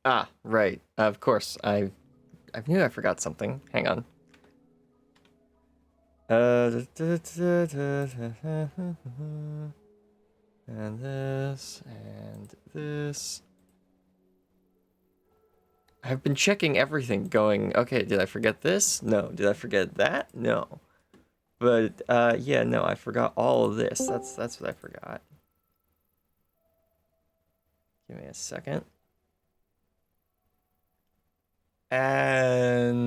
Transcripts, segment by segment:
Ah, right. Of course. I knew I forgot something. Hang on. And this. I've been checking everything, going, okay, did I forget this? No. Did I forget that? No. But yeah, no, I forgot all of this. That's what I forgot. Give me a second. And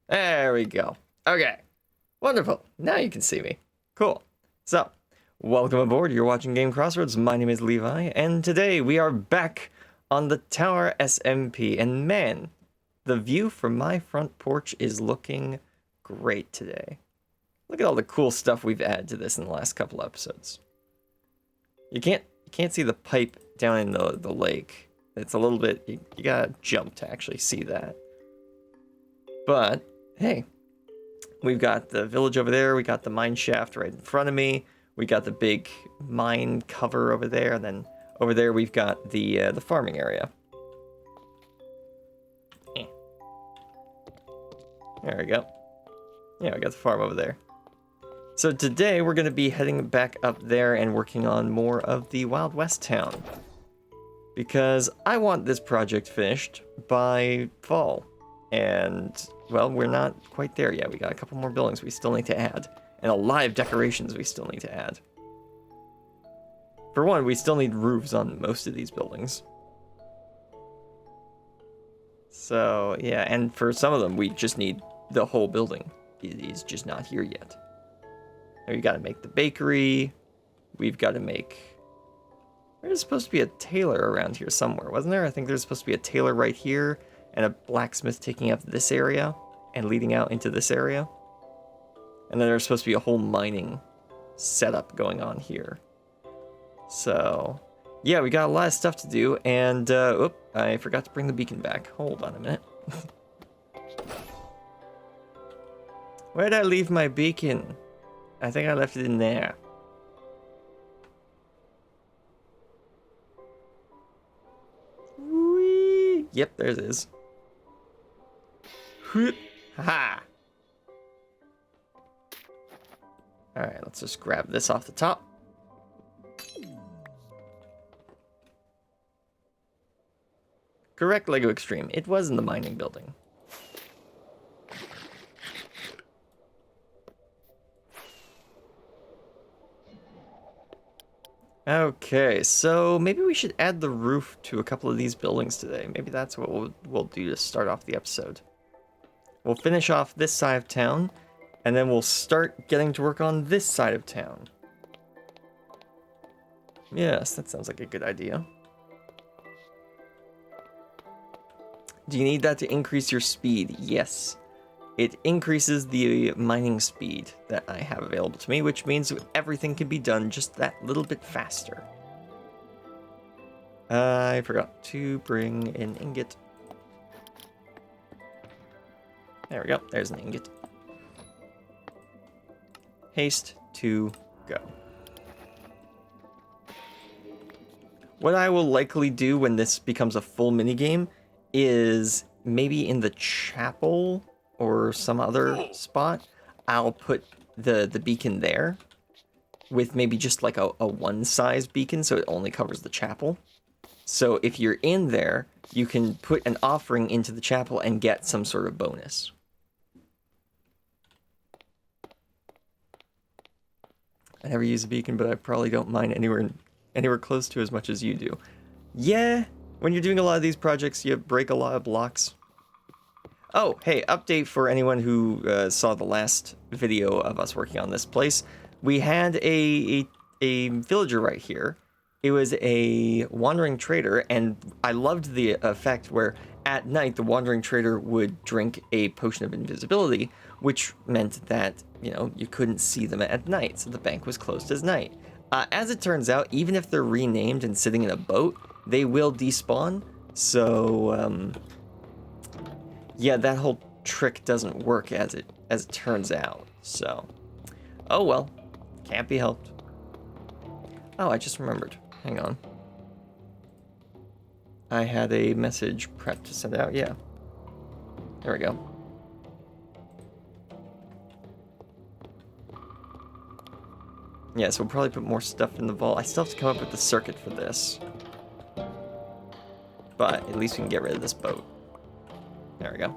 there we go. Okay. Wonderful. Now you can see me. Cool. So, welcome aboard. You're watching GameCrossRoads. My name is Levi, and today we are back on the Tower SMP. And man, the view from my front porch is looking great today. Look at all the cool stuff we've added to this in the last couple episodes. You can't see the pipe down in the lake. It's a little bit, you gotta jump to actually see that. But hey, we've got the village over there. We got the mine shaft right in front of me. We got the big mine cover over there, and then over there we've got the farming area. There we go. Yeah, we got the farm over there. So today we're going to be heading back up there and working on more of the Wild West town. Because I want this project finished by fall. And, well, we're not quite there yet. We got a couple more buildings we still need to add. And a lot of decorations we still need to add. For one, we still need roofs on most of these buildings. So, yeah, and for some of them, we just need the whole building. It is just not here yet. We've got to make the bakery. We've got to make... There's supposed to be a tailor around here somewhere, wasn't there? I think there's supposed to be a tailor right here, and a blacksmith taking up this area and leading out into this area. And then there's supposed to be a whole mining setup going on here. So, yeah, we got a lot of stuff to do, and, I forgot to bring the beacon back. Hold on a minute. Where'd I leave my beacon? I think I left it in there. Whee! Yep, there it is. Ha! Alright, let's just grab this off the top. Correct, Lego Extreme. It was in the mining building. Okay, so maybe we should add the roof to a couple of these buildings today. Maybe that's what we'll do to start off the episode. We'll finish off this side of town, and then we'll start getting to work on this side of town. Yes, that sounds like a good idea. Do you need that to increase your speed? Yes. It increases the mining speed that I have available to me, which means everything can be done just that little bit faster. I forgot to bring an ingot. There we go. There's an ingot. Haste to go. What I will likely do when this becomes a full minigame is maybe in the chapel or some other spot, I'll put the beacon there with maybe just like a one-size beacon so it only covers the chapel. So if you're in there, you can put an offering into the chapel and get some sort of bonus. I never use a beacon, but I probably don't mind anywhere close to as much as you do. Yeah, when you're doing a lot of these projects, you break a lot of blocks. Oh, hey, update for anyone who saw the last video of us working on this place. We had a villager right here. It was a wandering trader, and I loved the effect where at night the wandering trader would drink a potion of invisibility, which meant that, you know, you couldn't see them at night, so the bank was closed as night. As it turns out, even if they're renamed and sitting in a boat, they will despawn, so, yeah, that whole trick doesn't work as it turns out, so. Oh well, can't be helped. Oh, I just remembered. Hang on. I had a message prepped to send out. Yeah. There we go. Yeah, so we'll probably put more stuff in the vault. I still have to come up with the circuit for this. But at least we can get rid of this boat. There we go.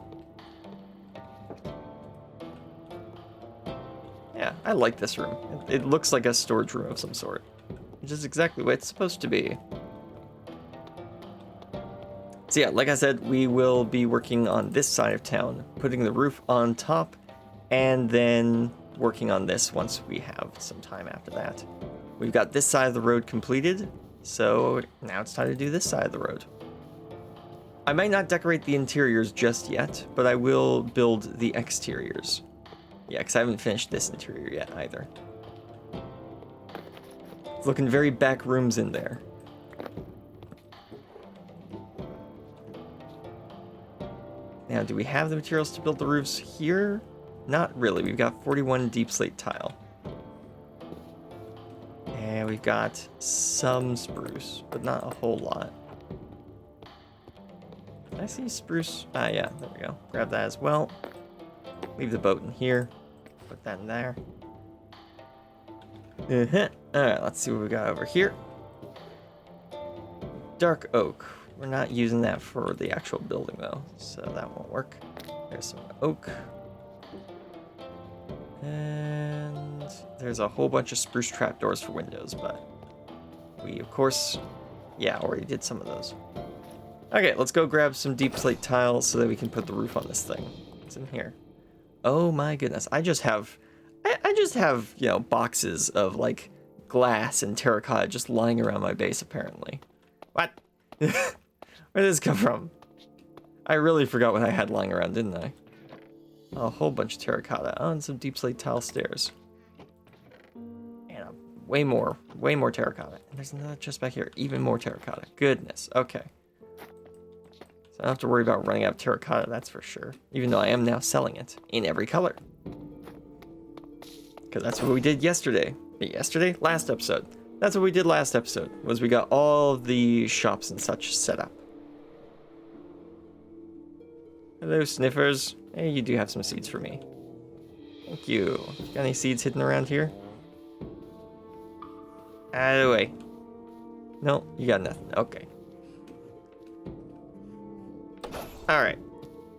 Yeah, I like this room. It looks like a storage room of some sort. Which is exactly what it's supposed to be. So yeah, like I said, we will be working on this side of town, putting the roof on top, and then working on this once we have some time after that. We've got this side of the road completed, so now it's time to do this side of the road. I might not decorate the interiors just yet, but I will build the exteriors. Yeah, because I haven't finished this interior yet either. It's looking very back rooms in there. Now, do we have the materials to build the roofs here? Not really. We've got 41 deep slate tile. And we've got some spruce, but not a whole lot. Did I see spruce? Ah, yeah, there we go. Grab that as well. Leave the boat in here. Put that in there. Alright, let's see what we got over here. Dark oak. We're not using that for the actual building, though, so that won't work. There's some oak. And there's a whole bunch of spruce trapdoors for windows, but we, of course, yeah, already did some of those. Okay, let's go grab some deep slate tiles so that we can put the roof on this thing. What's in here? Oh my goodness, I just have, you know, boxes of, like, glass and terracotta just lying around my base, apparently. What? Where did this come from? I really forgot what I had lying around, didn't I? A whole bunch of terracotta. Oh, and some deep slate tile stairs. And way more terracotta. And there's another just back here. Even more terracotta. Goodness. Okay. So I don't have to worry about running out of terracotta, that's for sure. Even though I am now selling it in every color. Because that's what we did yesterday. Yesterday? Last episode. That's what we did last episode, was we got all the shops and such set up. Hello, sniffers. Hey, you do have some seeds for me. Thank you. Got any seeds hidden around here? Out of the way. No, you got nothing. Okay. Alright.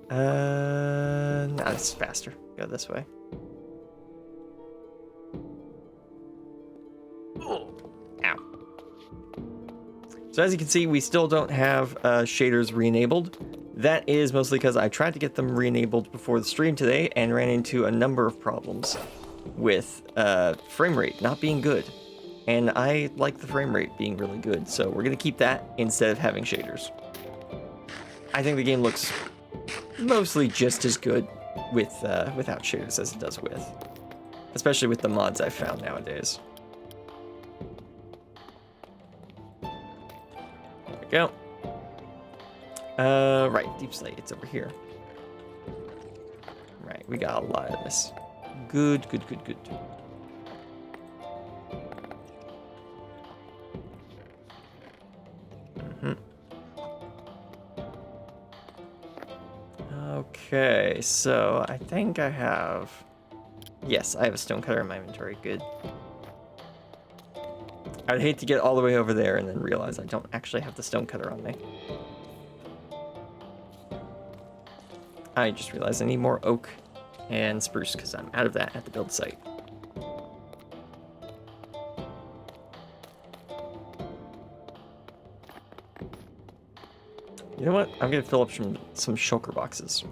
Nah, this is faster. Go this way. Ow. So as you can see, we still don't have shaders re-enabled. That is mostly because I tried to get them re-enabled before the stream today and ran into a number of problems with frame rate not being good. And I like the frame rate being really good, so we're going to keep that instead of having shaders. I think the game looks mostly just as good with without shaders as it does with. Especially with the mods I've found nowadays. There we go. Right, deep slate, it's over here. Right, we got a lot of this. Good. Okay, so I think I have... Yes, I have a stonecutter in my inventory, good. I'd hate to get all the way over there and then realize I don't actually have the stonecutter on me. I just realized I need more oak and spruce because I'm out of that at the build site. You know what? I'm gonna fill up some shulker boxes.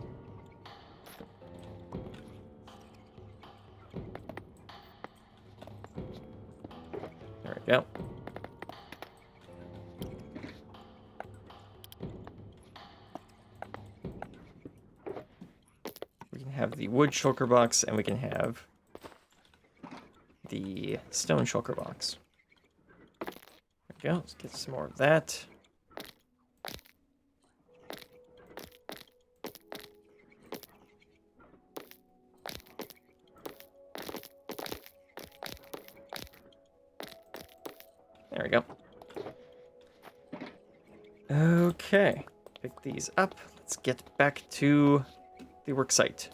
There we go. We can have the wood shulker box, and we can have the stone shulker box. There we go. Let's get some more of that. There we go. Okay, pick these up. Let's get back to the work site.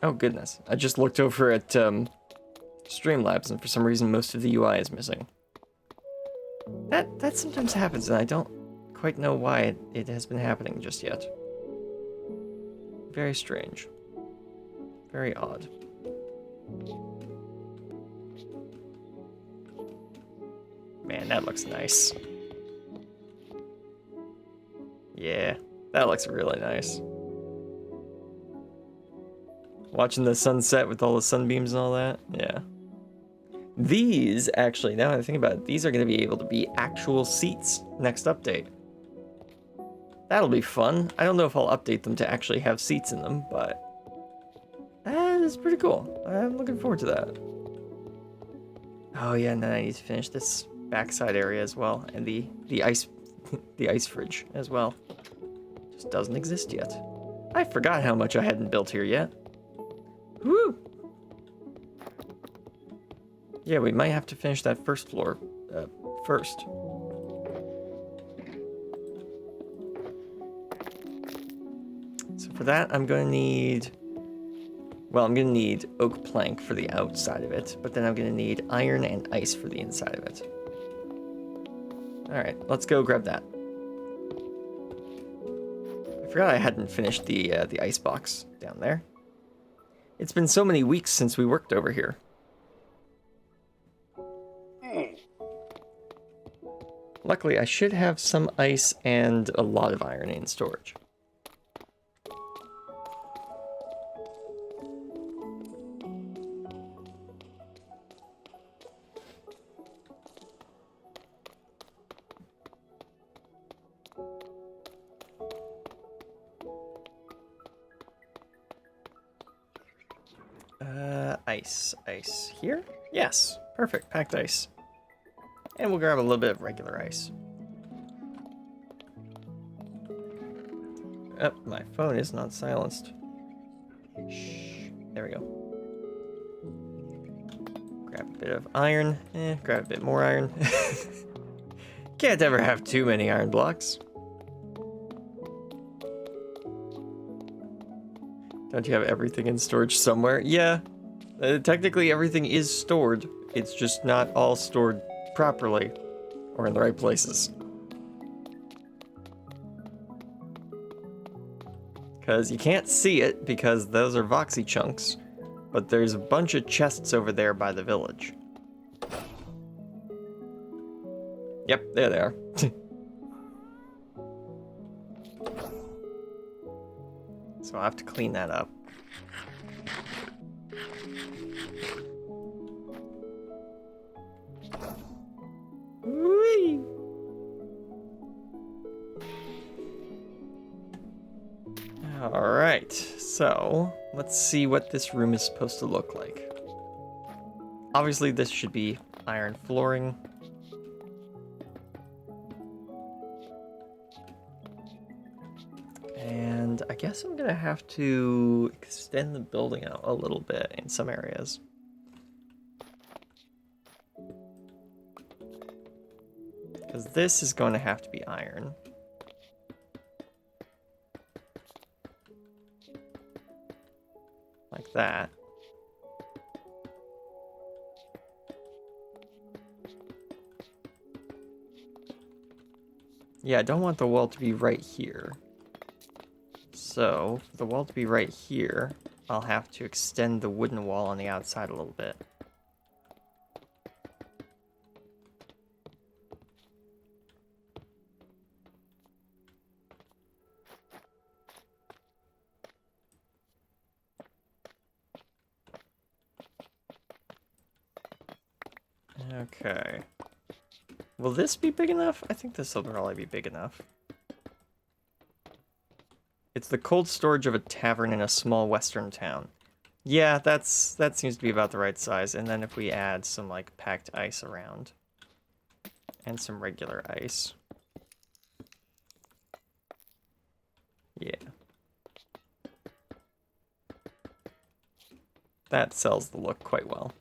Oh goodness, I just looked over at Streamlabs and for some reason most of the UI is missing. That sometimes happens and I don't quite know why it has been happening just yet. Very strange. Very odd. Man, that looks nice. Yeah, that looks really nice. Watching the sunset with all the sunbeams and all that, yeah. These, actually, now that I think about it, these are going to be able to be actual seats next update. That'll be fun. I don't know if I'll update them to actually have seats in them, but that is pretty cool. I'm looking forward to that. Oh yeah, and then I need to finish this backside area as well, and the ice the ice fridge as well. Just doesn't exist yet. I forgot how much I hadn't built here yet. Woo! Yeah, we might have to finish that first floor first. So for that, I'm going to need... Well, I'm going to need oak plank for the outside of it, but then I'm going to need iron and ice for the inside of it. Alright, let's go grab that. I forgot I hadn't finished the ice box down there. It's been so many weeks since we worked over here. Luckily, I should have some ice and a lot of iron in storage. Ice here? Yes, perfect, packed ice. And we'll grab a little bit of regular ice. Oh, my phone is not silenced. Shh, there we go. Grab a bit of iron, grab a bit more iron. Can't ever have too many iron blocks. Don't you have everything in storage somewhere? Yeah. Technically everything is stored. It's just not all stored properly or in the right places. Because you can't see it because those are voxy chunks, but there's a bunch of chests over there by the village. Yep, there they are. So I'll have to clean that up. Whee! Alright, so let's see what this room is supposed to look like. Obviously this should be iron flooring. And I guess I'm gonna have to extend the building out a little bit in some areas. Because this is going to have to be iron. Like that. Yeah, I don't want the wall to be right here. So, for the wall to be right here, I'll have to extend the wooden wall on the outside a little bit. Okay. Will this be big enough? I think this will probably be big enough. It's the cold storage of a tavern in a small western town. Yeah, that seems to be about the right size. And then if we add some like packed ice around and some regular ice. Yeah. That sells the look quite well.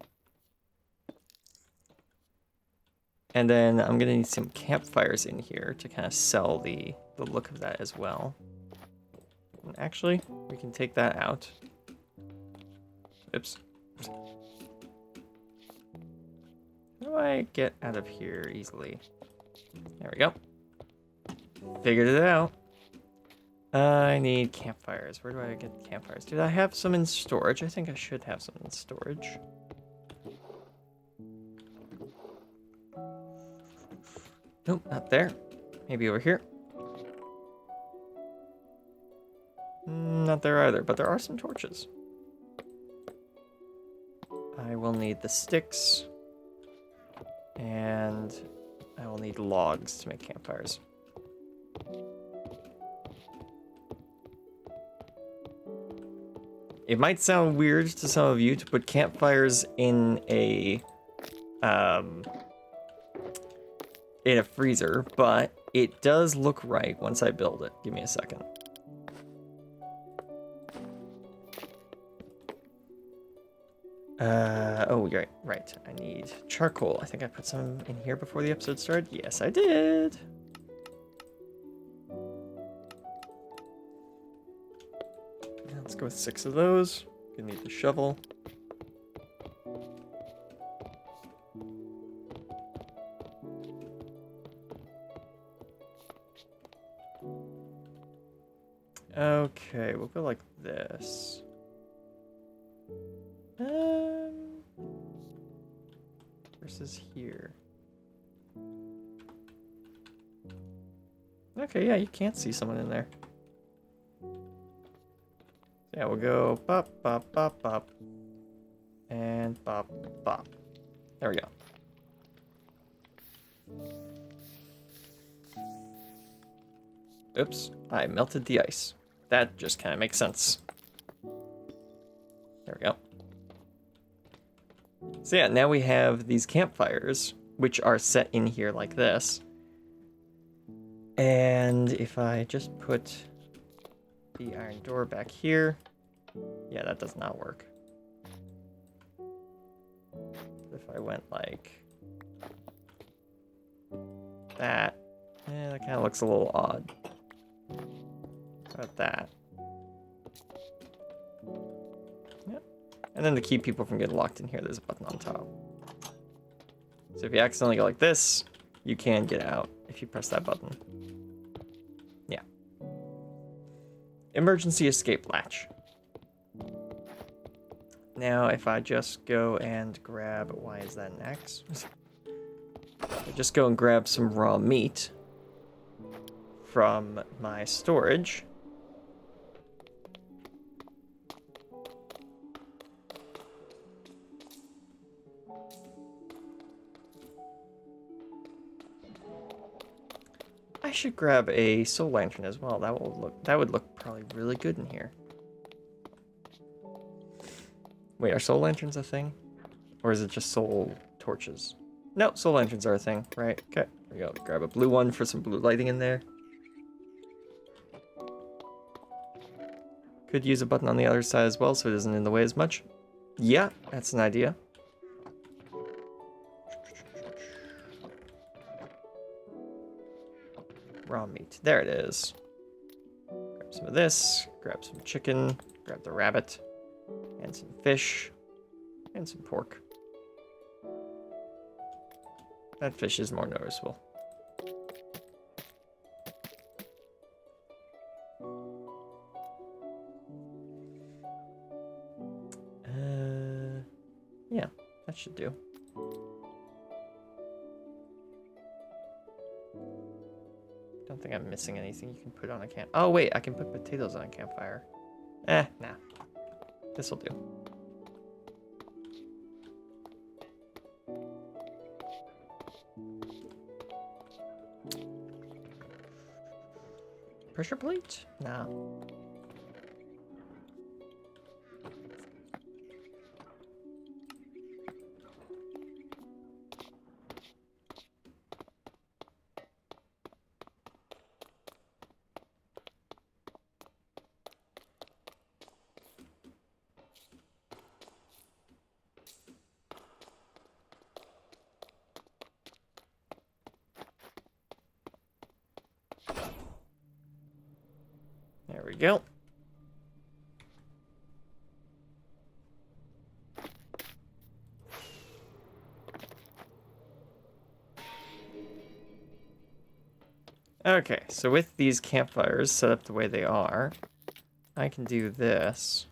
And then I'm gonna need some campfires in here to kind of sell the look of that as well. And actually, we can take that out. Oops. How do I get out of here easily? There we go. Figured it out. I need campfires. Where do I get campfires? Did I have some in storage? I think I should have some in storage. Nope, not there. Maybe over here. Not there either, but there are some torches. I will need the sticks. And I will need logs to make campfires. It might sound weird to some of you to put campfires in a freezer, but it does look right once I build it. Give me a second. Oh, right. I need charcoal. I think I put some in here before the episode started. Yes, I did. Let's go with 6 of those. Gonna need the shovel. Okay, we'll go like this. Versus here. Okay, yeah, you can't see someone in there. Yeah, we'll go bop, bop, bop, bop. And bop, bop. There we go. Oops, I melted the ice. That just kind of makes sense. There we go. So yeah, now we have these campfires, which are set in here like this. And if I just put the iron door back here, yeah, that does not work. If I went like that, yeah, that kind of looks a little odd. How about that? Yep. And then to keep people from getting locked in here, there's a button on top. So if you accidentally go like this, you can get out if you press that button. Yeah. Emergency escape latch. Now if I just go and grab, why is that an X? I just go and grab some raw meat from my storage. I should grab a soul lantern as well. That would look probably really good in here. Wait, are soul lanterns a thing? Or is it just soul torches? No, soul lanterns are a thing, right? Okay, there we go. Grab a blue one for some blue lighting in there. Could use a button on the other side as well so it isn't in the way as much. Yeah, that's an idea. Raw meat. There it is. Grab some of this, grab some chicken, grab the rabbit, and some fish, and some pork. That fish is more noticeable. Yeah, that should do. Don't think I'm missing anything you can put on a camp. Oh wait, I can put potatoes on a campfire. Nah. This'll do. Pressure plate? No. There we go. Okay, so with these campfires set up the way they are, I can do this.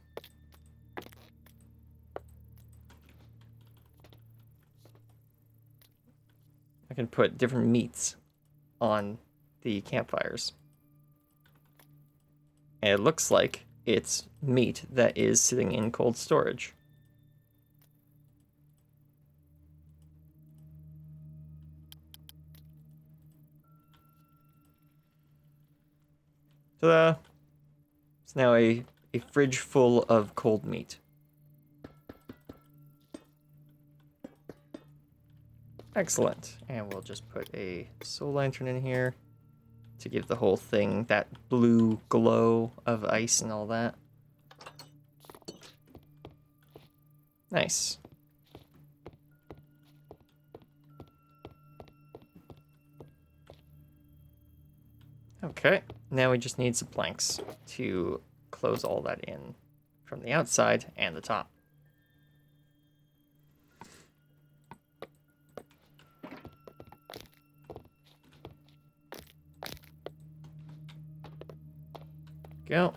I can put different meats on the campfires. And it looks like it's meat that is sitting in cold storage. Ta-da! It's now a fridge full of cold meat. Excellent. And we'll just put a soul lantern in here to give the whole thing that blue glow of ice and all that. Nice. Okay, now we just need some planks to close all that in from the outside and the top. Go.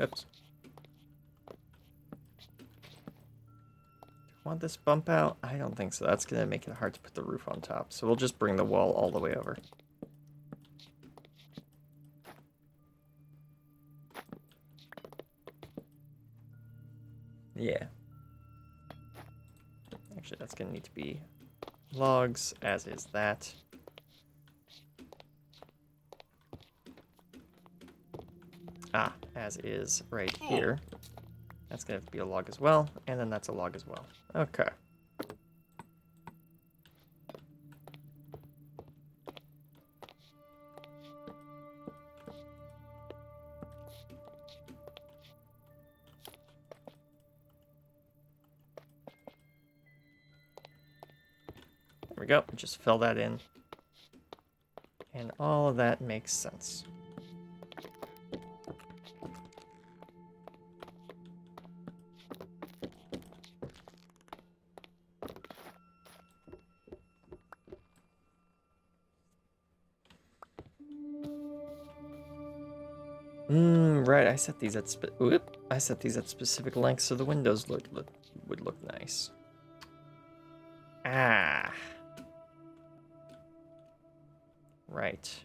Oops. Want this bump out? I don't think so. That's gonna make it hard to put the roof on top. So we'll just bring the wall all the way over. Yeah. Actually, that's gonna need to be logs, as is that. Ah, as is right here. That's gonna have to be a log as well, and then that's a log as well. Okay. There we go. Just fill that in. And all of that makes sense. Right. I set these at specific lengths so the windows would look nice. Ah. Right.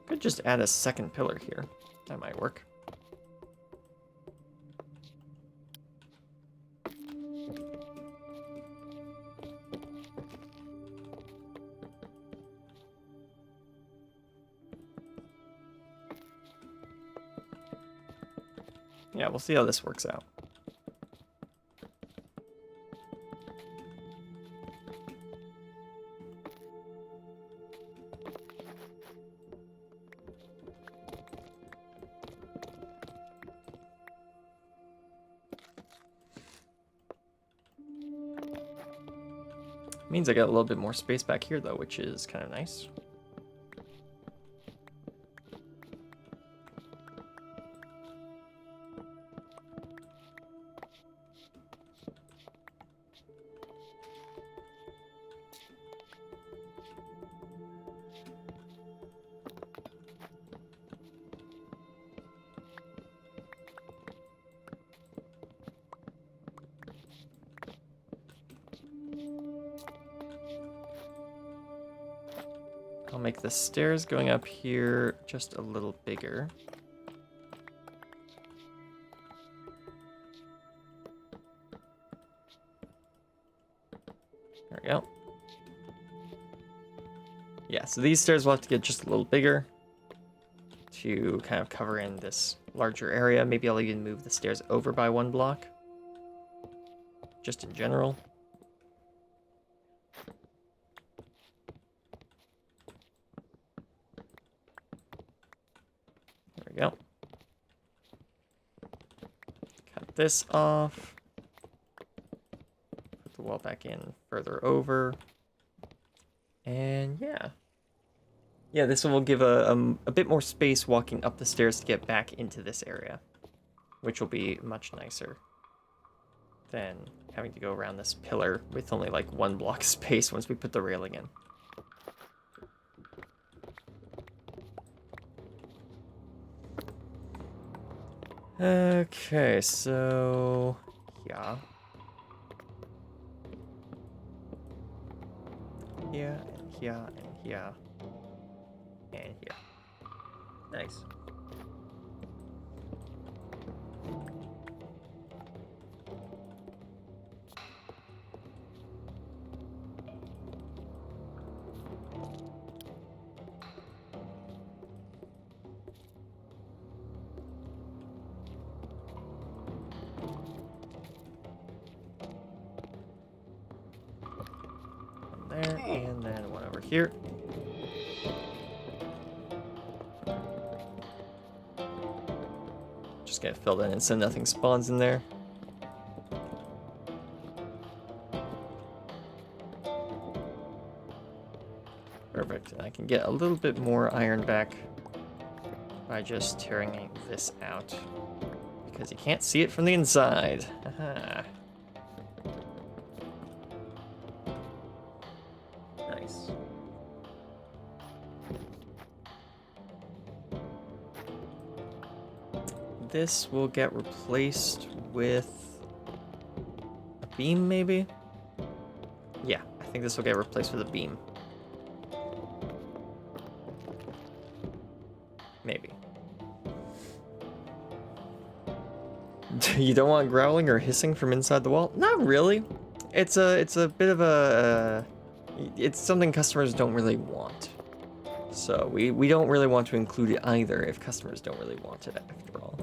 Could just add a second pillar here. That might work. Yeah, we'll see how this works out. Means I got a little bit more space back here, though, which is kind of nice. I'll make the stairs going up here just a little bigger. There we go. Yeah, so these stairs will have to get just a little bigger to kind of cover in this larger area. Maybe I'll even move the stairs over by 1 block. Just in general. There we go. Cut this off. Put the wall back in further over. And yeah. Yeah, this will give a bit more space walking up the stairs to get back into this area, which will be much nicer than having to go around this pillar with only like 1 block space once we put the railing in. Okay, so yeah. Here, and here, and here. And here. Nice. One there, and then one over here. Just get filled in so nothing spawns in there. Perfect. And I can get a little bit more iron back by just tearing this out. Because you can't see it from the inside. Aha. Nice. This will get replaced with a beam, maybe? Yeah, I think this will get replaced with a beam. Maybe. You don't want growling or hissing from inside the wall? Not really. It's a bit of a it's something customers don't really want. So we don't really want to include it either if customers don't really want it after all.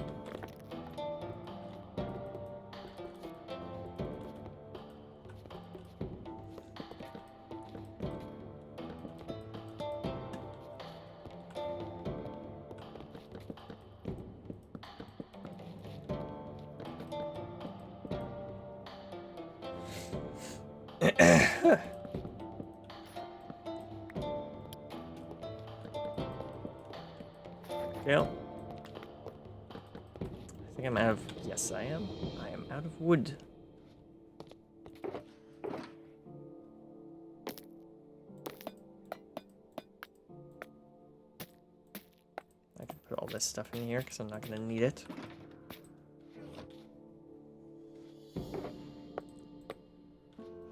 Well, I think I'm out of... Yes, I am. I am out of wood. I can put all this stuff in here because I'm not going to need it. You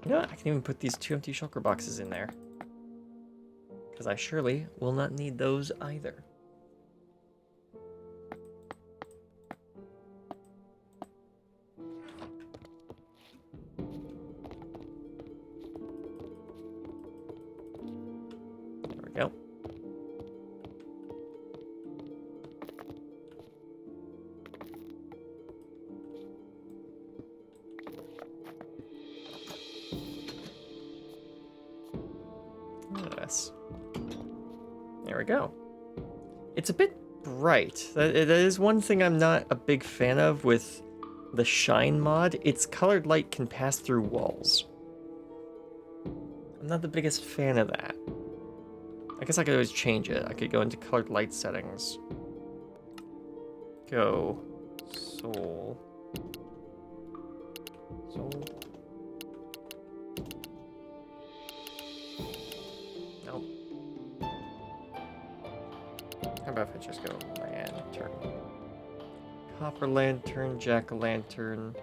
know what? I can even put these 2 empty shulker boxes in there. Because I surely will not need those either. There we go. Yes. There we go. It's a bit bright. That is one thing I'm not a big fan of with the Shine mod. Its colored light can pass through walls. I'm not the biggest fan of that. I guess I could always change it. I could go into colored light settings. Go. Soul. Soul. Nope. How about if I just go lantern? Copper lantern, jack-o'-lantern. There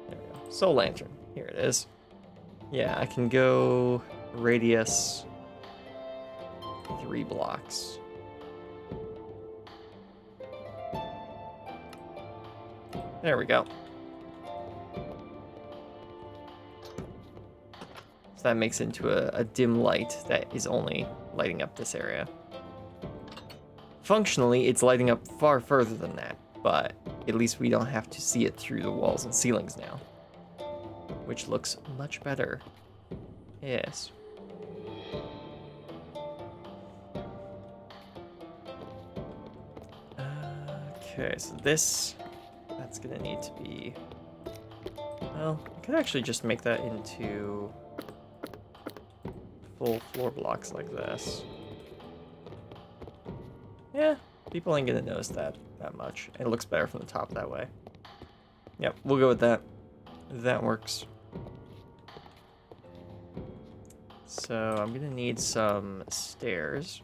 we go. Soul lantern. Here it is. Yeah, I can go radius 3 blocks. There we go. So that makes it into a dim light that is only lighting up this area. Functionally, it's lighting up far further than that, but at least we don't have to see it through the walls and ceilings now, which looks much better. Yes. Okay, so that's gonna need to be, well, I could actually just make that into full floor blocks like this. Yeah, people ain't gonna notice that much. It looks better from the top that way. Yep, we'll go with that. That works. So I'm gonna need some stairs.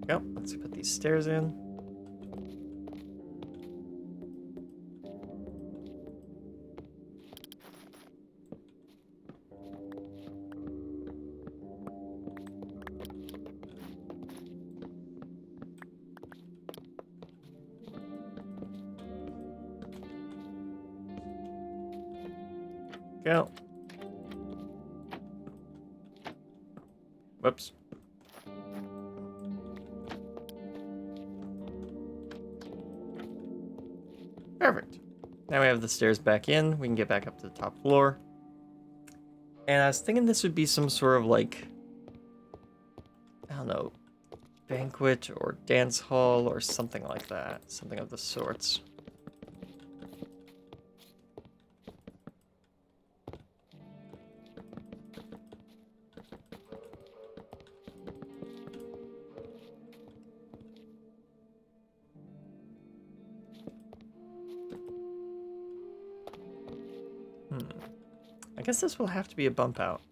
There we go. Let's put these stairs in. Go. Whoops. Perfect. Now we have the stairs back in. We can get back up to the top floor. And I was thinking this would be some sort of like, I don't know, banquet or dance hall or something like that. Something of the sorts. I guess this will have to be a bump out.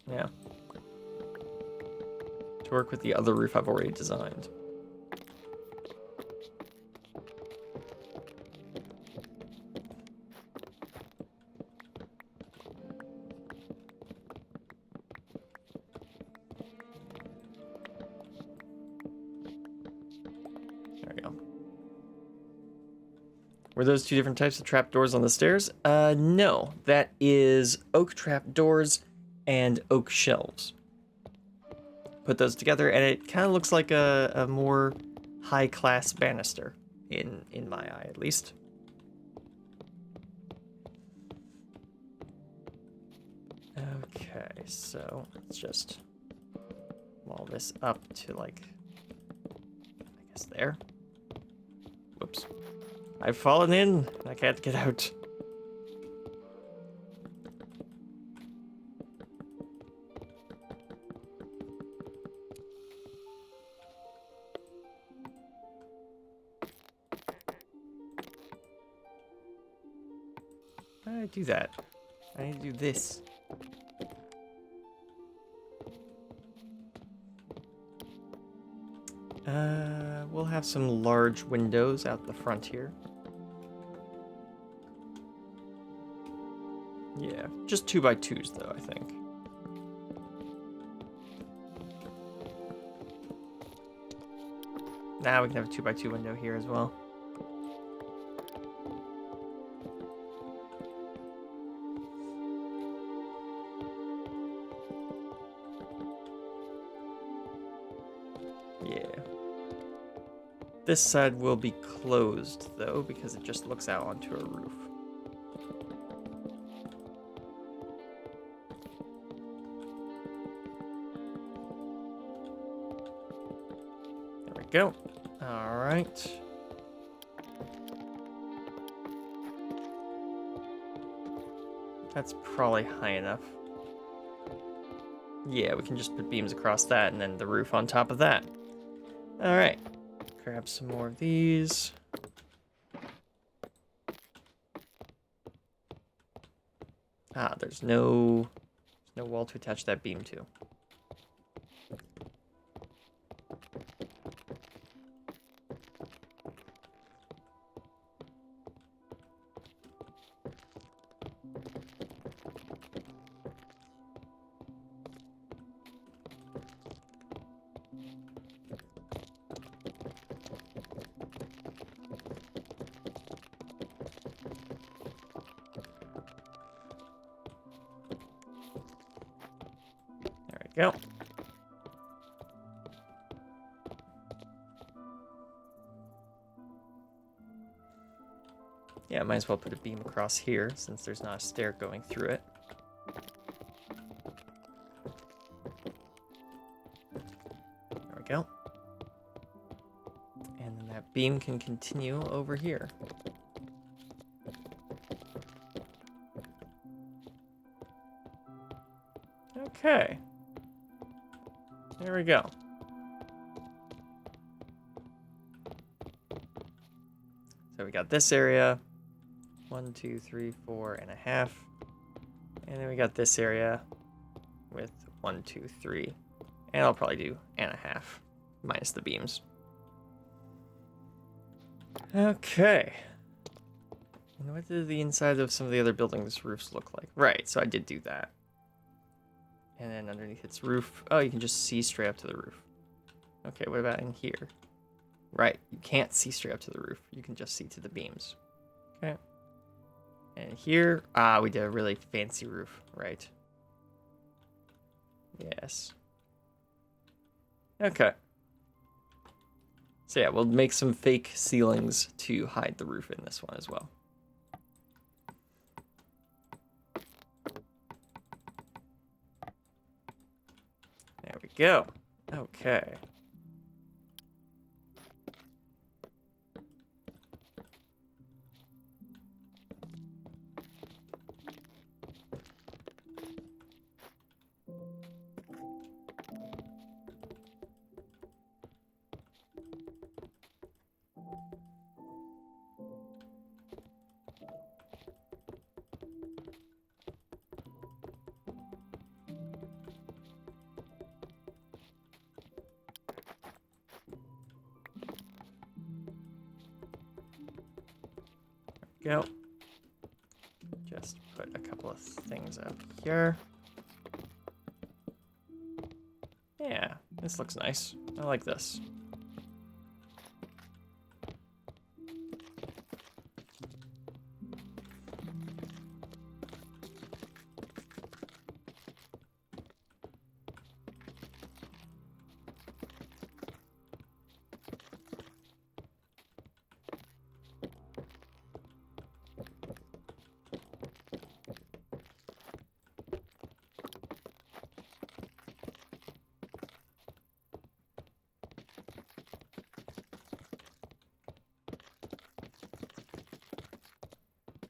Yeah. To work with the other roof I've already designed. There we go. Were those two different types of trapdoors on the stairs? No. That is oak trapdoors and oak shelves. Put those together, and it kind of looks like a more high-class banister, in my eye, at least. Okay, so let's just wall this up to, like, I guess there. Whoops. I've fallen in. I can't get out. How do I do that? I need to do this. We'll have some large windows out the front here. Yeah, just 2x2s though, I think. Now we can have a 2x2 window here as well. Yeah. This side will be closed though, because it just looks out onto a roof. Go. All right. That's probably high enough. Yeah, we can just put beams across that and then the roof on top of that. All right. Grab some more of these. Ah, there's no wall to attach that beam to. There we go. Yeah, might as well put a beam across here since there's not a stair going through it. There we go. And then that beam can continue over here. Okay. There we go. So we got this area. 1, 2, 3, 4.5. And then we got this area with 1, 2, 3. And I'll probably do 1.5 minus the beams. Okay. And what did the inside of some of the other buildings' roofs look like? Right, so I did do that. And then underneath its roof, oh, you can just see straight up to the roof. Okay, what about in here? Right, you can't see straight up to the roof. You can just see to the beams. Okay. And here, we did a really fancy roof, right? Yes. Okay. So yeah, we'll make some fake ceilings to hide the roof in this one as well. There we go. Okay. Go. Just put a couple of things up here. Yeah, this looks nice. I like this.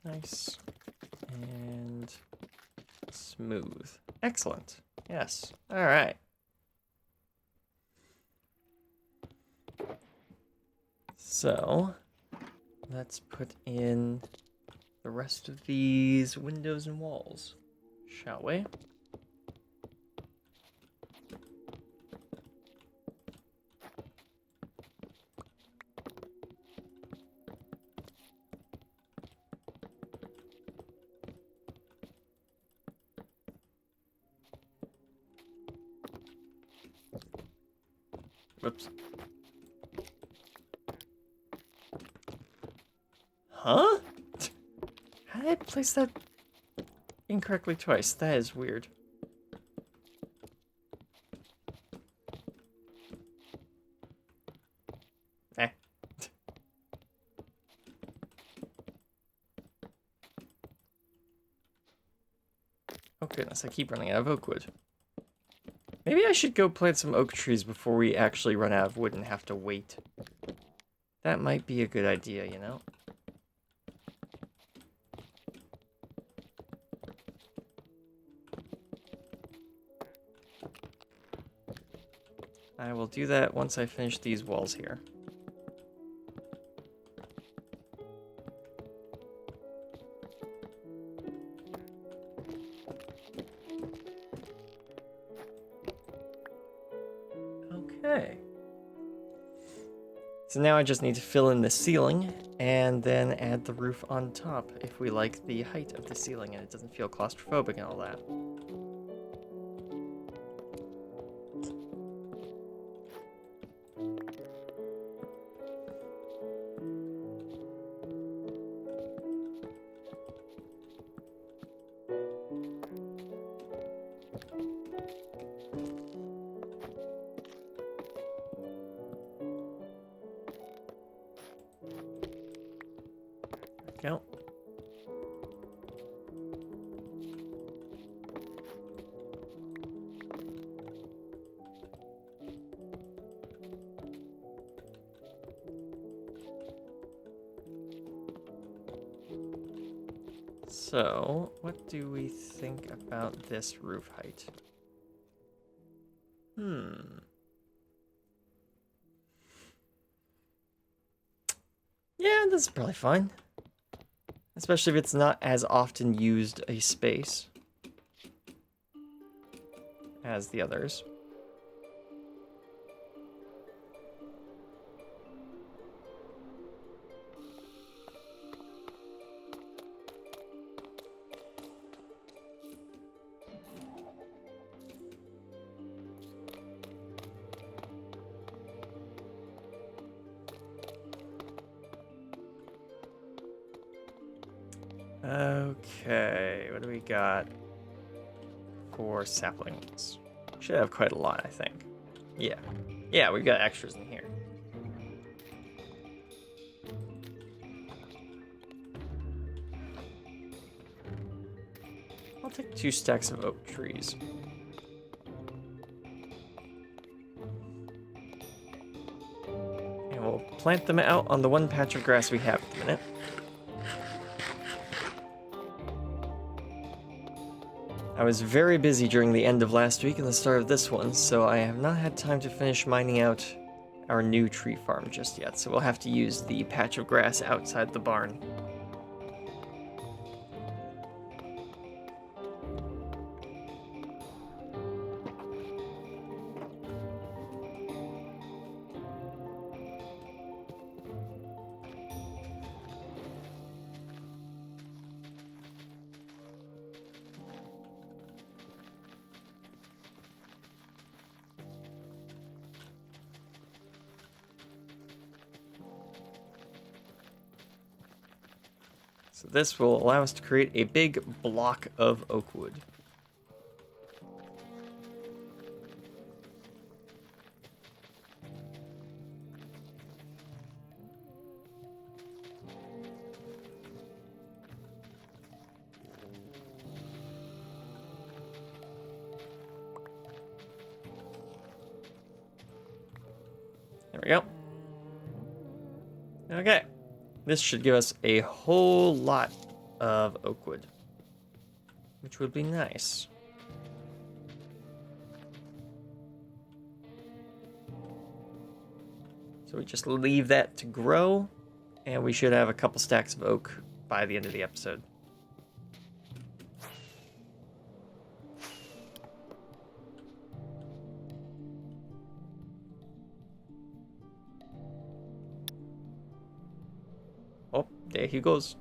Nice and smooth. Excellent. Yes. All right. So let's put in the rest of these windows and walls, shall we? Whoops. Huh? How did I place that incorrectly twice? That is weird. Eh. Oh goodness, I keep running out of oak wood. Maybe I should go plant some oak trees before we actually run out of wood and have to wait. That might be a good idea, you know? I will do that once I finish these walls here. Okay. So now I just need to fill in the ceiling and then add the roof on top if we like the height of the ceiling and it doesn't feel claustrophobic and all that. Go. So, what do we think about this roof height? Yeah, this is probably fine. Especially if it's not as often used a space as the others. Okay, what do we got for saplings? Should have quite a lot, I think. Yeah. Yeah, we've got extras in here. I'll take 2 stacks of oak trees. And we'll plant them out on the one patch of grass we have at the minute. I was very busy during the end of last week and the start of this one, so I have not had time to finish mining out our new tree farm just yet, so we'll have to use the patch of grass outside the barn. So this will allow us to create a big block of oak wood. There we go. Okay. This should give us a whole lot of oak wood, which would be nice. So we just leave that to grow, and we should have a couple stacks of oak by the end of the episode. Oh, there he goes.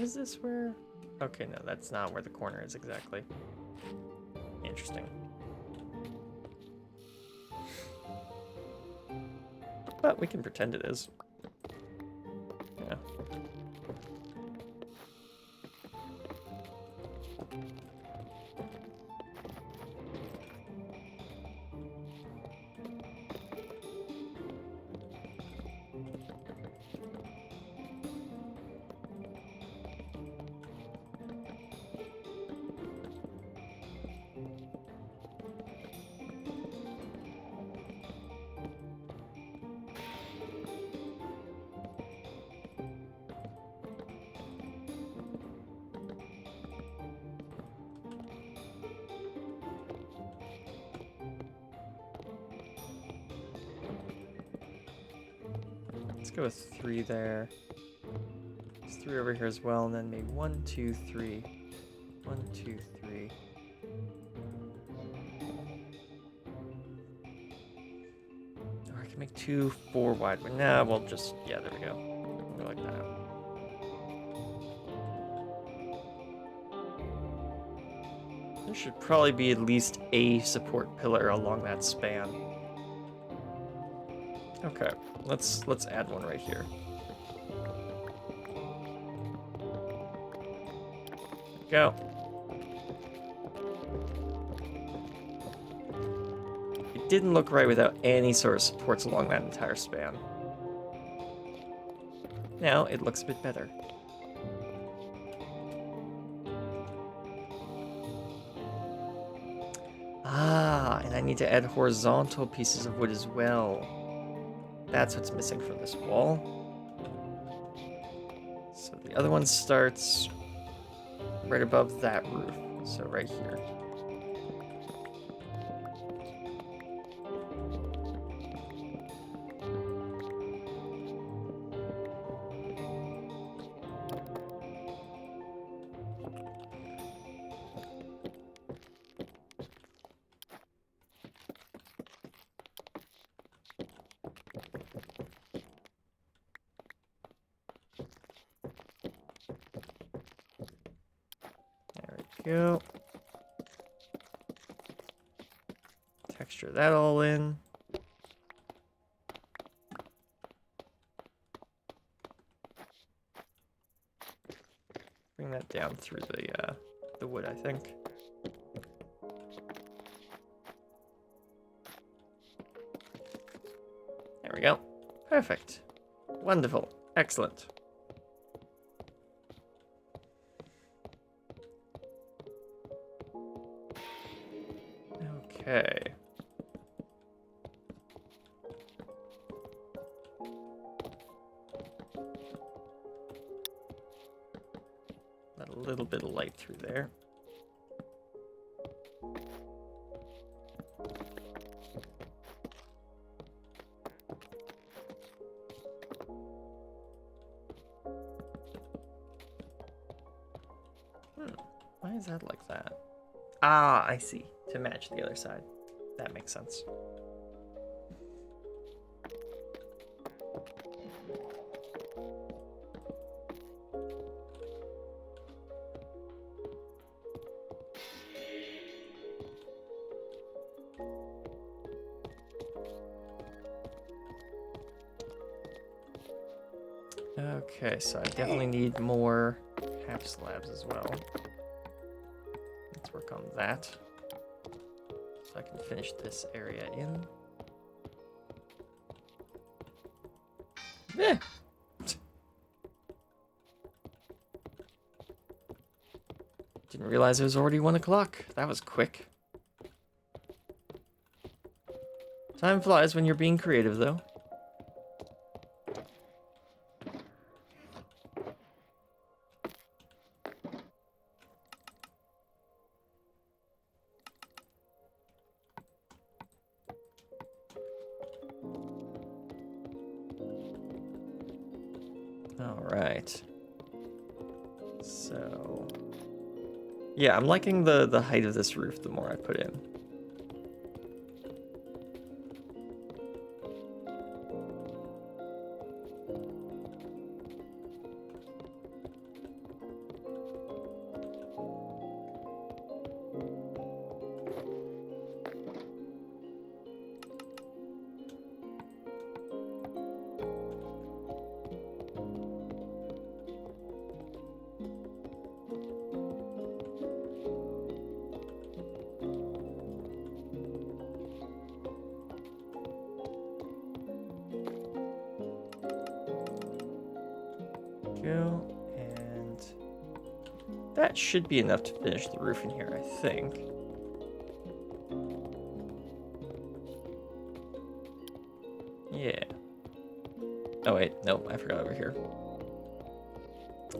Is this where... Okay, no, that's not where the corner is exactly. Interesting. But we can pretend it is. Yeah. Let's go with 3 there. There's 3 over here as well, and then maybe 1, 2, 3. 1, 2, 3. Or I can make 2 4 wide. But nah, we'll just... Yeah, there we go. Go like that. There should probably be at least a support pillar along that span. Okay, let's add one right here. go. It didn't look right without any sort of supports along that entire span. Now it looks a bit better. Ah, and I need to add horizontal pieces of wood as well. That's what's missing from this wall. So the other one starts right above that roof. So right here. Go. Texture that all in. Bring that down through the wood, I think. There we go. Perfect. Wonderful. Excellent. Okay. Let a little bit of light through there. Why is that like that? Ah, I see. To match the other side. That makes sense. Okay, so I definitely need more half slabs as well. Let's work on that. So I can finish this area in. Eh. Didn't realize it was already 1 o'clock. That was quick. Time flies when you're being creative, though. Alright. So... yeah, I'm liking the height of this roof the more I put in. Go, and that should be enough to finish the roof in here, I think. Yeah. Oh wait, no, I forgot over here.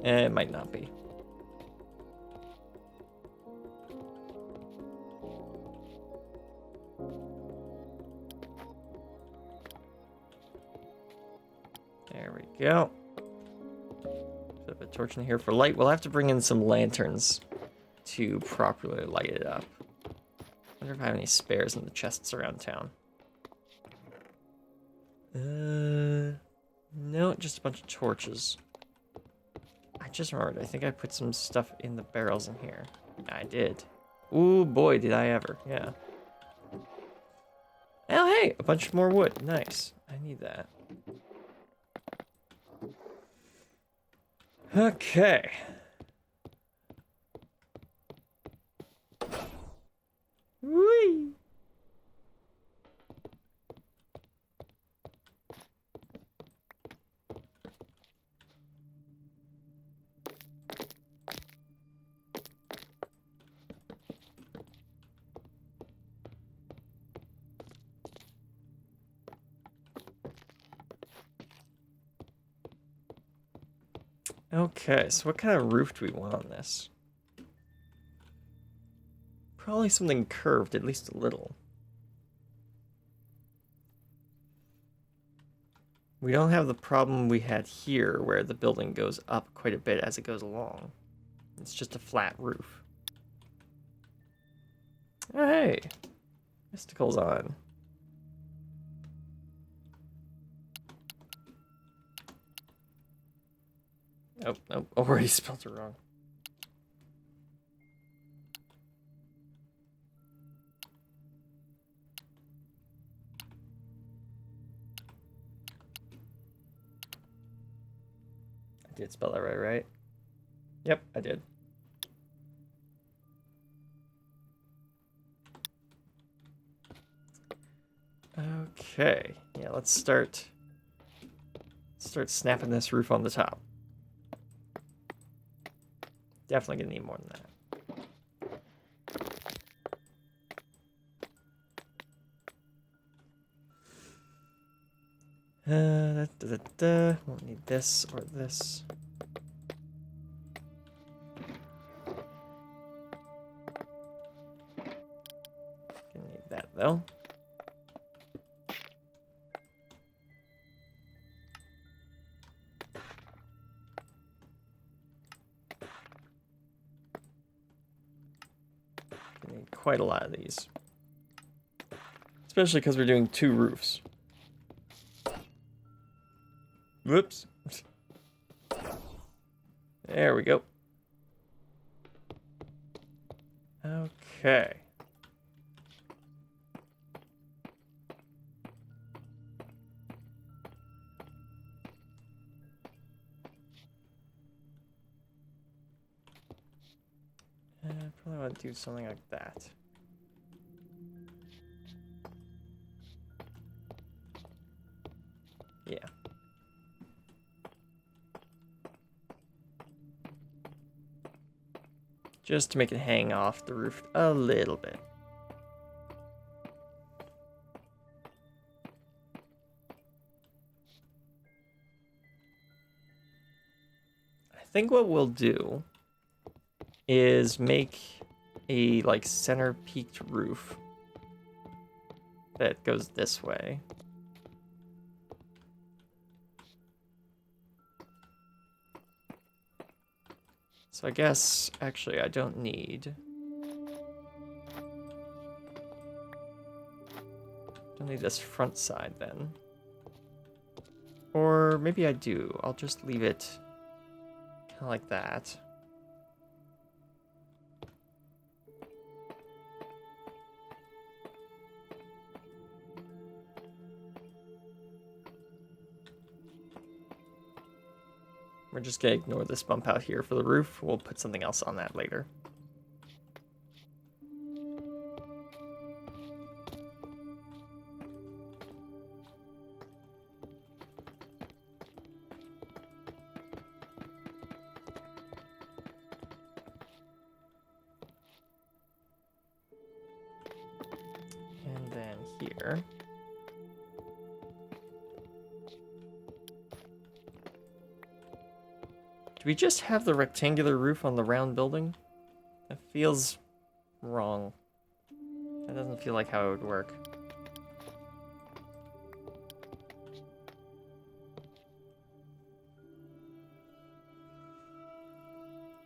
It might not be. There we go. Put a torch in here for light. We'll have to bring in some lanterns to properly light it up. Wonder if I have any spares in the chests around town. No, just a bunch of torches. I just remembered, I think I put some stuff in the barrels in here. I did. Ooh, boy, did I ever. Yeah. Oh, hey, a bunch more wood. Nice. I need that. Okay. Okay, so what kind of roof do we want on this? Probably something curved, at least a little. We don't have the problem we had here, where the building goes up quite a bit as it goes along. It's just a flat roof. Oh, hey! Mystical's on. Oh, no, already spelled it wrong. I did spell that right? Yep, I did. Okay, yeah, let's start snapping this roof on the top. Definitely gonna need more than that. Won't need this or this. Gonna need that though. Gonna need quite a lot of these. Especially because we're doing 2 roofs. Whoops. There we go. Okay. Probably want to do something like that. Yeah. Just to make it hang off the roof a little bit. I think what we'll do is make a like center peaked roof that goes this way. So I guess actually I don't need this front side then. Or maybe I do. I'll just leave it kind of like that. We're just gonna ignore this bump out here for the roof. We'll put something else on that later. And then here. Do we just have the rectangular roof on the round building? That feels wrong. That doesn't feel like how it would work.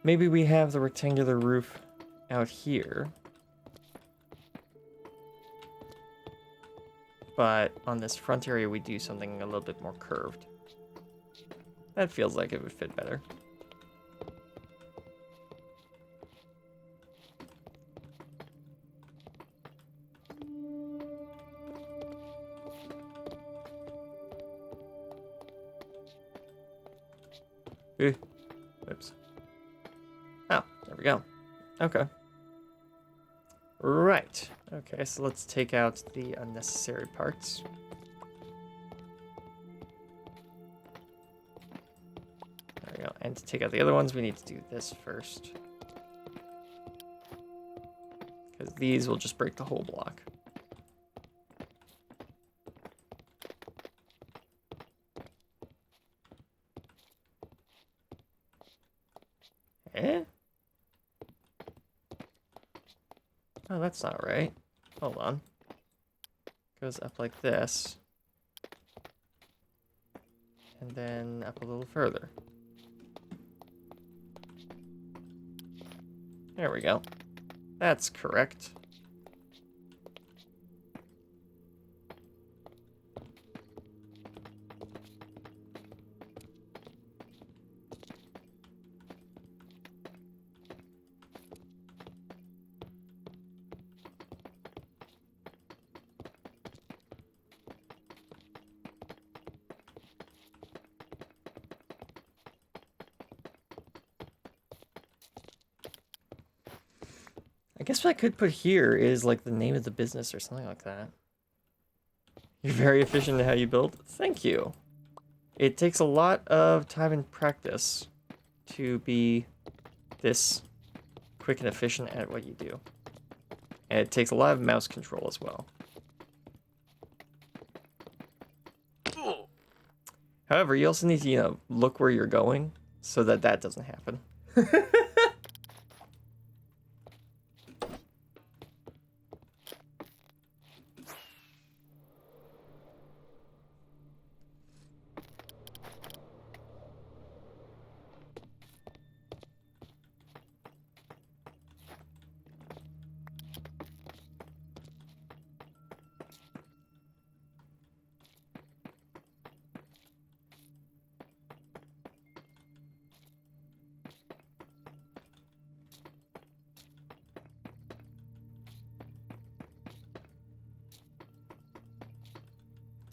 Maybe we have the rectangular roof out here. But on this front area, we do something a little bit more curved. That feels like it would fit better. Oops. Oh, there we go. Okay. Right. Okay, so let's take out the unnecessary parts. There we go. And to take out the other ones, we need to do this first. Because these will just break the whole block. Eh? Oh, that's not right. Hold on. Goes up like this. And then up a little further. There we go. That's correct. I guess what I could put here is like the name of the business or something like that. You're very efficient in how you build. Thank you. It takes a lot of time and practice to be this quick and efficient at what you do. And it takes a lot of mouse control as well. However, you also need to, look where you're going so that that doesn't happen.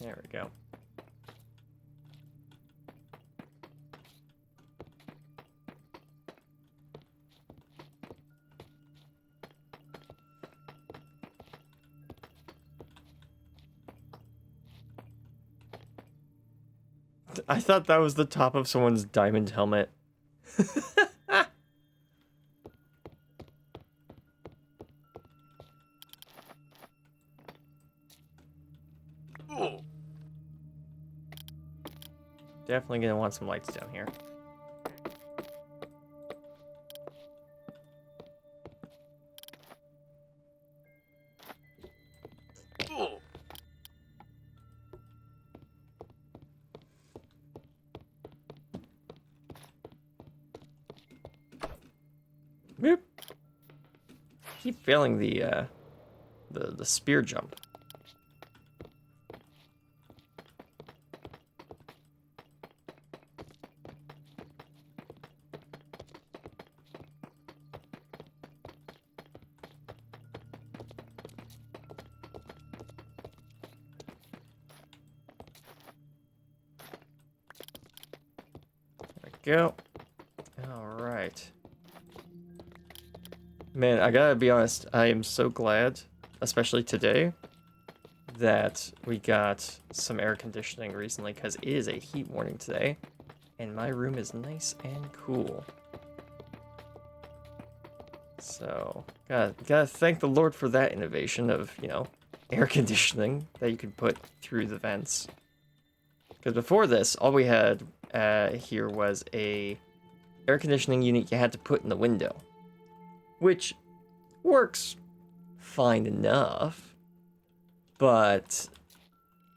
There we go. I thought that was the top of someone's diamond helmet. Definitely gonna want some lights down here. Boop. Keep failing the spear jump. There we go. All right. Man, I gotta be honest, I am so glad, especially today, that we got some air conditioning recently, because it is a heat warning today, and my room is nice and cool. So, gotta thank the Lord for that innovation of, air conditioning that you can put through the vents. Because before this, all we had here was a air conditioning unit you had to put in the window, which works fine enough, but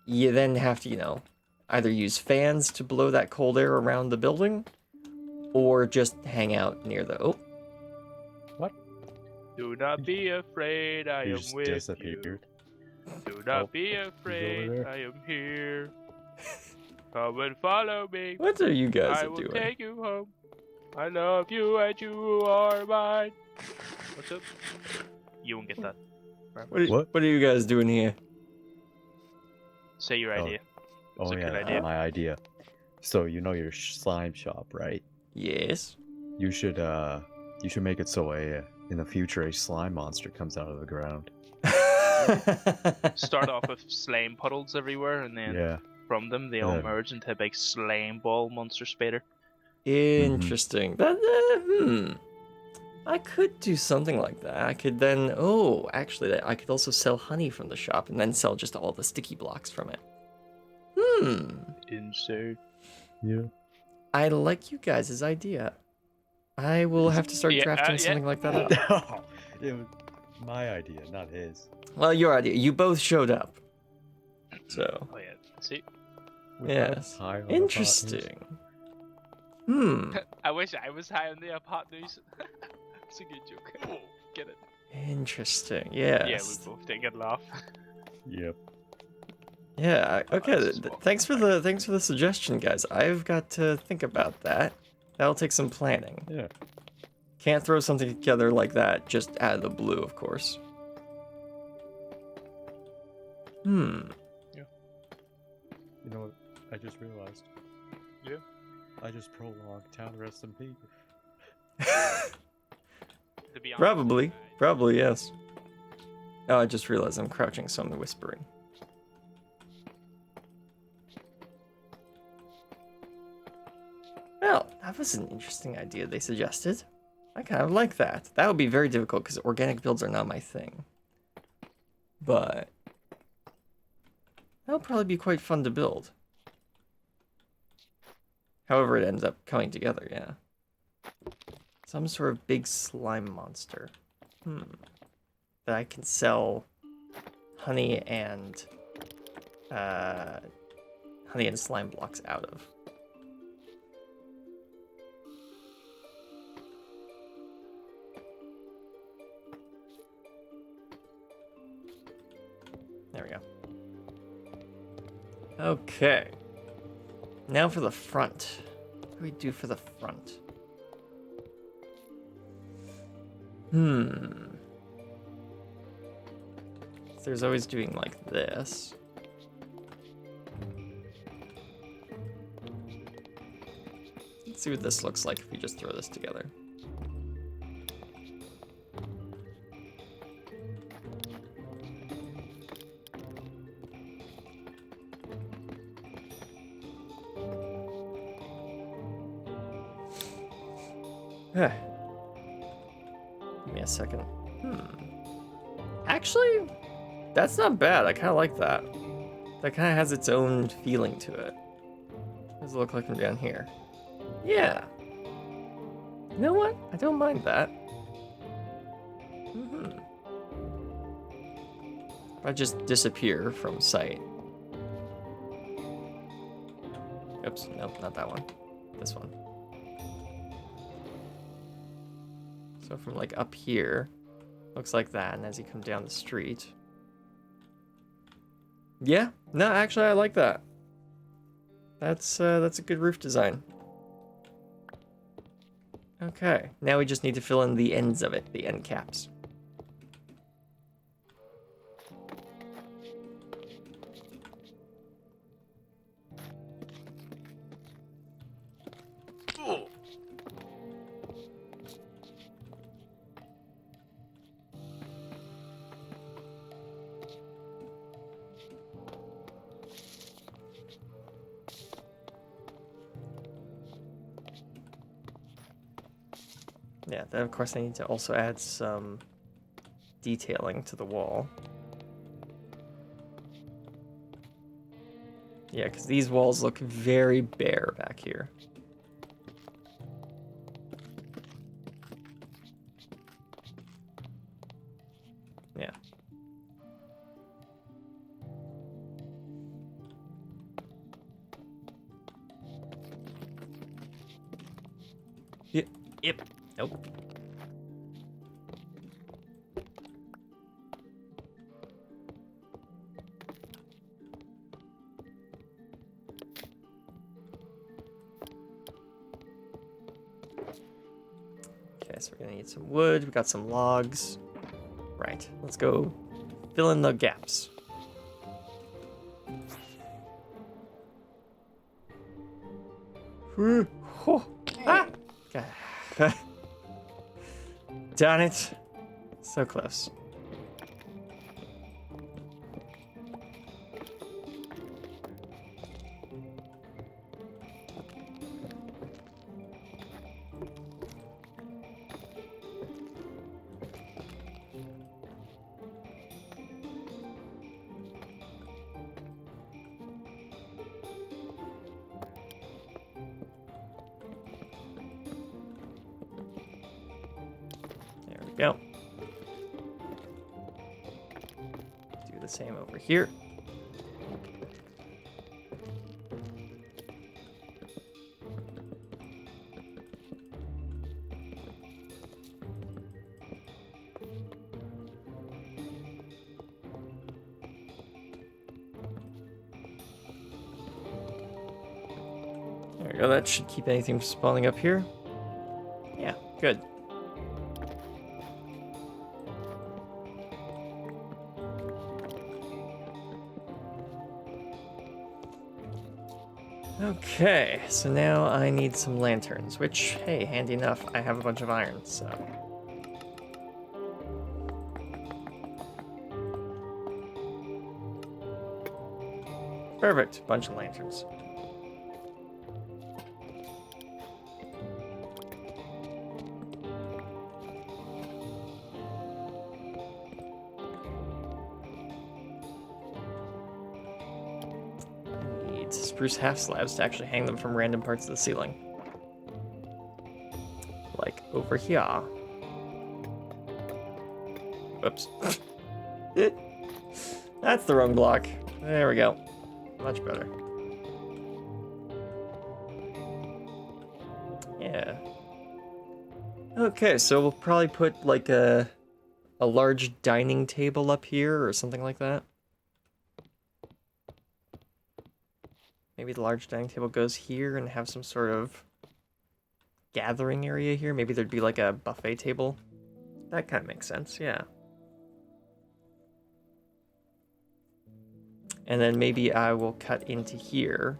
you then have to, either use fans to blow that cold air around the building, or just hang out near the... Oh. What? Do not be afraid, I am with disappeared. you. Do not be afraid, I am here. Come and follow me. What are you guys I will doing? take you home. I love you and you are mine. What's up? You won't get that. What are you guys doing here? Say your idea. It's a good yeah, idea. my idea. So your slime shop, right? Yes. You should make it so in the future a slime monster comes out of the ground. Start off with slime puddles everywhere, and then from them they all merge into a big slime ball monster spider. Interesting. That I could do something like that. I could then actually I could also sell honey from the shop and then sell just all the sticky blocks from it. Insane. Yeah. I like you guys' idea. I will have to start Yeah, drafting yeah. something like that up. No, it was my idea, not his. Well, your idea. You both showed up. So, Oh yeah. See, With that yes. high on the hot news. Interesting. Hmm. I wish I was high on the hot news. It's a good joke. Get it? Interesting. Yeah, Yes. we both take a laugh. Yep. Yeah. Okay. this is what Thanks for we're the suggestion, guys. I've got to think about that. That'll take some planning. Yeah. Can't throw something together like that just out of the blue, of course. Hmm. You know what? I just realized. Yeah. I just prolonged Tower SMP. To be honest, Probably. I- Probably, yes. Oh, I just realized I'm crouching, so I'm whispering. Well, that was an interesting idea they suggested. I kind of like that. That would be very difficult because organic builds are not my thing. But that'll probably be quite fun to build. However it ends up coming together, yeah. Some sort of big slime monster. That I can sell honey and slime blocks out of. There we go. Okay. Now for the front. What do we do for the front? There's always doing like this. Let's see what this looks like if we just throw this together. Give me a second. Actually, that's not bad. I kind of like that. That kind of has its own feeling to it. What does it look like from down here? Yeah. You know what? I don't mind that. If I just disappear from sight. Oops, nope, not that one. This one. So from like up here, looks like that, and as you come down the street. Yeah, no, actually I like that. That's a good roof design. Okay, now we just need to fill in the ends of it, the end caps. Yeah, then of course I need to also add some detailing to the wall. Yeah, because these walls look very bare back here. Yeah. Yep. Nope. Okay, so we're gonna need some wood. We got some logs. Right, let's go fill in the gaps. Ah! Okay. Darn it. So close. go. Do the same over here. There we go, that should keep anything from spawning up here. Yeah, good. Okay, so now I need some lanterns, which, hey, handy enough, I have a bunch of iron, so... Perfect, bunch of lanterns. Spruce half slabs to actually hang them from random parts of the ceiling. Like over here. Whoops. That's the wrong block. There we go. Much better. Yeah. Okay, so we'll probably put like a large dining table up here or something like that. Maybe the large dining table goes here and have some sort of gathering area here. Maybe there'd be like a buffet table. That kind of makes sense, yeah. And then maybe I will cut into here,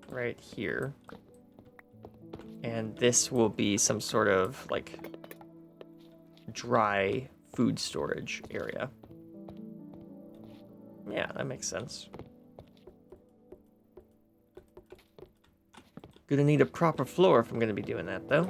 right here. And this will be some sort of like dry food storage area. Yeah, that makes sense. Gonna need a proper floor if I'm gonna be doing that, though.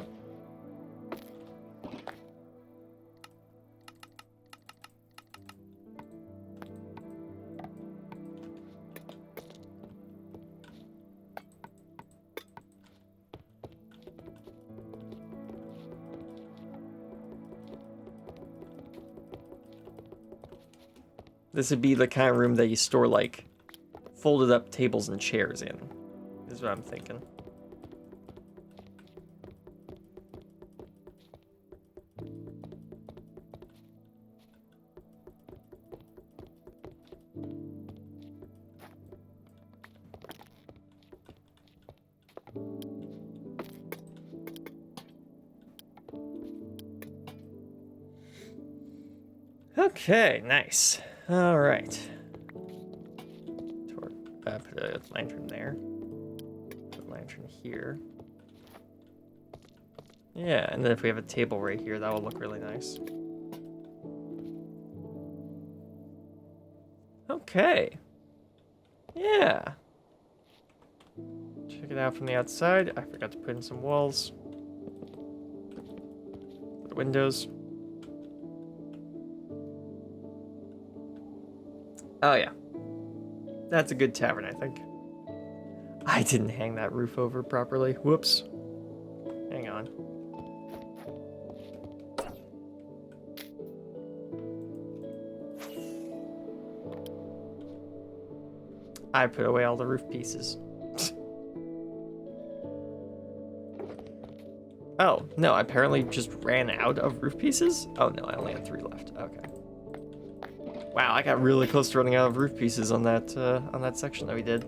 This would be the kind of room that you store, like, folded up tables and chairs in, is what I'm thinking. Okay, nice. All right. Put a lantern there. Put a lantern here. Yeah, and then if we have a table right here, that will look really nice. Okay. Yeah. Check it out from the outside. I forgot to put in some walls. Put windows. Oh, yeah. That's a good tavern, I think. I didn't hang that roof over properly. Whoops. Hang on. I put away all the roof pieces. Oh, no, I apparently just ran out of roof pieces? Oh, no, I only had 3 left. Okay. Wow, I got really close to running out of roof pieces on that section that we did.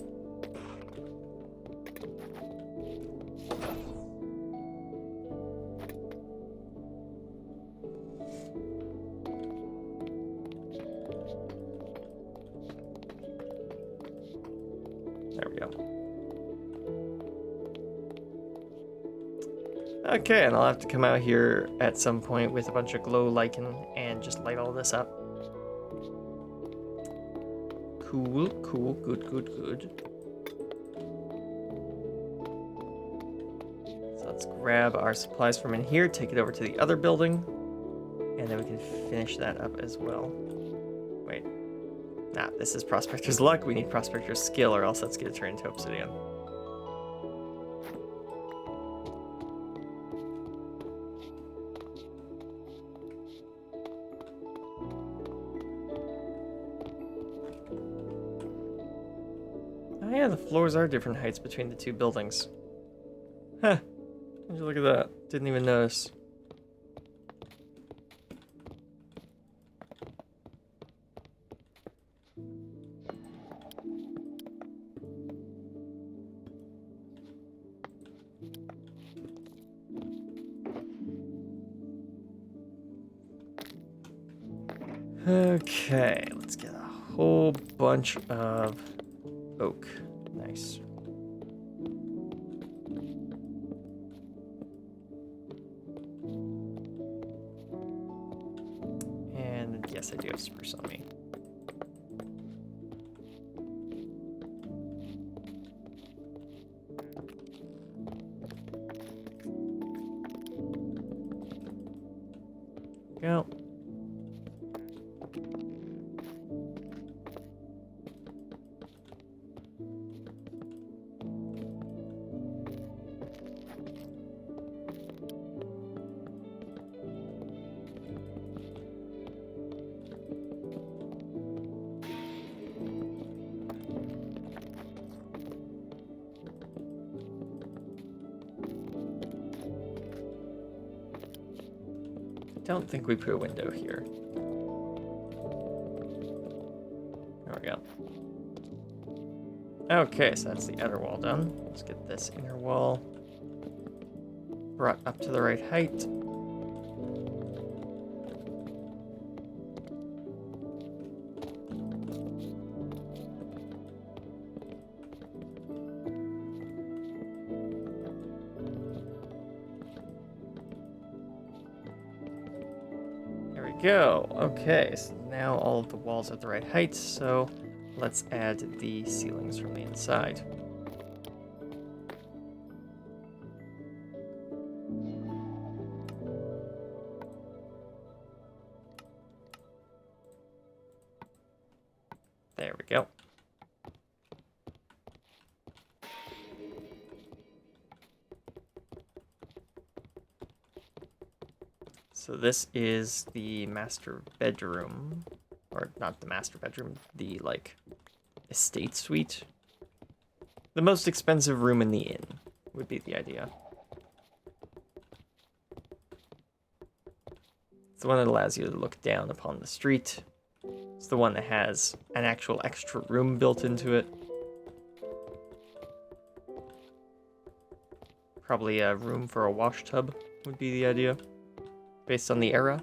There we go. Okay, and I'll have to come out here at some point with a bunch of glow lichen and just light all this up. Cool, cool, good, good, good. So let's grab our supplies from in here, take it over to the other building, and then we can finish that up as well. Wait. Nah, this is Prospector's Luck. We need Prospector's Skill, or else that's going to turn into Obsidian. Oh yeah, the floors are different heights between the two buildings. Huh. Would you look at that? Didn't even notice. Okay, let's get a whole bunch of oak. Nice. And yes, I do have spruce on me. Go. Don't think we put a window here. There we go. Okay, so that's the outer wall done. Let's get this inner wall brought up to the right height. Go. Okay, so now all of the walls are at the right height, so let's add the ceilings from the inside. There we go. So this is the master bedroom, or not the master bedroom, the, like, estate suite. The most expensive room in the inn would be the idea. It's the one that allows you to look down upon the street. It's the one that has an actual extra room built into it. Probably a room for a wash tub would be the idea, based on the era.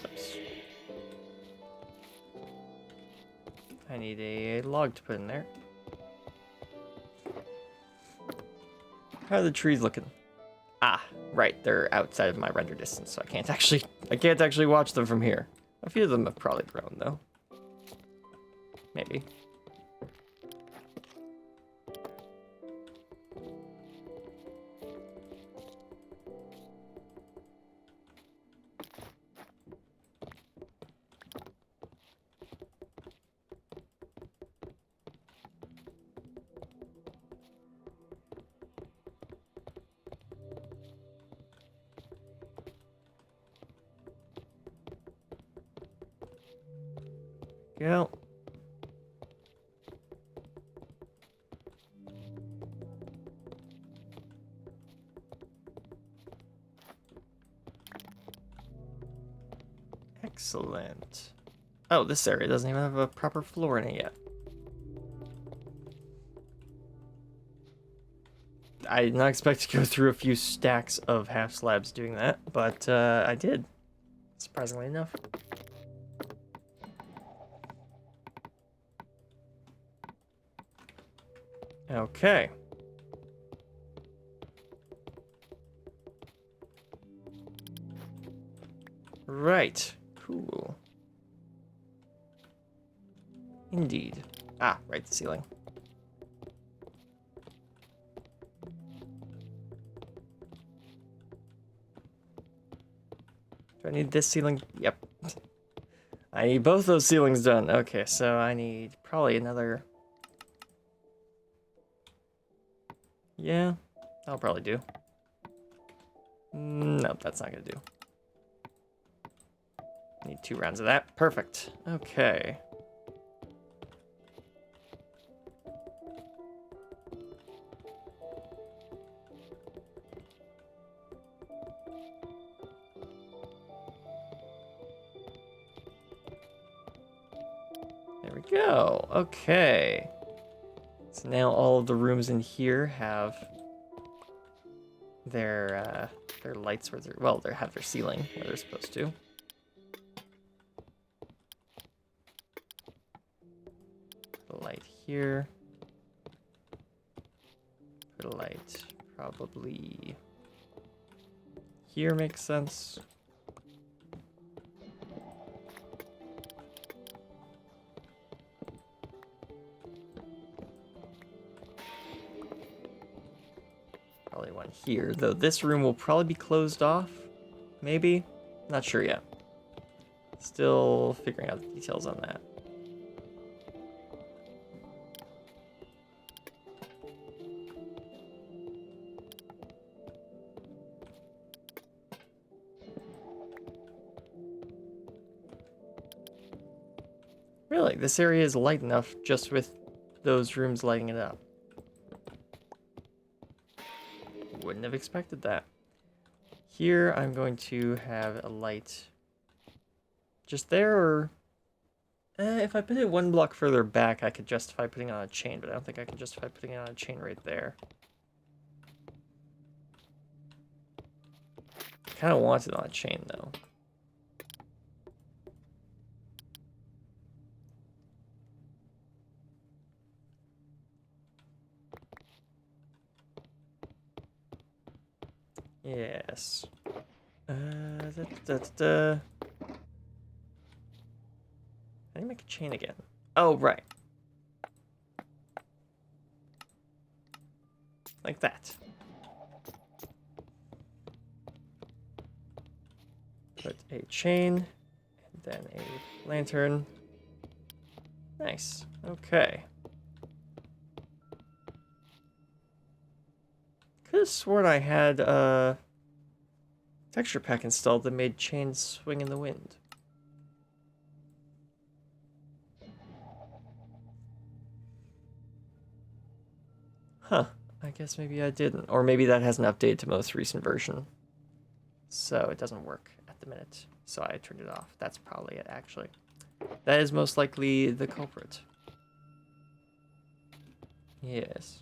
Oops. I need a log to put in there. How are the trees looking? Ah, right, they're outside of my render distance, so I can't actually watch them from here. A few of them have probably grown though. Maybe. Go. Excellent. Oh, this area doesn't even have a proper floor in it yet. I did not expect to go through a few stacks of half slabs doing that, but I did, surprisingly enough. Okay. Right. Cool. Indeed. Ah, right, the ceiling. Do I need this ceiling? Yep. I need both those ceilings done. Okay, so I need probably another Yeah, that'll probably do. Nope, that's not gonna do. Need 2 rounds of that. Perfect. Okay. There we go. Okay. So now all of the rooms in here have their lights where they're, well, they have their ceiling where they're supposed to. Put a light here. Put a light probably here makes sense. Probably one here, though this room will probably be closed off. Maybe? Not sure yet. Still figuring out the details on that. Really, this area is light enough just with those rooms lighting it up. Wouldn't have expected that. Here, I'm going to have a light just there, or if I put it 1 block further back, I could justify putting it on a chain, but I don't think I can justify putting it on a chain right there. I kind of want it on a chain, though. Yes. How do you make a chain again? Oh, right. Like that. Put a chain, and then a lantern. Nice. Okay. Could have sworn I had a texture pack installed that made chains swing in the wind. Huh. I guess maybe I didn't. Or maybe that hasn't updated to most recent version. So it doesn't work at the minute. So I turned it off. That's probably it, actually. That is most likely the culprit. Yes.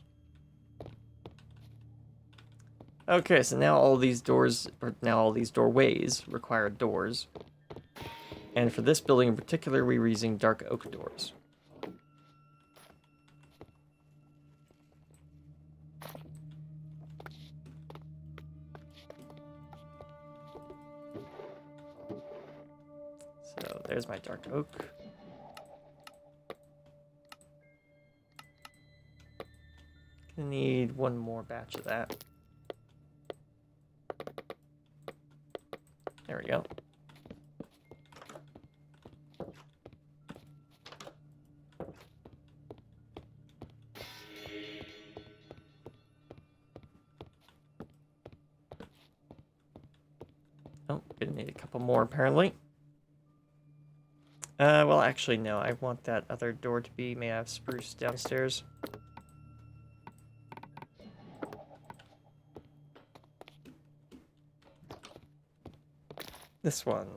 Okay, so now all these doors, or now all these doorways require doors. And for this building in particular, we were using dark oak doors. So there's my dark oak. Gonna need 1 more batch of that. There we go. Oh, gonna need a couple more apparently. Well, actually, no. I want that other door to be made out of spruce downstairs. This one.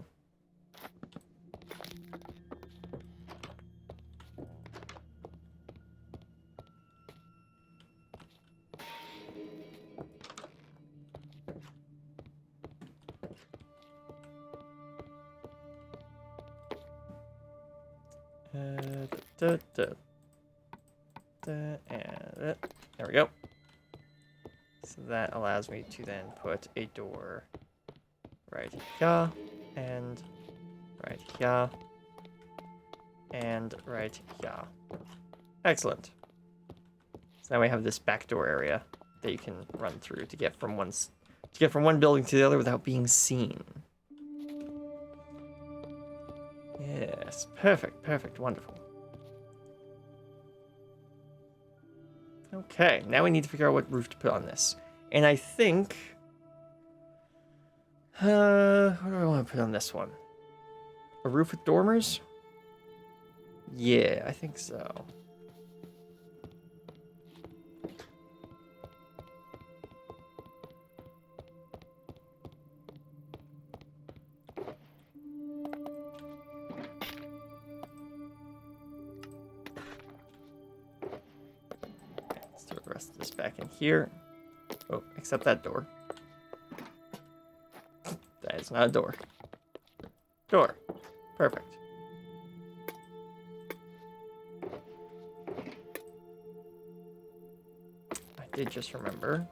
And there we go. So that allows me to then put a door right here, and right here, and right here. Excellent. So now we have this back door area that you can run through to get from one building to the other without being seen. Yes, perfect, perfect, wonderful. Okay, now we need to figure out what roof to put on this. And I think... what do I want to put on this one? A roof with dormers? Yeah, I think so. Let's throw the rest of this back in here. Oh, except that door. That is not a door. Door. Perfect. I did just remember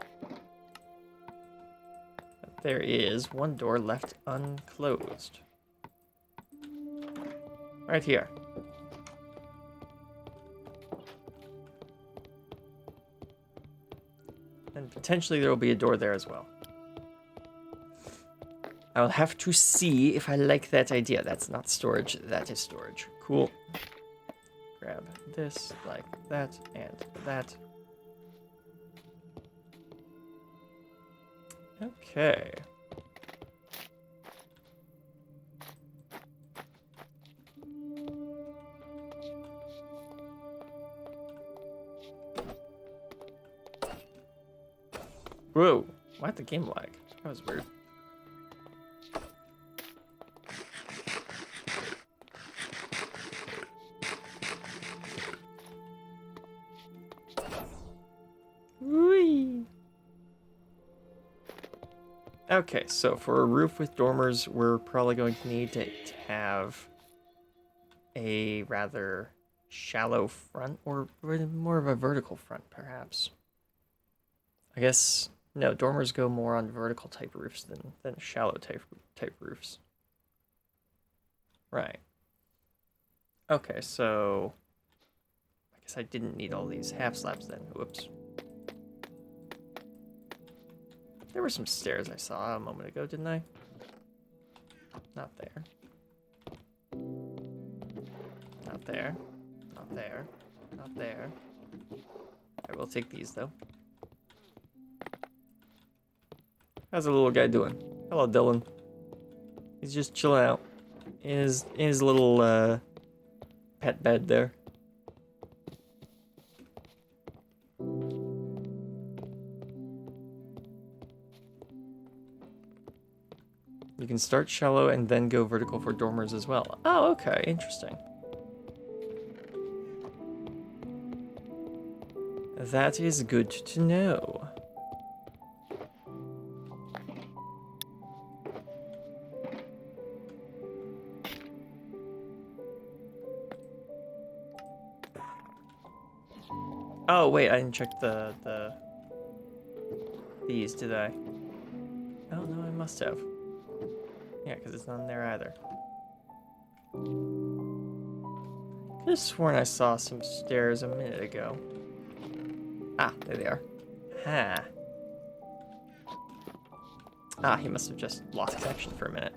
that there is one door left unclosed. Right here. And potentially there will be a door there as well. I'll have to see if I like that idea. That's not storage, that is storage. Cool. Grab this, like that, and that. Okay. Whoa, why'd the game lag? That was weird. Whee! Okay, so for a roof with dormers, we're probably going to need to have a rather shallow front, or more of a vertical front, perhaps. I guess, no, dormers go more on vertical type roofs than shallow type roofs. Right. Okay, so I guess I didn't need all these half slabs then. Whoops. There were some stairs I saw a moment ago, didn't I? Not there. Not there. Not there. Not there. I will take these, though. How's the little guy doing? Hello, Dylan. He's just chilling out in his little pet bed there. You can start shallow and then go vertical for dormers as well. Oh, okay, interesting. That is good to know. Oh, wait, I didn't check these, did I? Oh, no, I must have. Yeah, because it's not in there either. Could have sworn I saw some stairs a minute ago. Ah, there they are. Ah. Ah, he must have just lost connection for a minute.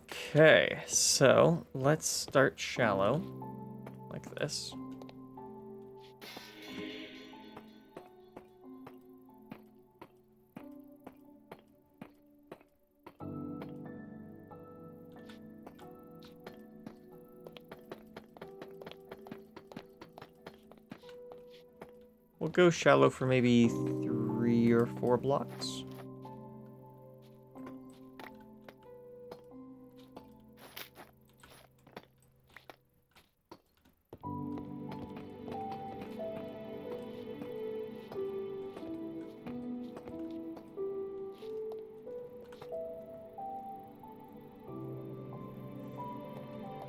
Okay, so let's start shallow, like this. We'll go shallow for maybe 3 or 4 blocks.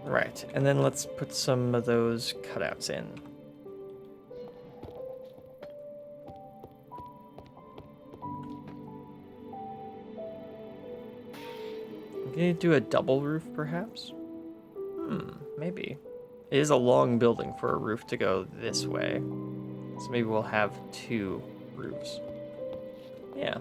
Right, and then let's put some of those cutouts in. I'm gonna do a double roof, perhaps? Maybe. It is a long building for a roof to go this way. So maybe we'll have 2 roofs. Yeah.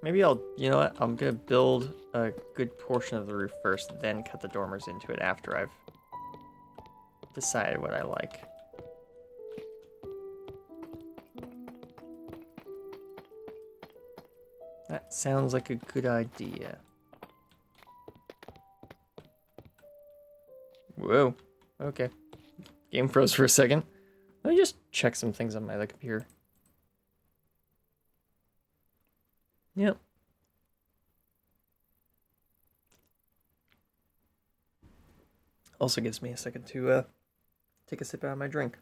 Maybe you know what? I'm gonna build a good portion of the roof first, then cut the dormers into it after I've decided what I like. That sounds like a good idea. Whoa. Okay. Game froze for a second. Let me just check some things on my other computer. Yep. Also gives me a second to take a sip out of my drink.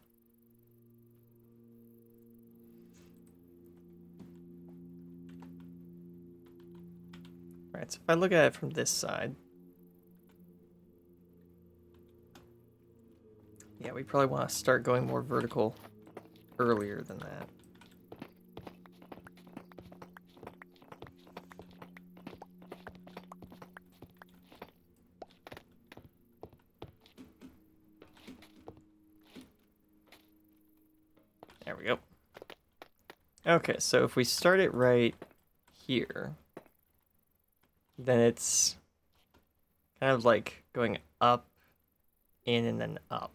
Alright, so if I look at it from this side, yeah, we probably want to start going more vertical earlier than that. There we go. Okay, so if we start it right here, then it's kind of like going up, in, and then up.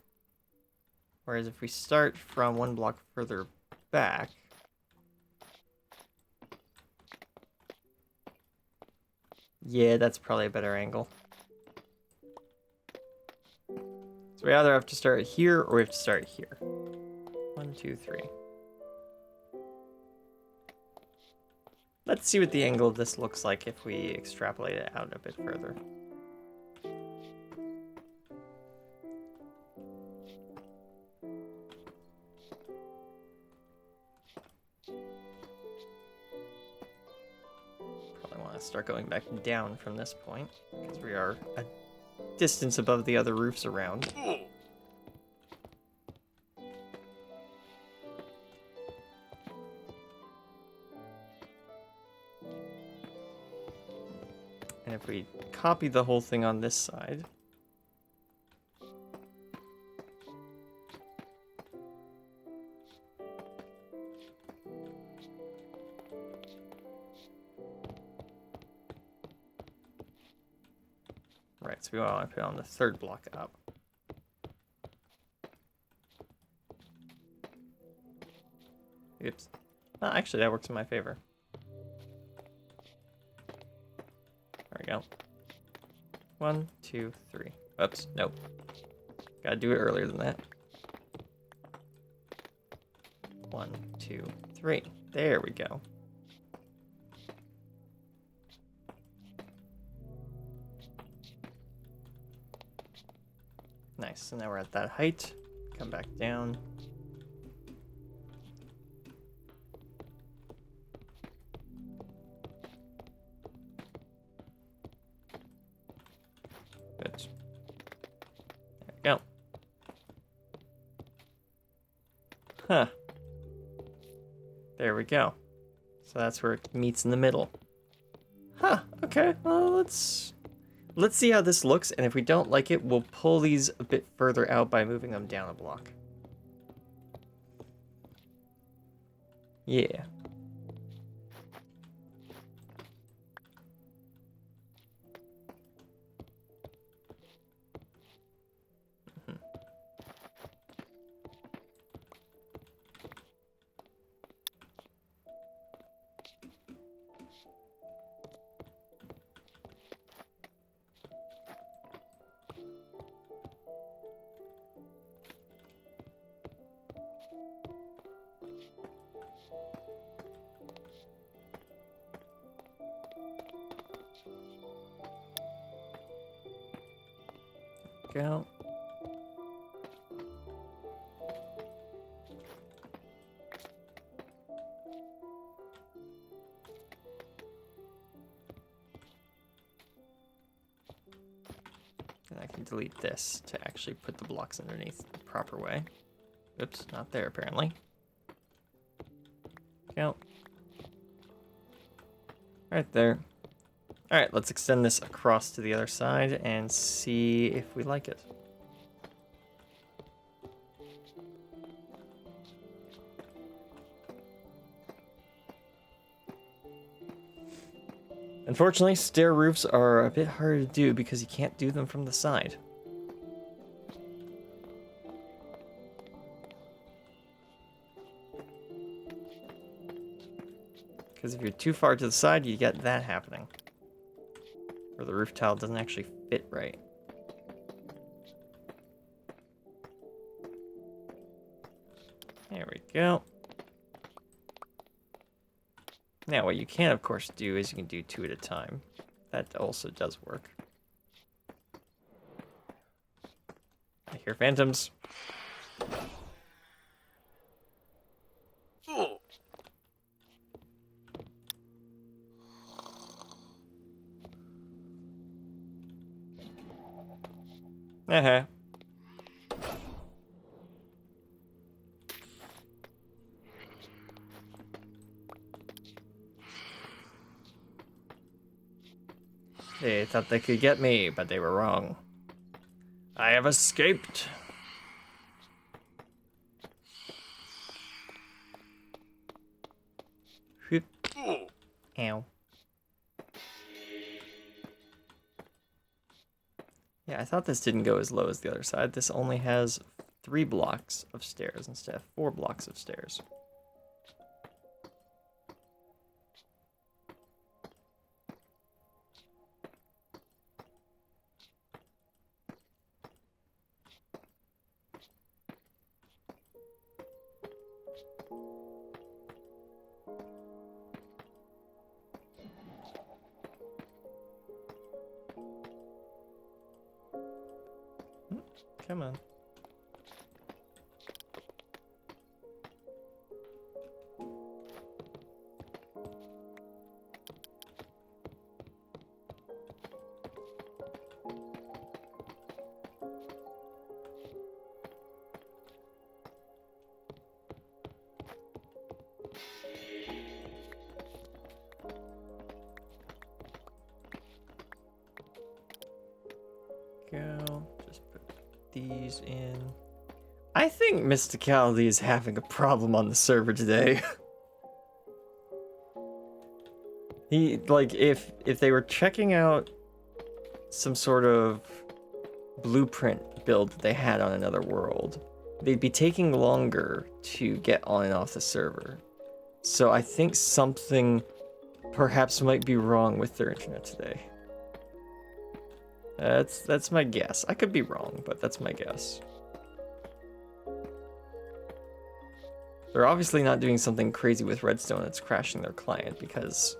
Whereas if we start from one block further back, yeah, that's probably a better angle. So we either have to start here or we have to start here. 1, 2, 3. Let's see what the angle of this looks like if we extrapolate it out a bit further. Probably want to start going back down from this point, because we are a distance above the other roofs around. And if we copy the whole thing on this side, right, so we want to put it on the third block up. Oops. Oh, actually, that works in my favor. There we go. 1, 2, 3. Oops, nope. Gotta do it earlier than that. 1, 2, 3. There we go. Nice, so now we're at that height. Come back down. Good. There we go. Huh. There we go. So that's where it meets in the middle. Huh, okay. Well, let's see how this looks, and if we don't like it, we'll pull these a bit further out by moving them down a block. Yeah. Go. And I can delete this to actually put the blocks underneath the proper way. Oops, not there apparently. Go. Right there. Alright, let's extend this across to the other side and see if we like it. Unfortunately, stair roofs are a bit harder to do because you can't do them from the side. Because if you're too far to the side, you get that happening. Or the roof tile doesn't actually fit right. There we go. Now, what you can, of course, do is you can do 2 at a time. That also does work. I hear phantoms. Uh-huh. They thought they could get me, but they were wrong. I have escaped. Whoop. Ow. Yeah, I thought this didn't go as low as the other side. This only has 3 blocks of stairs instead of 4 blocks of stairs. Come on. Go. Just put these in. I think Mysticality is having a problem on the server today. If they were checking out some sort of blueprint build that they had on another world, they'd be taking longer to get on and off the server. So I think something perhaps might be wrong with their internet today. That's my guess. I could be wrong, but that's my guess. They're obviously not doing something crazy with Redstone that's crashing their client, because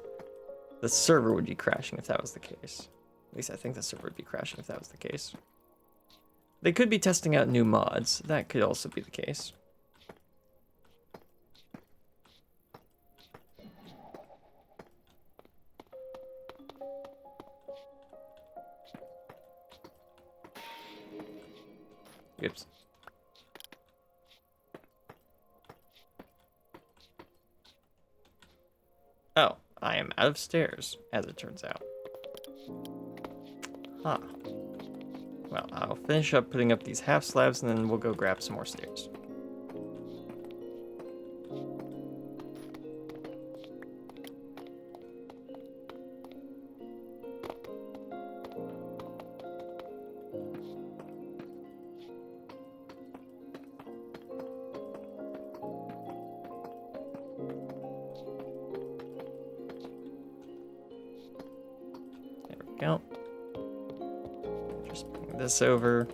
the server would be crashing if that was the case. At least I think the server would be crashing if that was the case. They could be testing out new mods. That could also be the case. Oops. Oh, I am out of stairs, as it turns out. Huh. Well, I'll finish up putting up these half slabs and then we'll go grab some more stairs. Go. Just bring this over.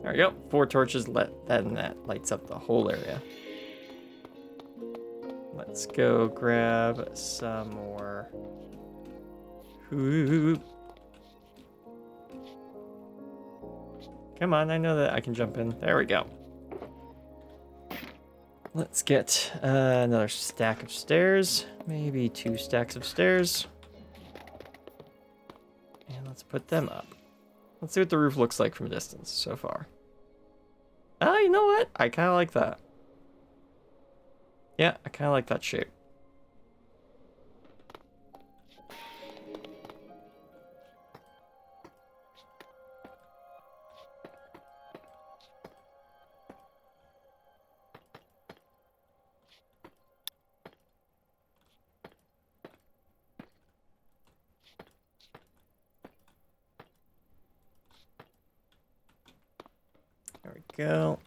There we go. 4 torches, and that lights up the whole area. Let's go grab some more. Ooh. Come on, I know that I can jump in. There we go. Let's get another stack of stairs. Maybe 2 stacks of stairs. And let's put them up. Let's see what the roof looks like from a distance so far. Oh, you know what? I kind of like that. Yeah, I kind of like that shape. There we go.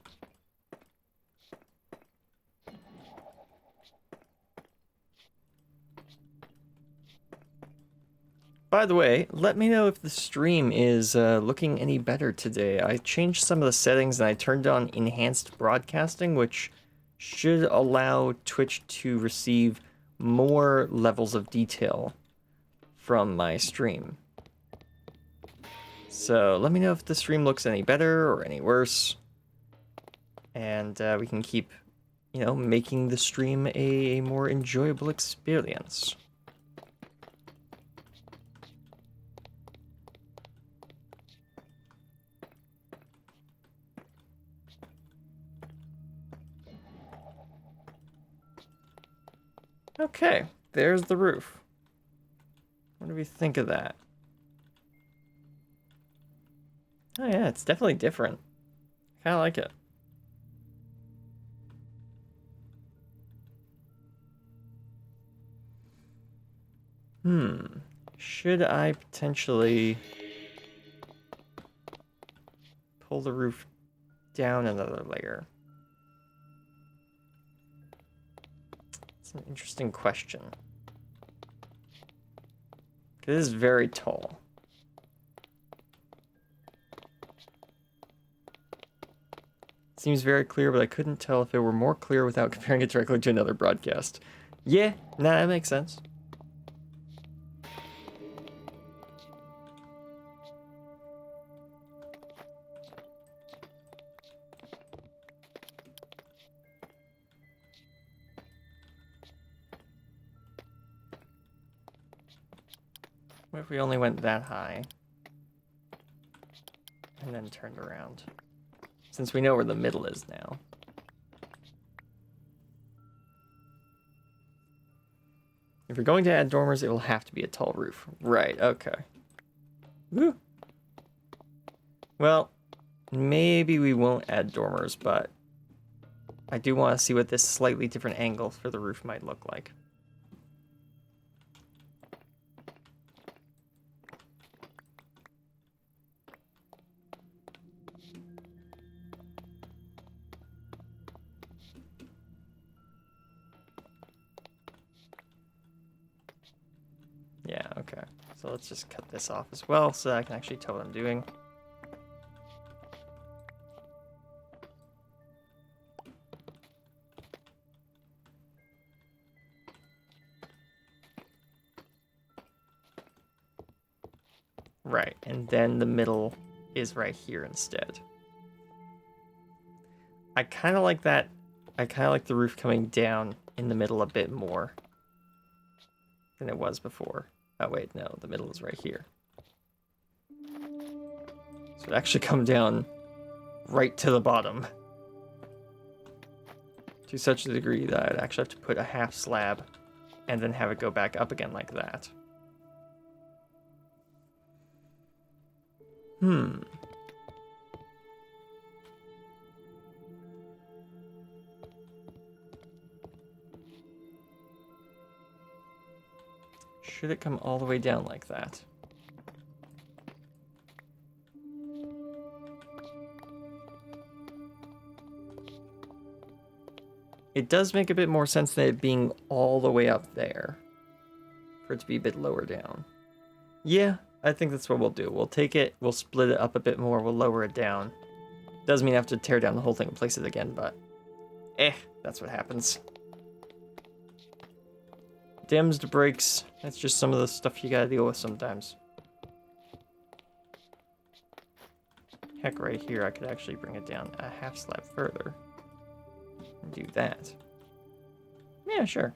By the way, let me know if the stream is looking any better today. I changed some of the settings and I turned on enhanced broadcasting, which should allow Twitch to receive more levels of detail from my stream. So let me know if the stream looks any better or any worse. And we can keep, you know, making the stream a more enjoyable experience. Okay, there's the roof. What do we think of that? Oh yeah, it's definitely different. Kind of like it. Should I potentially pull the roof down another layer? It's an interesting question. It is very tall. Seems very clear, but I couldn't tell if it were more clear without comparing it directly to another broadcast. Yeah, nah, that makes sense. What if we only went that high? And then turned around. Since we know where the middle is now. If you're going to add dormers, it will have to be a tall roof. Right, okay. Woo. Well, maybe we won't add dormers, but I do want to see what this slightly different angle for the roof might look like. Yeah, okay. So let's just cut this off as well so that I can actually tell what I'm doing. Right, and then the middle is right here instead. I kind of like that. I kind of like the roof coming down in the middle a bit more than it was before. Oh wait, no, the middle is right here. So it actually come down right to the bottom. To such a degree that I'd actually have to put a half slab and then have it go back up again like that. Should it come all the way down like that? It does make a bit more sense than it being all the way up there. For it to be a bit lower down. Yeah, I think that's what we'll do. We'll take it, we'll split it up a bit more, we'll lower it down. Doesn't mean I have to tear down the whole thing and place it again, but... that's what happens. Dims to breaks, that's just some of the stuff you gotta deal with sometimes. Heck, right here I could actually bring it down a half slab further. And do that. Yeah, sure.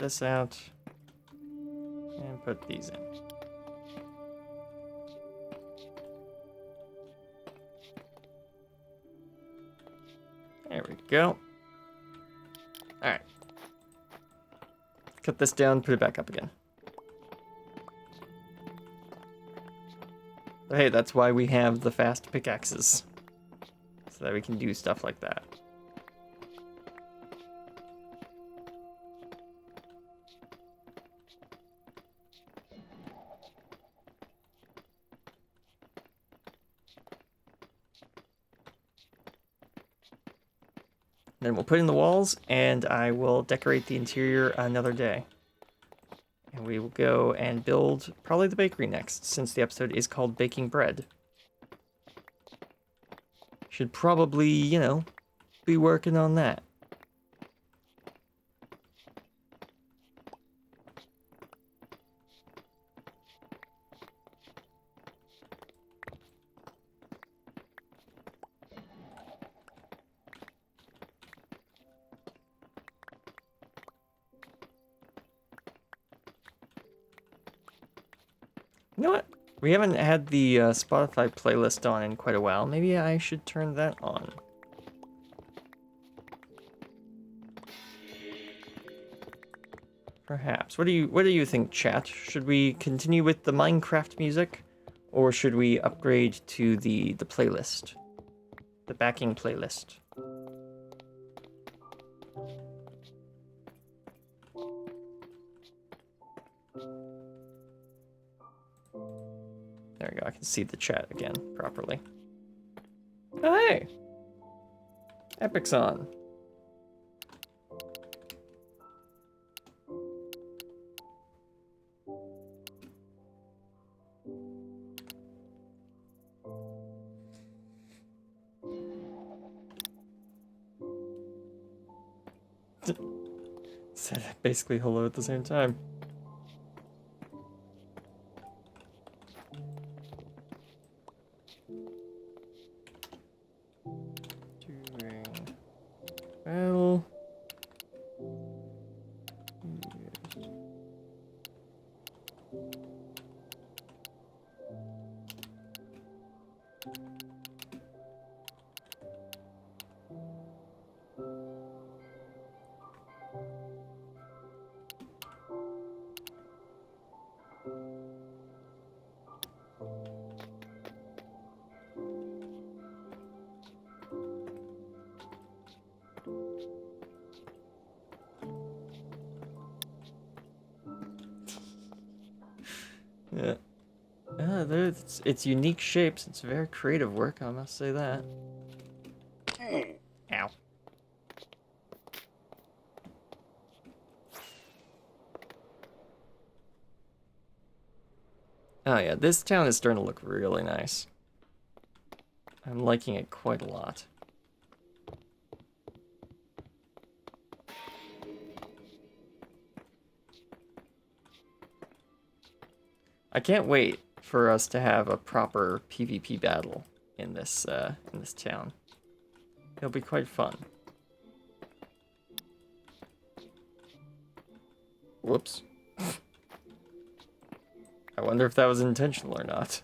this out. And put these in. There we go. Alright. Cut this down, put it back up again. But hey, that's why we have the fast pickaxes. So that we can do stuff like that. Then we'll put in the walls, and I will decorate the interior another day. And we will go and build probably the bakery next, since the episode is called Baking Bread. Should probably, you know, be working on that. You know what? We haven't had the Spotify playlist on in quite a while. Maybe I should turn that on. Perhaps. What do you think, chat? Should we continue with the Minecraft music, or should we upgrade to the playlist, the backing playlist? There we go. I can see the chat again properly. Oh, hey! Epic's on. Said basically hello at the same time. Doing well. Yes. Yeah. It's unique shapes. It's very creative work, I must say that. Ow. Oh yeah, this town is starting to look really nice. I'm liking it quite a lot. I can't wait for us to have a proper PvP battle in this town. It'll be quite fun. Whoops. I wonder if that was intentional or not.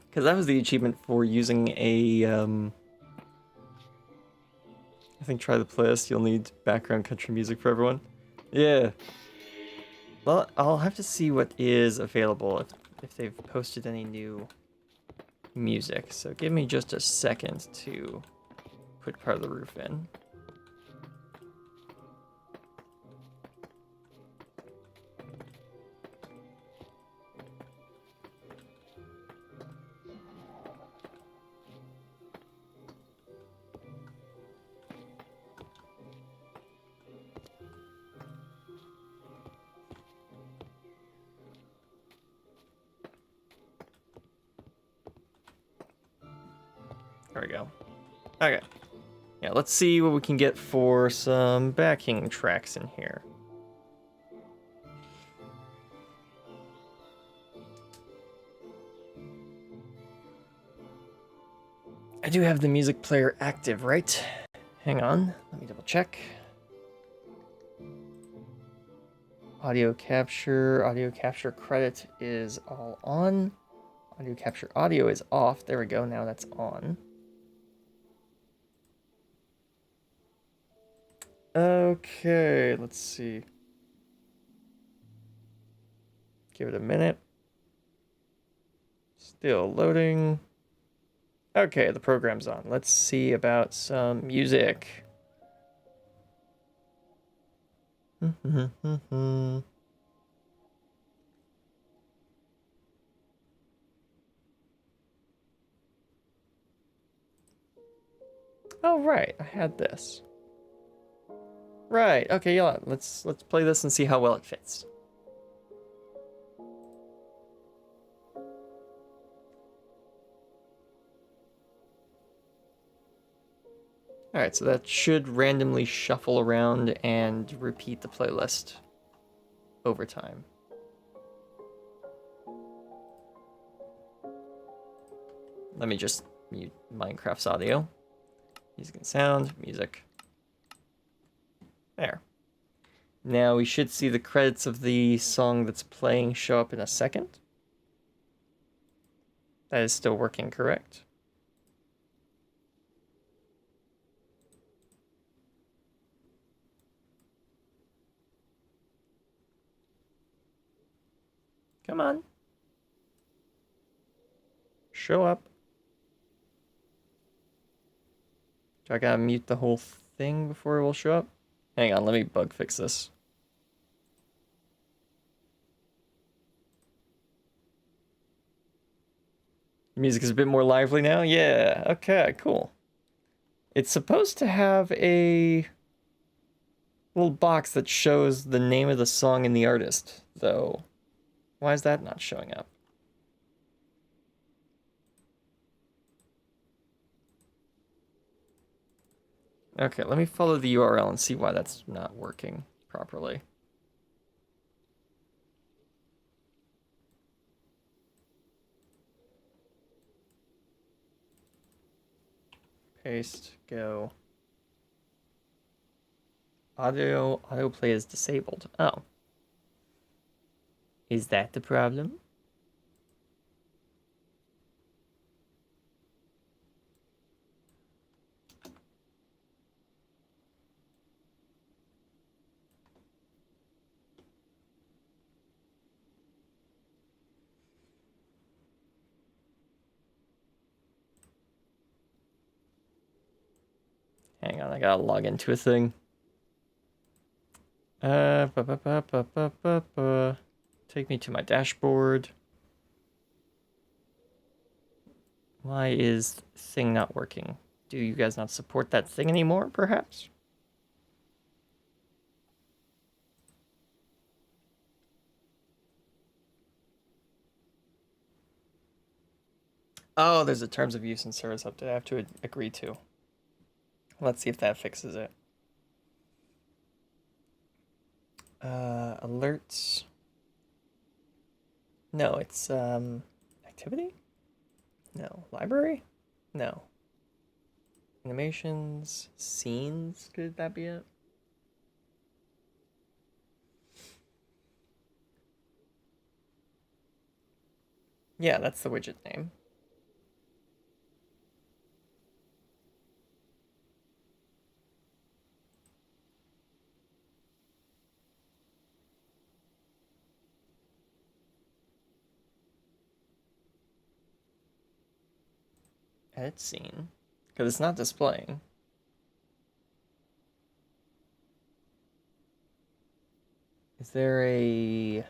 Because that was the achievement for using a, I think try the playlist, you'll need background country music for everyone. Yeah. Well, I'll have to see what is available, if they've posted any new music. So give me just a second to put part of the roof in. There we go. Okay. Yeah, let's see what we can get for some backing tracks in here. I do have the music player active, right? Hang on, let me double check. Audio capture credit is all on. Audio capture audio is off. There we go, now that's on. Okay, let's see. Give it a minute. Still loading. Okay, the program's on. Let's see about some music. Oh right, I had this. Right. Okay, yeah. Let's play this and see how well it fits. All right, so that should randomly shuffle around and repeat the playlist over time. Let me just mute Minecraft's audio. Music and sound, music. There. Now we should see the credits of the song that's playing show up in a second. That is still working, correct? Come on. Show up. Do I gotta mute the whole thing before it will show up? Hang on, let me bug fix this. Music is a bit more lively now? Yeah, okay, cool. It's supposed to have a little box that shows the name of the song and the artist, though. Why is that not showing up? Okay, let me follow the URL and see why that's not working properly. Paste, go. Autoplay is disabled. Oh. Is that the problem? Hang on, I gotta log into a thing. Take me to my dashboard. Why is thing not working? Do you guys not support that thing anymore, perhaps? Oh, there's a terms of use and service update I have to agree to. Let's see if that fixes it. Alerts. No, it's activity? No. Library? No. Animations, scenes, could that be it? Yeah, that's the widget name. Edit scene. Because it's not displaying. Is there a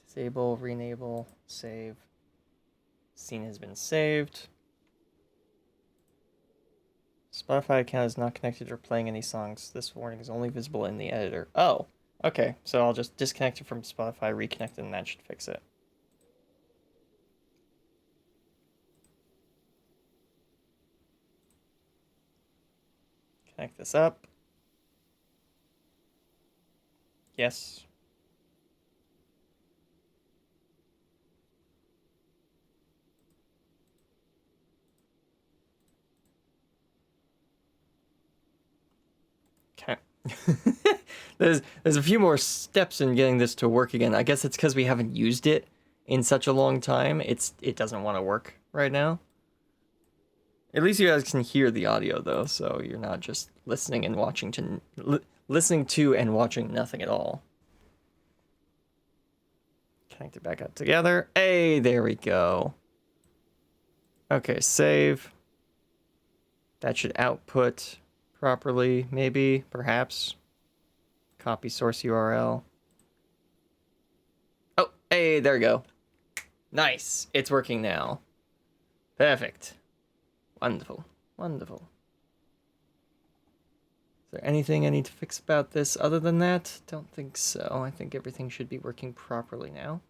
disable, renable, save? Scene has been saved. Spotify account is not connected or playing any songs. This warning is only visible in the editor. Oh, okay. So I'll just disconnect it from Spotify, reconnect it, and that should fix it. Connect this up. Yes. There's a few more steps in getting this to work again. I guess it's because we haven't used it in such a long time. It doesn't want to work right now. At least you guys can hear the audio though, so you're not just listening and watching to listening to and watching nothing at all. Connect it back up together. Hey, there we go. Okay, save. That should output properly, maybe, perhaps. Copy source URL. Oh, hey, there we go. Nice, it's working now. Perfect. Wonderful, wonderful. Is there anything I need to fix about this other than that? Don't think so. I think everything should be working properly now.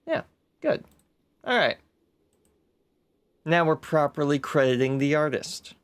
Yeah, good. All right. Now we're properly crediting the artist.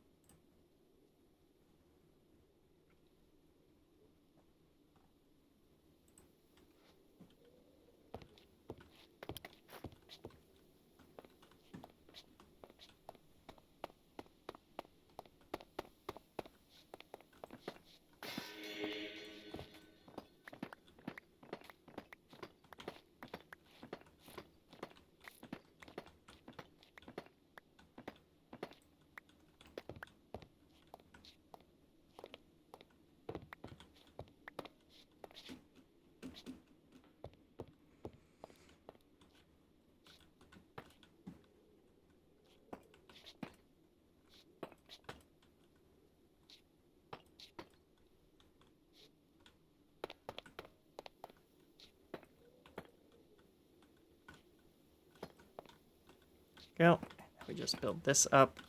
Go. We just build this up.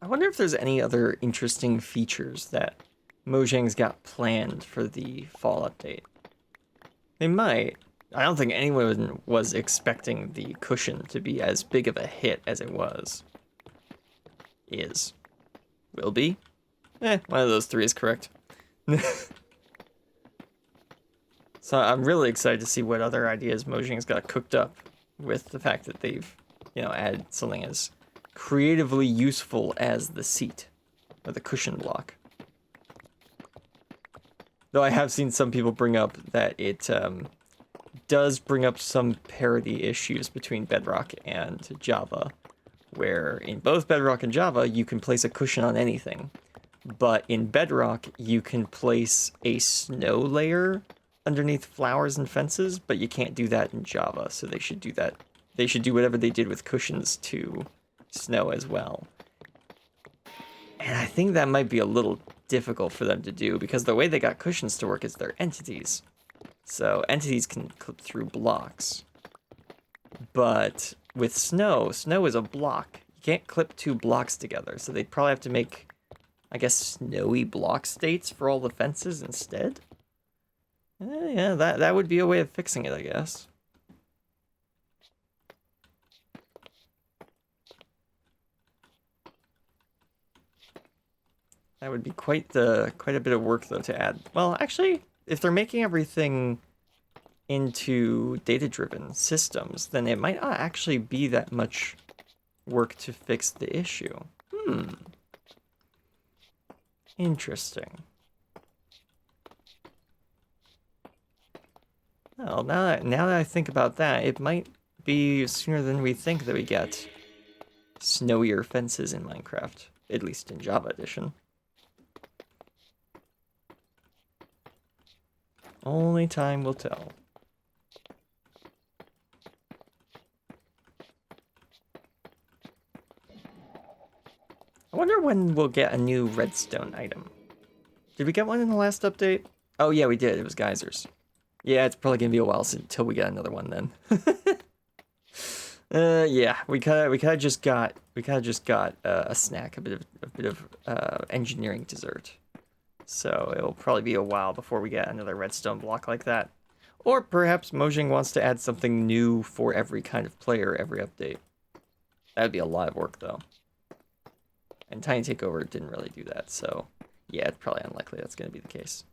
I wonder if there's any other interesting features that Mojang's got planned for the fall update. They might. I don't think anyone was expecting the cushion to be as big of a hit as it was. Is. Will be. One of those three is correct. So I'm really excited to see what other ideas Mojang's got cooked up with the fact that they've, added something as creatively useful as the seat or the cushion block. Though I have seen some people bring up that it does bring up some parity issues between Bedrock and Java, where in both Bedrock and Java you can place a cushion on anything, but in Bedrock you can place a snow layer underneath flowers and fences, but you can't do that in Java, so they should do that. They should do whatever they did with cushions to snow as well. And I think that might be a little difficult for them to do, because the way they got cushions to work is they're entities. So entities can clip through blocks. But with snow is a block. You can't clip two blocks together, so they'd probably have to make, I guess, snowy block states for all the fences instead. Yeah, that would be a way of fixing it, I guess. That would be quite a bit of work, though, to add. Well, actually, if they're making everything into data-driven systems, then it might not actually be that much work to fix the issue. Interesting. Well, now that I think about that, it might be sooner than we think that we get snowier fences in Minecraft, at least in Java Edition. Only time will tell. I wonder when we'll get a new redstone item. Did we get one in the last update? Oh yeah, we did. It was geysers. Yeah, it's probably gonna be a while until we get another one then. Yeah, we kind of just got a snack, a bit of engineering dessert. So it'll probably be a while before we get another redstone block like that. Or perhaps Mojang wants to add something new for every kind of player every update. That would be a lot of work, though. And Tiny Takeover didn't really do that, so yeah, it's probably unlikely that's going to be the case.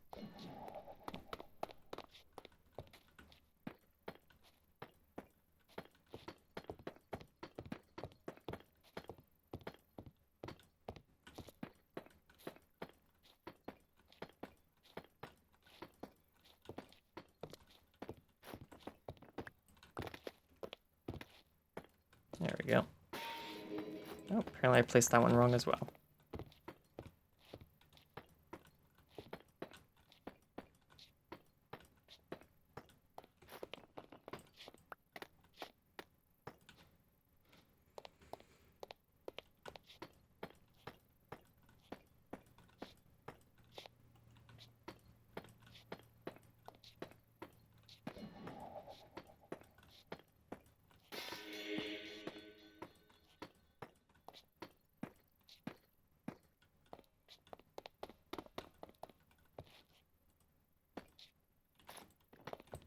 There we go. Oh, apparently I placed that one wrong as well.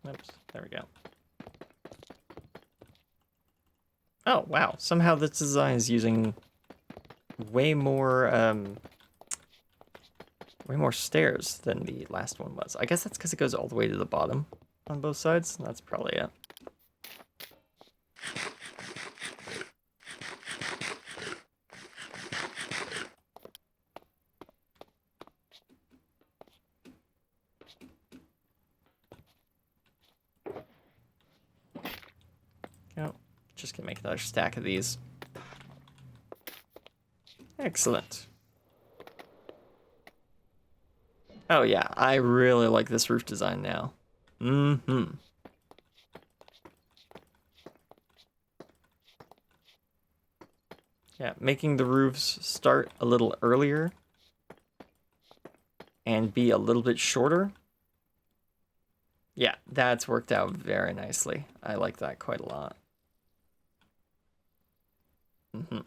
Oops, there we go. Oh, wow. Somehow this design is using way more stairs than the last one was. I guess that's because it goes all the way to the bottom on both sides. That's probably it. Oh, just gonna make another stack of these. Excellent. Oh yeah, I really like this roof design now. Mm-hmm. Yeah, making the roofs start a little earlier and be a little bit shorter. Yeah, that's worked out very nicely. I like that quite a lot. Mm-hmm.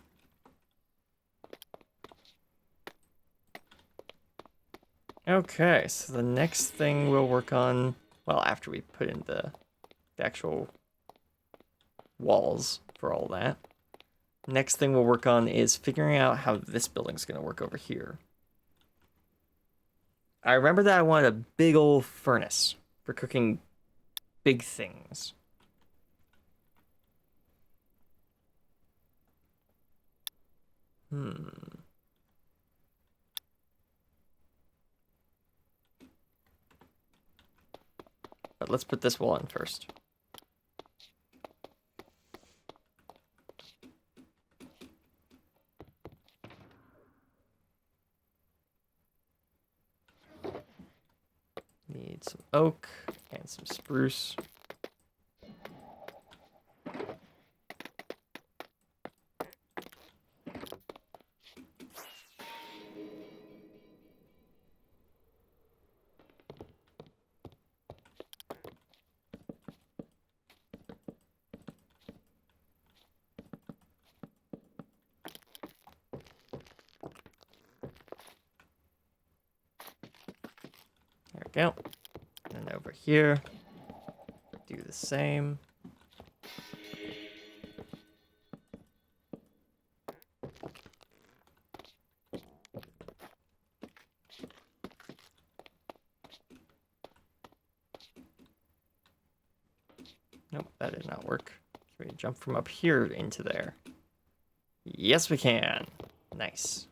Okay, so the next thing we'll work on, well, after we put in the actual walls for all that, next thing we'll work on is figuring out how this building's going to work over here. I remember that I wanted a big old furnace for cooking big things. But let's put this wall in first. Need some oak and some spruce. There we go. And then over here, do the same. Nope, that did not work. Can we jump from up here into there? Yes, we can. Nice.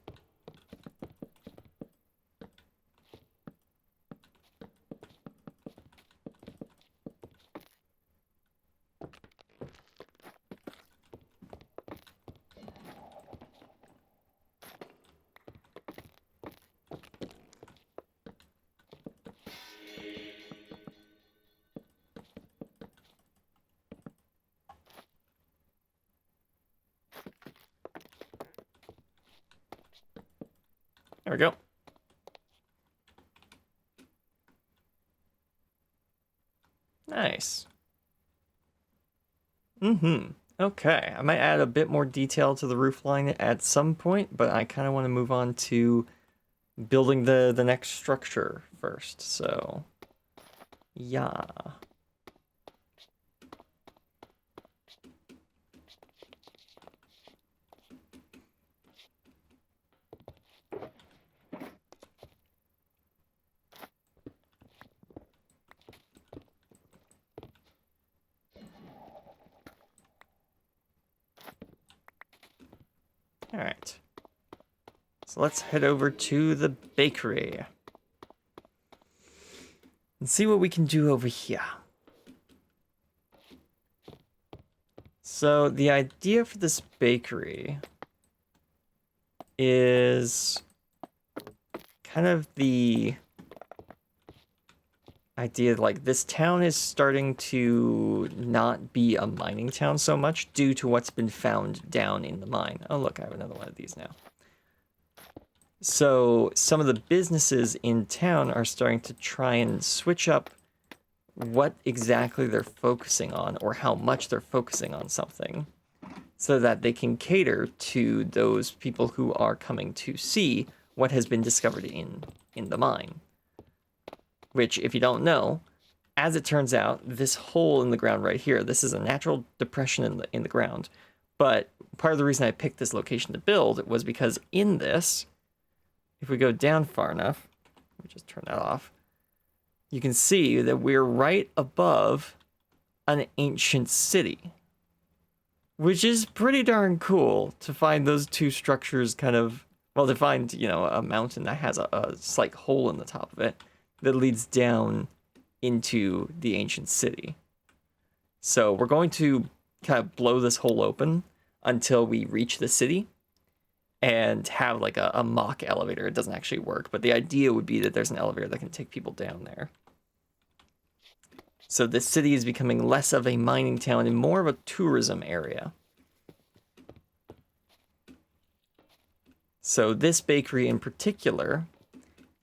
There we go. Nice. Okay, I might add a bit more detail to the roof line at some point, but I kind of want to move on to building the next structure first, so yeah. Alright. So let's head over to the bakery. And see what we can do over here. So the idea for this bakery is kind of the idea like this town is starting to not be a mining town so much due to what's been found down in the mine. Oh look, I have another one of these now. So some of the businesses in town are starting to try and switch up what exactly they're focusing on or how much they're focusing on something so that they can cater to those people who are coming to see what has been discovered in the mine. Which, if you don't know, as it turns out, this hole in the ground right here, this is a natural depression in the ground. But part of the reason I picked this location to build was because in this, if we go down far enough, let me just turn that off, you can see that we're right above an ancient city, which is pretty darn cool to find those two structures kind of, well, to find, you know, a mountain that has a slight hole in the top of it that leads down into the ancient city. So we're going to kind of blow this hole open until we reach the city and have like a mock elevator. It doesn't actually work, but the idea would be that there's an elevator that can take people down there. So this city is becoming less of a mining town and more of a tourism area. So this bakery in particular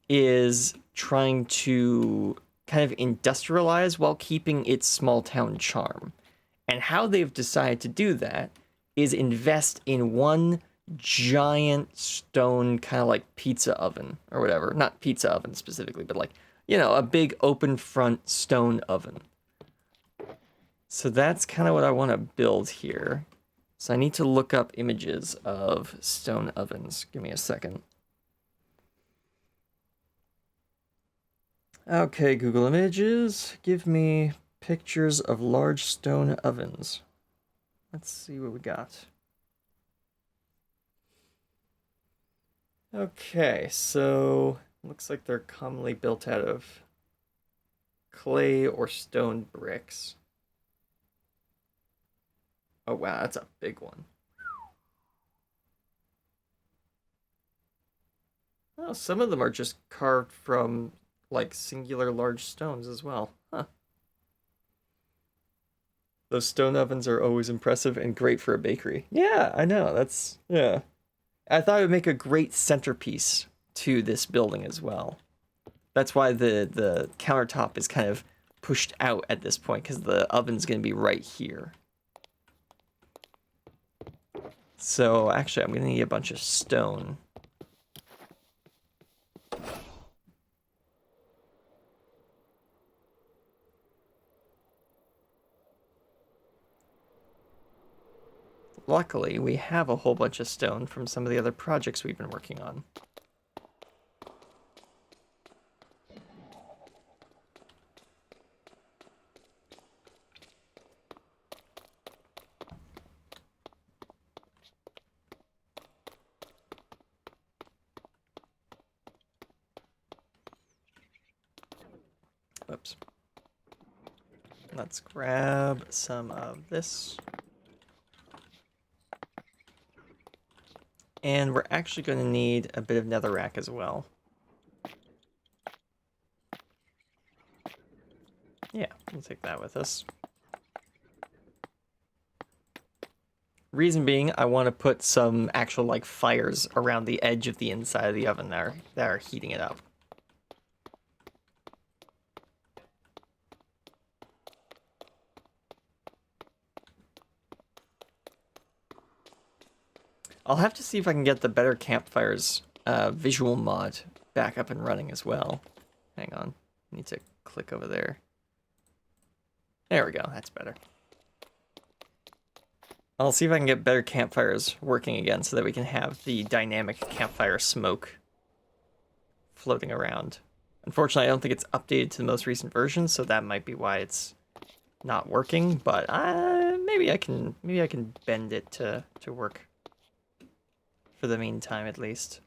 is trying to kind of industrialize while keeping its small town charm. And how they've decided to do that is invest in one giant stone kind of like pizza oven or whatever. Not pizza oven specifically, but like, you know, a big open front stone oven. So that's kind of what I want to build here. So I need to look up images of stone ovens. Give me a second. Okay, Google Images, give me pictures of large stone ovens. Let's see what we got. Okay, so looks like they're commonly built out of clay or stone bricks. Oh wow, that's a big one. Oh, some of them are just carved from like singular large stones as well. Huh. Those stone ovens are always impressive and great for a bakery. Yeah, I know. That's, yeah. I thought it would make a great centerpiece to this building as well. That's why the countertop is kind of pushed out at this point, because the oven's going to be right here. So actually, I'm going to need a bunch of stone. Luckily, we have a whole bunch of stone from some of the other projects we've been working on. Oops. Let's grab some of this. And we're actually going to need a bit of netherrack as well. Yeah, we'll take that with us. Reason being, I want to put some actual like fires around the edge of the inside of the oven that are heating it up. I'll have to see if I can get the Better Campfires visual mod back up and running as well. Hang on, I need to click over there. There we go, that's better. I'll see if I can get Better Campfires working again so that we can have the dynamic campfire smoke floating around. Unfortunately, I don't think it's updated to the most recent version, so that might be why it's not working, but maybe I can bend it to work. For the meantime, at least.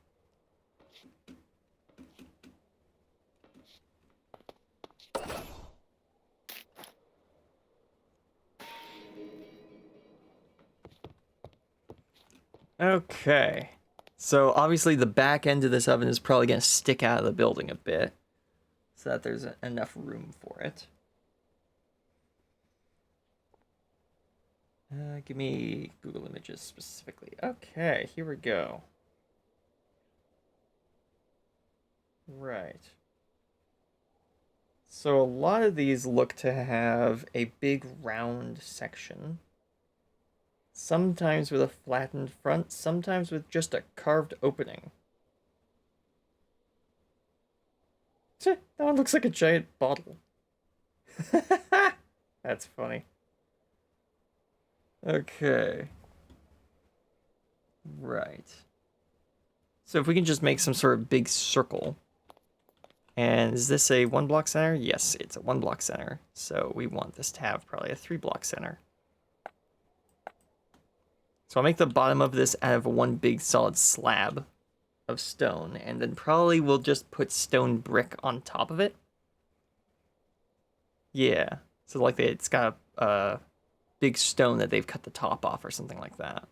Okay. So obviously the back end of this oven is probably going to stick out of the building a bit, so that there's enough room for it. Give me Google Images specifically. Okay, here we go. Right. So a lot of these look to have a big round section. Sometimes with a flattened front, sometimes with just a carved opening. That one looks like a giant bottle. That's funny. Okay. Right. So if we can just make some sort of big circle. And is this a 1-block center? Yes, it's a 1-block center. So we want this to have probably a 3-block center. So I'll make the bottom of this out of one big solid slab of stone, and then probably we'll just put stone brick on top of it. Yeah, so like it's got a big stone that they've cut the top off or something like that.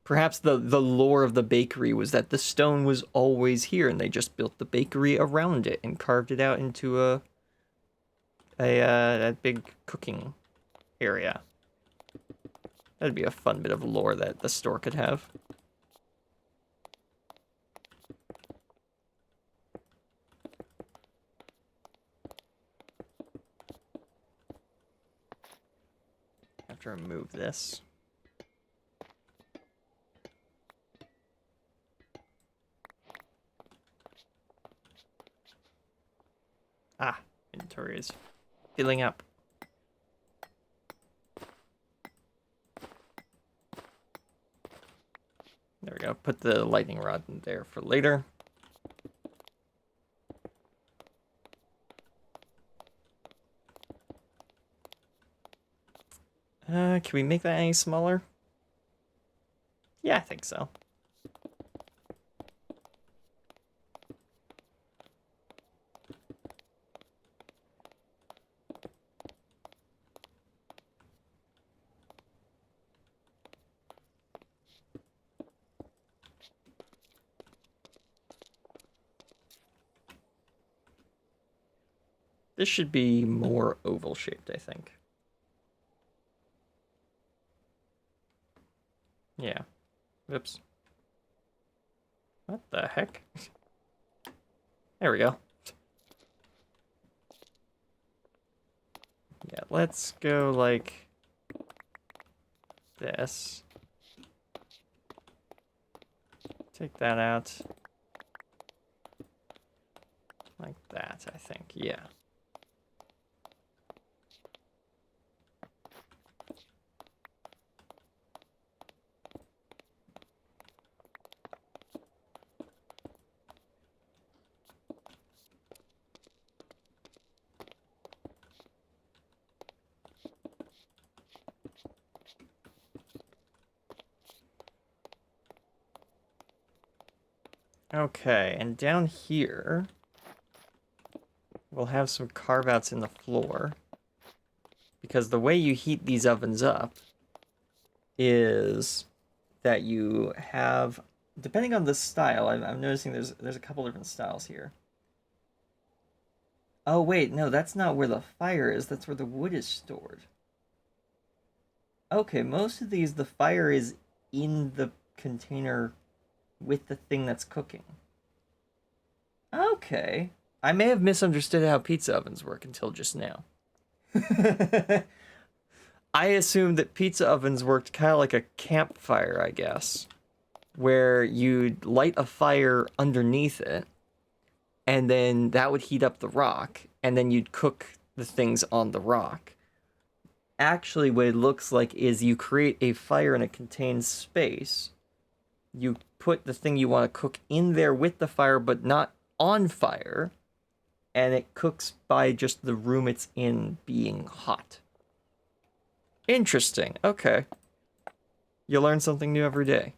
Perhaps the lore of the bakery was that the stone was always here, and they just built the bakery around it and carved it out into a big cooking area. That'd be a fun bit of lore that the store could have. Have to remove this. Ah, inventory is filling up. There we go. Put the lightning rod in there for later. Can we make that any smaller? Yeah, I think so. This should be more oval shaped, I think. Yeah. Oops. What the heck? There we go. Yeah, let's go like this. Take that out. Like that, I think. Yeah. Okay, and down here, we'll have some carve-outs in the floor. Because the way you heat these ovens up is that you have, depending on the style, I'm noticing there's a couple different styles here. Oh wait, no, that's not where the fire is, that's where the wood is stored. Okay, most of these, the fire is in the container with the thing that's cooking. Okay. I may have misunderstood how pizza ovens work until just now. I assumed that pizza ovens worked kind of like a campfire, I guess, where you'd light a fire underneath it, and then that would heat up the rock, and then you'd cook the things on the rock. Actually, what it looks like is you create a fire in a contained space. You put the thing you want to cook in there with the fire, but not on fire, and it cooks by just the room it's in being hot. Interesting. Okay. You learn something new every day.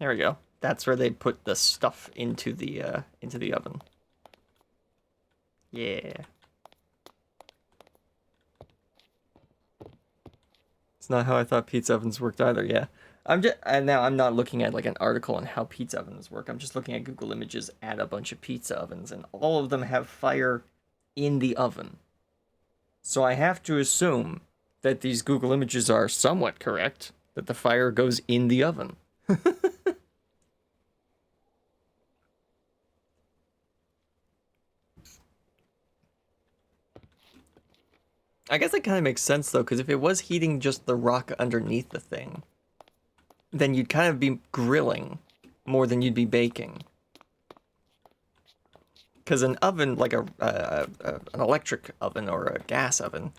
There we go. That's where they put the stuff into the oven. Yeah. It's not how I thought pizza ovens worked either. Yeah. And now I'm not looking at like an article on how pizza ovens work. I'm just looking at Google Images at a bunch of pizza ovens, and all of them have fire in the oven. So I have to assume that these Google Images are somewhat correct, that the fire goes in the oven. I guess that kind of makes sense though, because if it was heating just the rock underneath the thing, then you'd kind of be grilling more than you'd be baking. Because an oven, like an electric oven or a gas oven,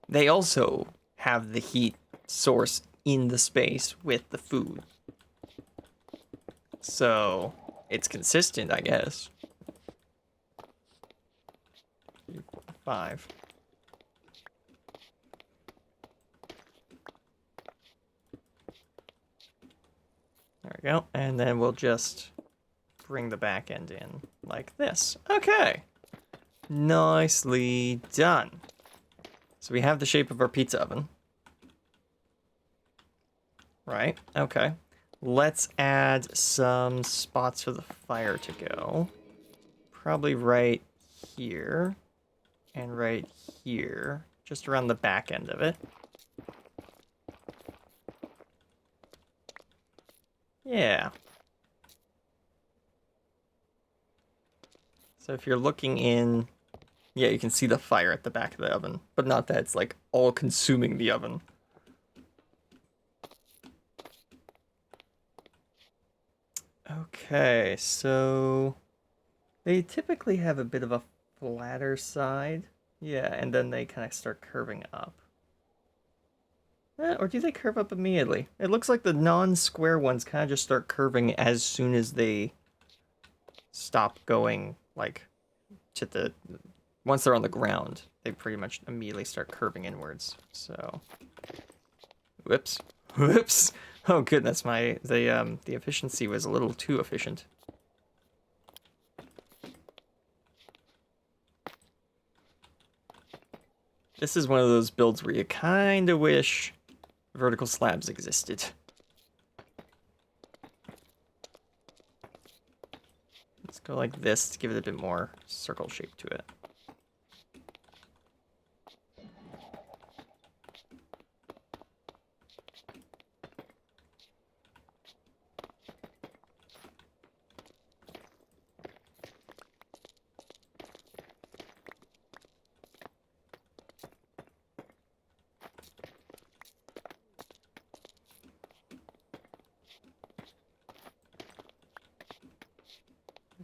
they also have the heat source in the space with the food. So it's consistent, I guess. 3, 4, 5. There we go. And then we'll just bring the back end in like this. Okay. Nicely done. So we have the shape of our pizza oven. Right, okay. Let's add some spots for the fire to go. Probably right here and right here, just around the back end of it. Yeah. So if you're looking in, yeah, you can see the fire at the back of the oven, but not that it's like all consuming the oven. Okay, so they typically have a bit of a flatter side. Yeah, and then they kind of start curving up. Or do they curve up immediately? It looks like the non-square ones kind of just start curving as soon as they stop going, like, to the... Once they're on the ground, they pretty much immediately start curving inwards, so... Whoops. Whoops! Oh goodness, the efficiency was a little too efficient. This is one of those builds where you kind of wish vertical slabs existed. Let's go like this to give it a bit more circle shape to it.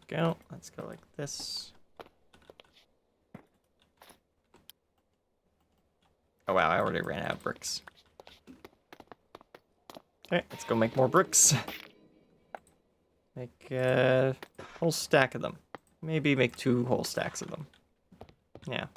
Go. Let's go like this. Oh wow, I already ran out of bricks. Okay, let's go make more bricks. Make a whole stack of them. Maybe make 2 whole stacks of them. Yeah.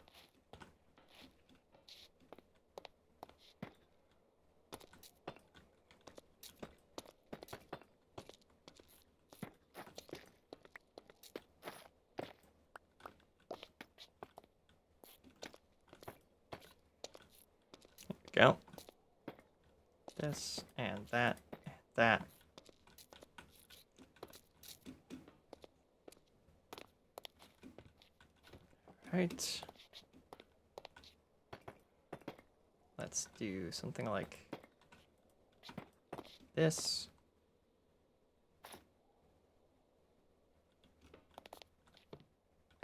Go. This and that and that. Right. Let's do something like this.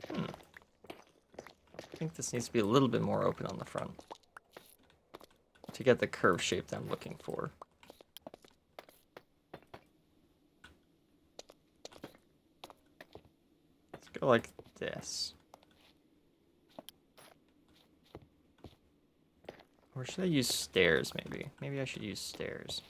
I think this needs to be a little bit more open on the front to get the curve shape that I'm looking for. Let's go like this. Or should I use stairs, maybe? Maybe I should use stairs.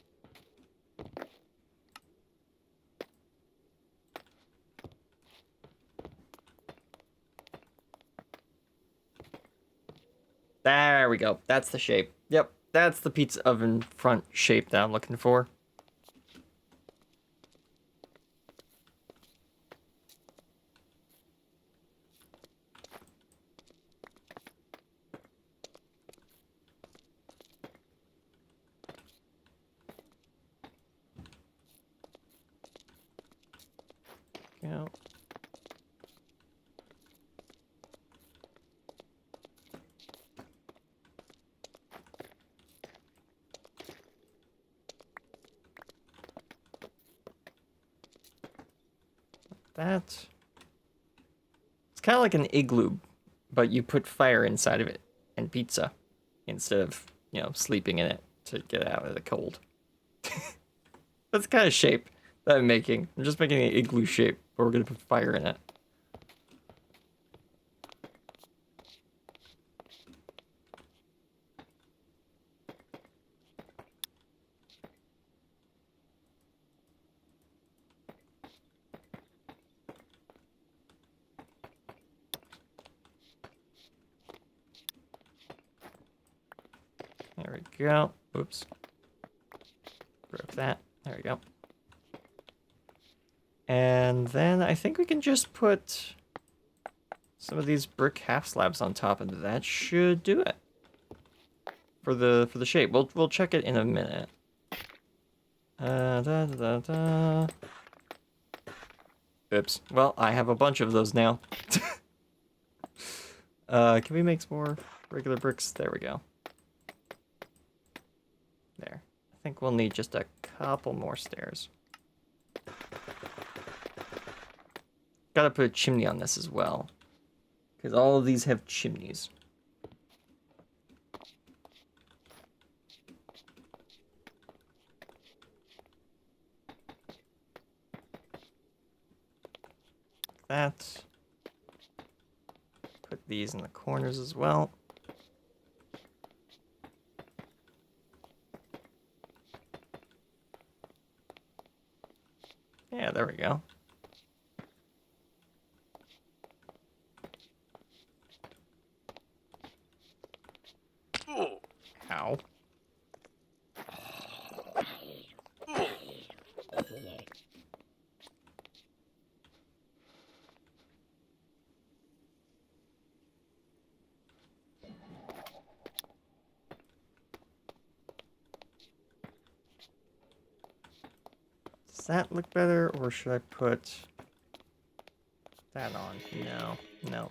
There we go. That's the shape. Yep, that's the pizza oven front shape that I'm looking for. go. That. It's kind of like an igloo, but you put fire inside of it and pizza instead of, you know, sleeping in it to get out of the cold. That's the kind of shape that I'm making. I'm just making an igloo shape, but we're gonna put fire in it. There we go. Oops. Broke that. There we go. And then I think we can just put some of these brick half slabs on top, and that should do it for the shape. We'll check it in a minute. Da, da, da, da. Oops. Well, I have a bunch of those now. Can we make some more regular bricks? There we go. There. I think we'll need just a couple more stairs. Gotta put a chimney on this as well, because all of these have chimneys. That. Put these in the corners as well. Yeah, there we go. Ow. Does that look better, or should I put that on? No, no.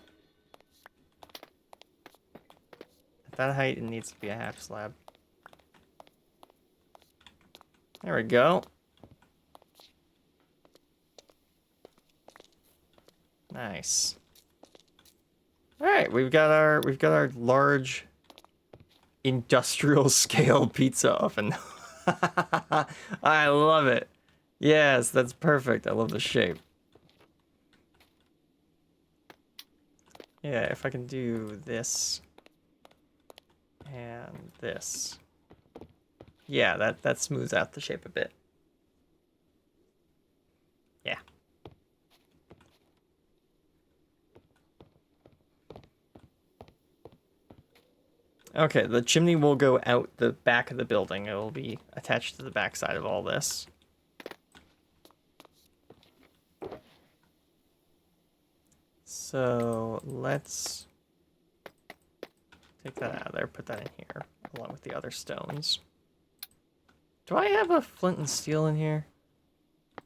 At that height, it needs to be a half slab. There we go. Nice. All right, we've got our large industrial scale pizza oven. I love it. Yes, that's perfect. I love the shape. Yeah, if I can do this and this. Yeah, that smooths out the shape a bit. Yeah. Okay, the chimney will go out the back of the building. It will be attached to the back side of all this. So let's take that out of there, put that in here, along with the other stones. Do I have a flint and steel in here?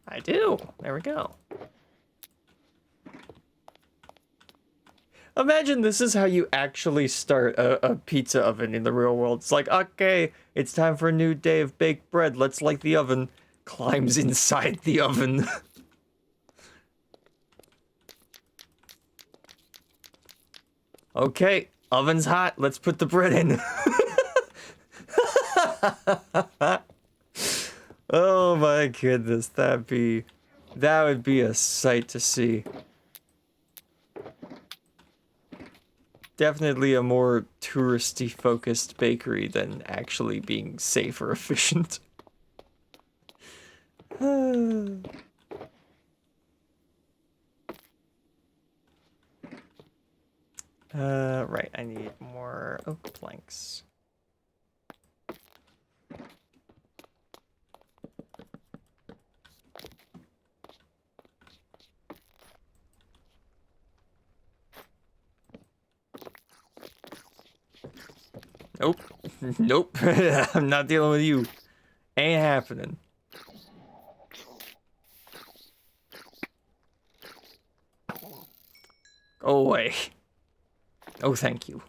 I do. There we go. Imagine this is how you actually start a pizza oven in the real world. It's like, okay, it's time for a new day of baked bread. Let's light the oven. Climbs inside the oven. Okay, oven's hot. Let's put the bread in. Oh my goodness, that would be a sight to see. Definitely a more touristy focused bakery than actually being safe or efficient. Right, I need more oak planks. Nope. Nope. I'm not dealing with you. Ain't happening. Go away. Oh, thank you.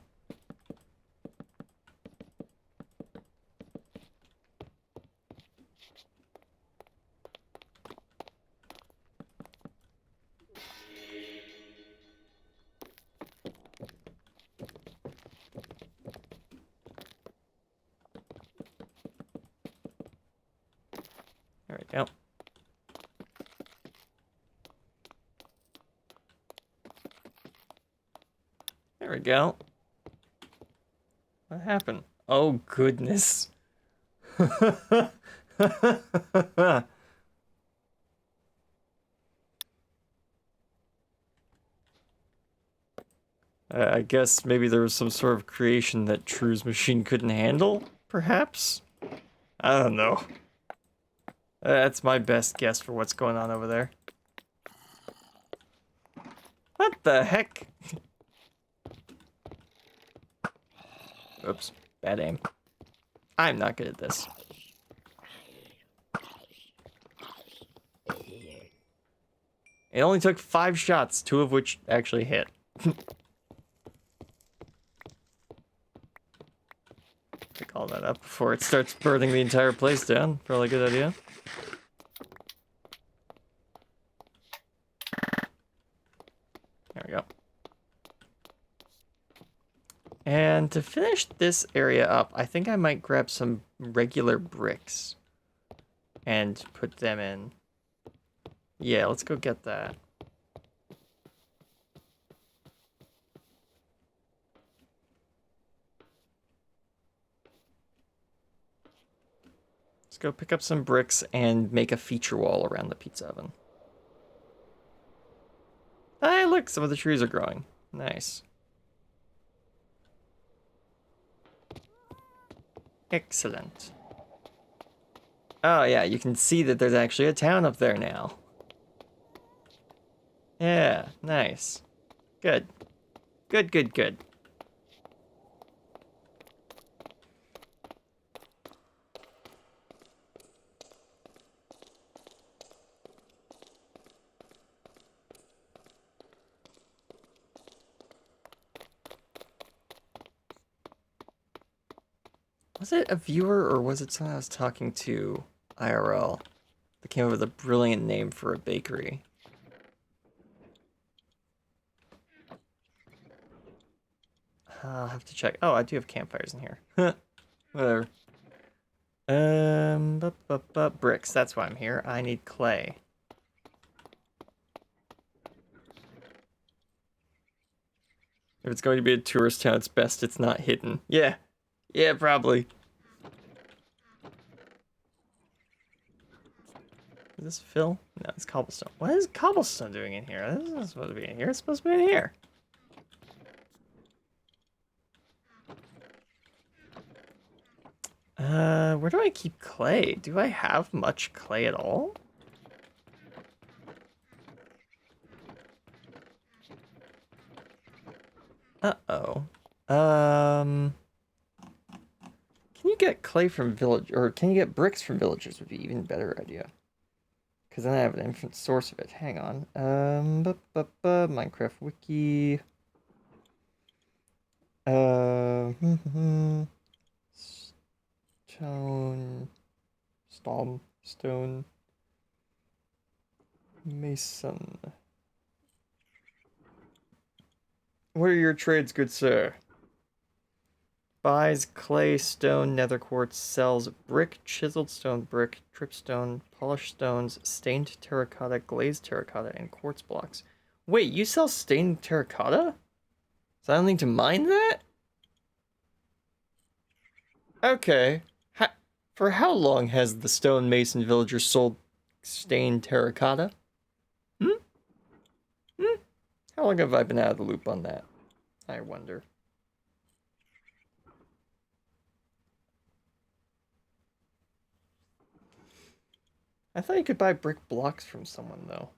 There we go. There we go. What happened? Oh, goodness. I guess maybe there was some sort of creation that True's machine couldn't handle, perhaps? I don't know. That's my best guess for what's going on over there. What the heck? Oops, bad aim. I'm not good at this. It only took 5 shots, 2 of which actually hit. Pick all that up before it starts burning the entire place down. Probably a good idea. There we go. And to finish this area up, I think I might grab some regular bricks and put them in. Yeah, let's go get that. Let's go pick up some bricks and make a feature wall around the pizza oven. Hey, look, some of the trees are growing. Nice. Excellent. Oh yeah, you can see that there's actually a town up there now. Yeah, nice. Good. Good, good, good. Was it a viewer or was it someone I was talking to IRL that came up with a brilliant name for a bakery? I'll have to check. Oh, I do have campfires in here. Whatever. Bricks. That's why I'm here. I need clay. If it's going to be a tourist town, it's best it's not hidden. Yeah. Yeah, probably. Is this fill? No, it's cobblestone. What is cobblestone doing in here? This isn't supposed to be in here. It's supposed to be in here. Where do I keep clay? Do I have much clay at all? Uh-oh. Can you get clay from village, or can you get bricks from villagers would be even better idea. Because then I have an infinite source of it. Hang on. Minecraft wiki. Stone, mason. What are your trades, good sir? Buys clay, stone, nether quartz, sells brick, chiseled stone, brick, dripstone, polished stones, stained terracotta, glazed terracotta, and quartz blocks. Wait, you sell stained terracotta? Is that anything to mine that? Okay. For how long has the stonemason villager sold stained terracotta? How long have I been out of the loop on that? I wonder. I thought you could buy brick blocks from someone, though.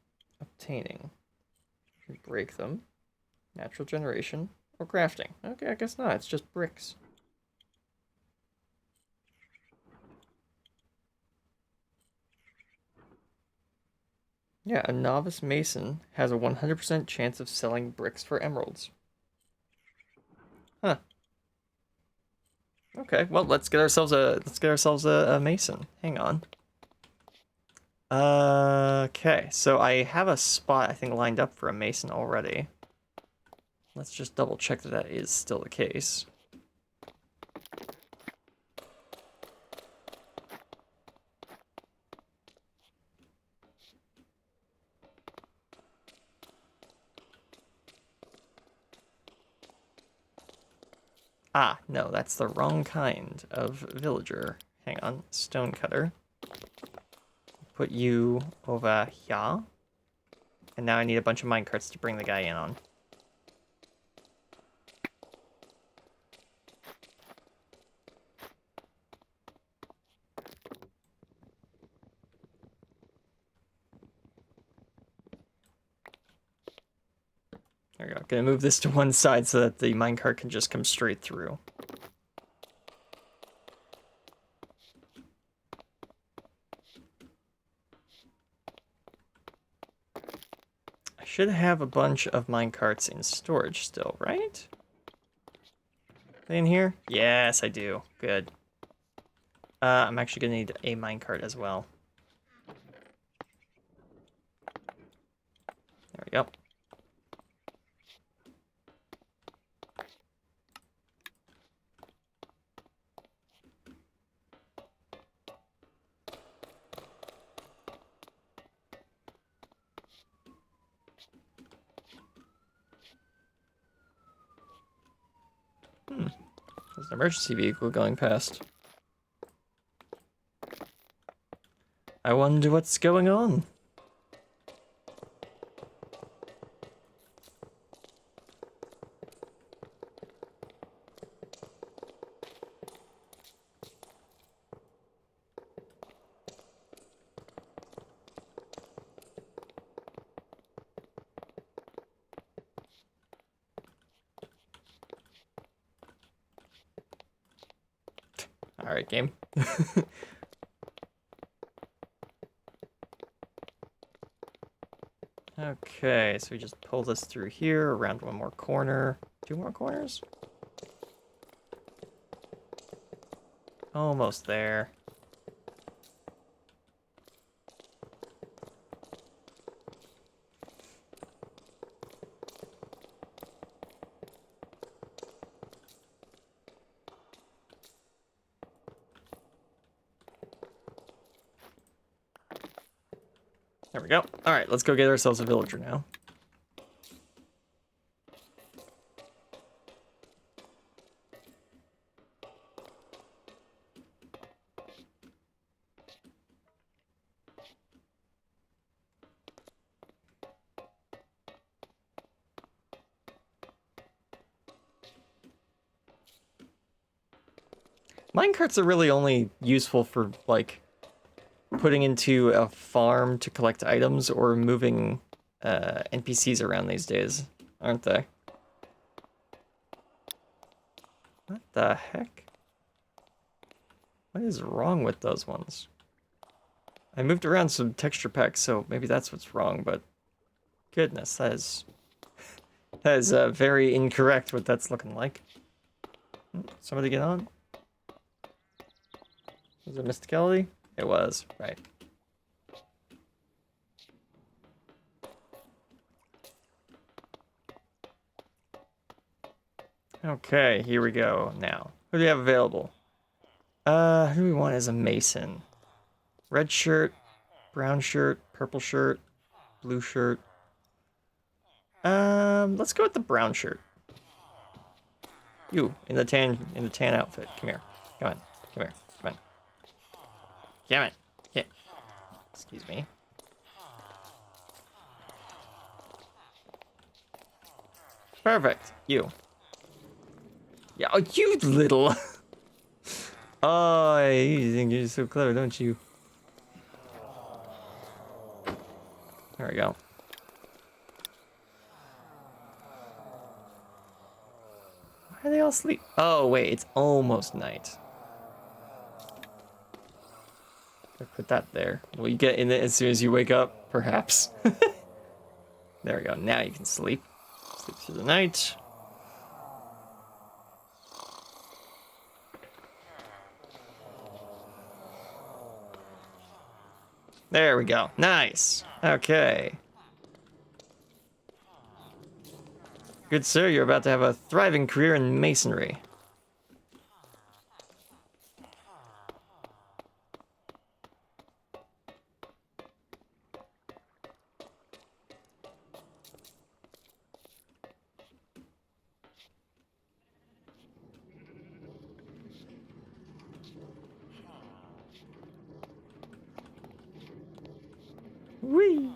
Obtaining. You break them. Natural generation. Or crafting. Okay, I guess not. It's just bricks. Yeah, a novice mason has a 100% chance of selling bricks for emeralds. Huh. Okay, well, let's get ourselves a mason. Hang on. Okay, so I have a spot I think lined up for a mason already. Let's just double check that that is still the case. Ah, no, that's the wrong kind of villager. Hang on, stonecutter. Put you over here. And now I need a bunch of minecarts to bring the guy in on. There we go. Gonna move this to one side so that the minecart can just come straight through. I should have a bunch of minecarts in storage still, right? Are they in here? Yes, I do. Good. I'm actually gonna need a minecart as well. There we go. There's an emergency vehicle going past. I wonder what's going on. Alright, game. Okay, so we just pull this through here, around one more corner. 2 more corners? Almost there. There we go. Alright, let's go get ourselves a villager now. Minecarts are really only useful for, like, putting into a farm to collect items or moving NPCs around these days, aren't they? What the heck? What is wrong with those ones? I moved around some texture packs, so maybe that's what's wrong, but goodness, that is very incorrect what that's looking like. Somebody get on? Was it Mysticality? It was, right. Okay, here we go now. Who do we have available? Who do we want as a mason? Red shirt, brown shirt, purple shirt, blue shirt. Let's go with the brown shirt. You in the tan outfit. Come here. Come on. Come here. Come on. Come on. Yeah. Excuse me. Perfect. You. Yeah. Oh, you little. Oh, you think you're so clever, don't you? There we go. Why are they all asleep? Oh, wait, it's almost night. I put that there. Will you get in it as soon as you wake up? perhaps. There we go. Now you can sleep. Sleep through the night. There we go. Nice. Okay. Good sir, you're about to have a thriving career in masonry. Whee!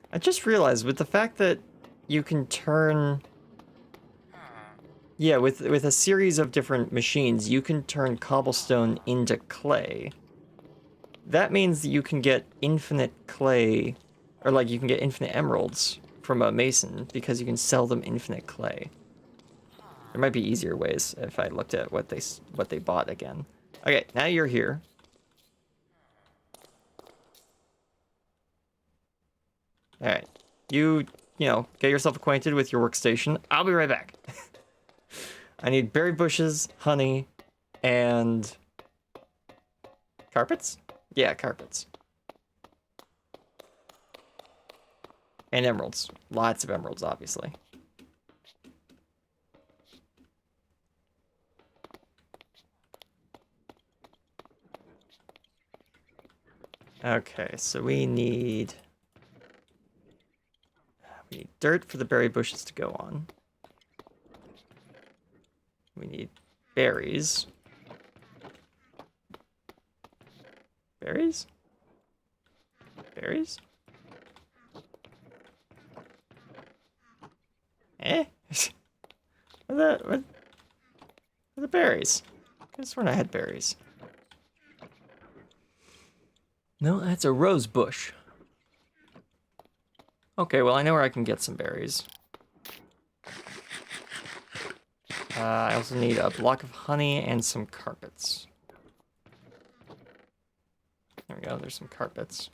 I just realized with the fact that you can turn... Yeah, with a series of different machines, you can turn cobblestone into clay. That means that you can get infinite clay, or like you can get infinite emeralds from a mason because you can sell them infinite clay. There might be easier ways if I looked at what they bought again. Okay, now you're here. All right, you know, get yourself acquainted with your workstation. I'll be right back. I need berry bushes, honey, and carpets? Yeah, carpets. And emeralds. Lots of emeralds, obviously. Okay, so we need dirt for the berry bushes to go on. We need berries. Berries? Berries? Eh? What are the berries? I could have sworn I had berries. No, that's a rose bush. Okay, well, I know where I can get some berries. I also need a block of honey and some carpets. There we go, there's some carpets.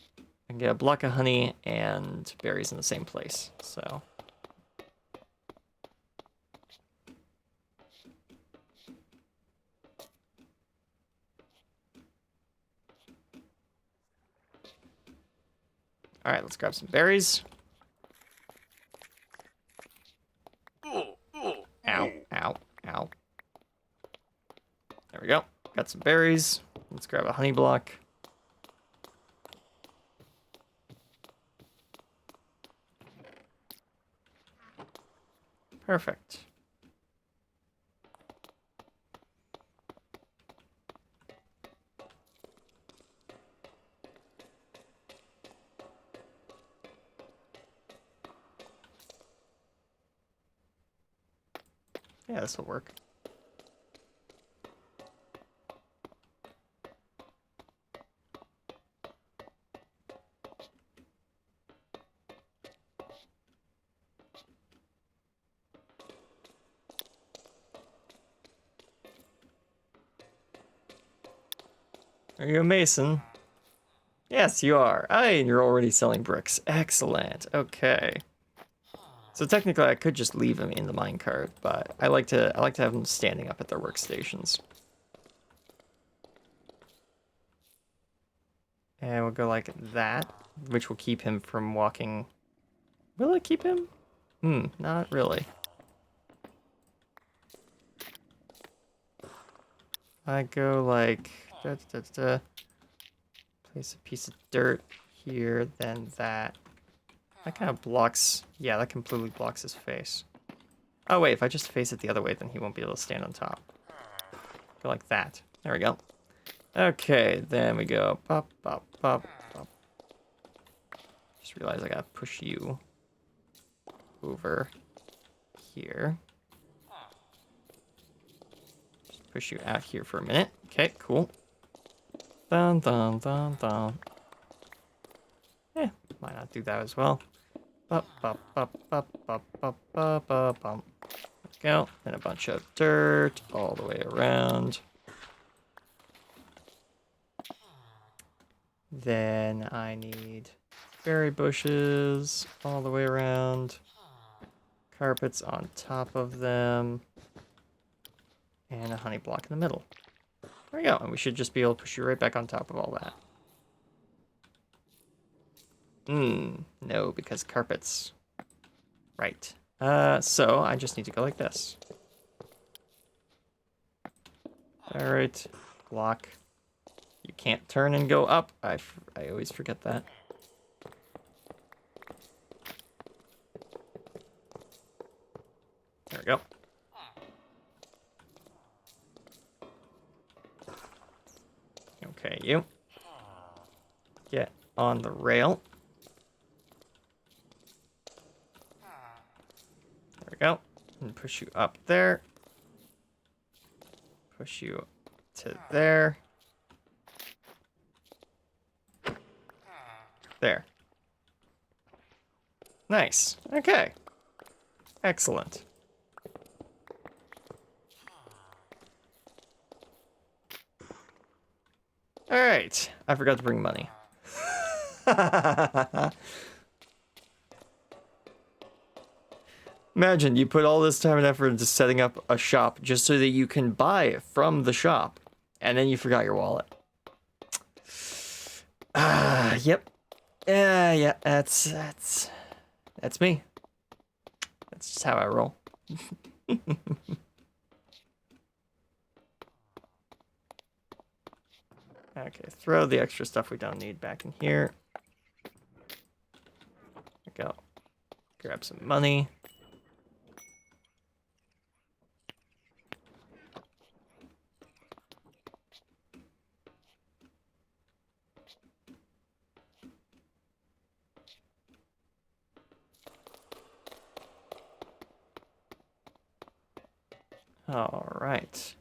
I can get a block of honey and berries in the same place, so... Alright, let's grab some berries. Ow, ow, ow. There we go. Got some berries. Let's grab a honey block. Perfect. Yeah, this will work. Are you a mason? Yes, you are. Aye, and you're already selling bricks. Excellent. Okay. So technically, I could just leave them in the minecart, but I like to have them standing up at their workstations. And we'll go like that, which will keep him from walking. Will it keep him? Not really. I go like place a piece of dirt here, then that. That kind of blocks, yeah, that completely blocks his face. Oh wait, if I just face it the other way, then he won't be able to stand on top. Go like that. There we go. Okay, then we go pop, pop, pop, pop. Just realized I gotta push you over here. Just push you out here for a minute. Okay, cool. Dun, dun, dun, dun. Why not do that as well? There we go. And a bunch of dirt all the way around. Then I need berry bushes all the way around. Carpets on top of them. And a honey block in the middle. There we go. And we should just be able to push you right back on top of all that. No, because carpets. Right. So I just need to go like this. Alright. Block. You can't turn and go up. I always forget that. There we go. Okay, you. Get on the rail. There we go. And push you up there. Push you to there. There. Nice. Okay. Excellent. All right. I forgot to bring money. Imagine you put all this time and effort into setting up a shop just so that you can buy from the shop, and then you forgot your wallet. Yep. Yeah, that's me. That's just how I roll. Okay, throw the extra stuff we don't need back in here. There we go. Grab some money. All right.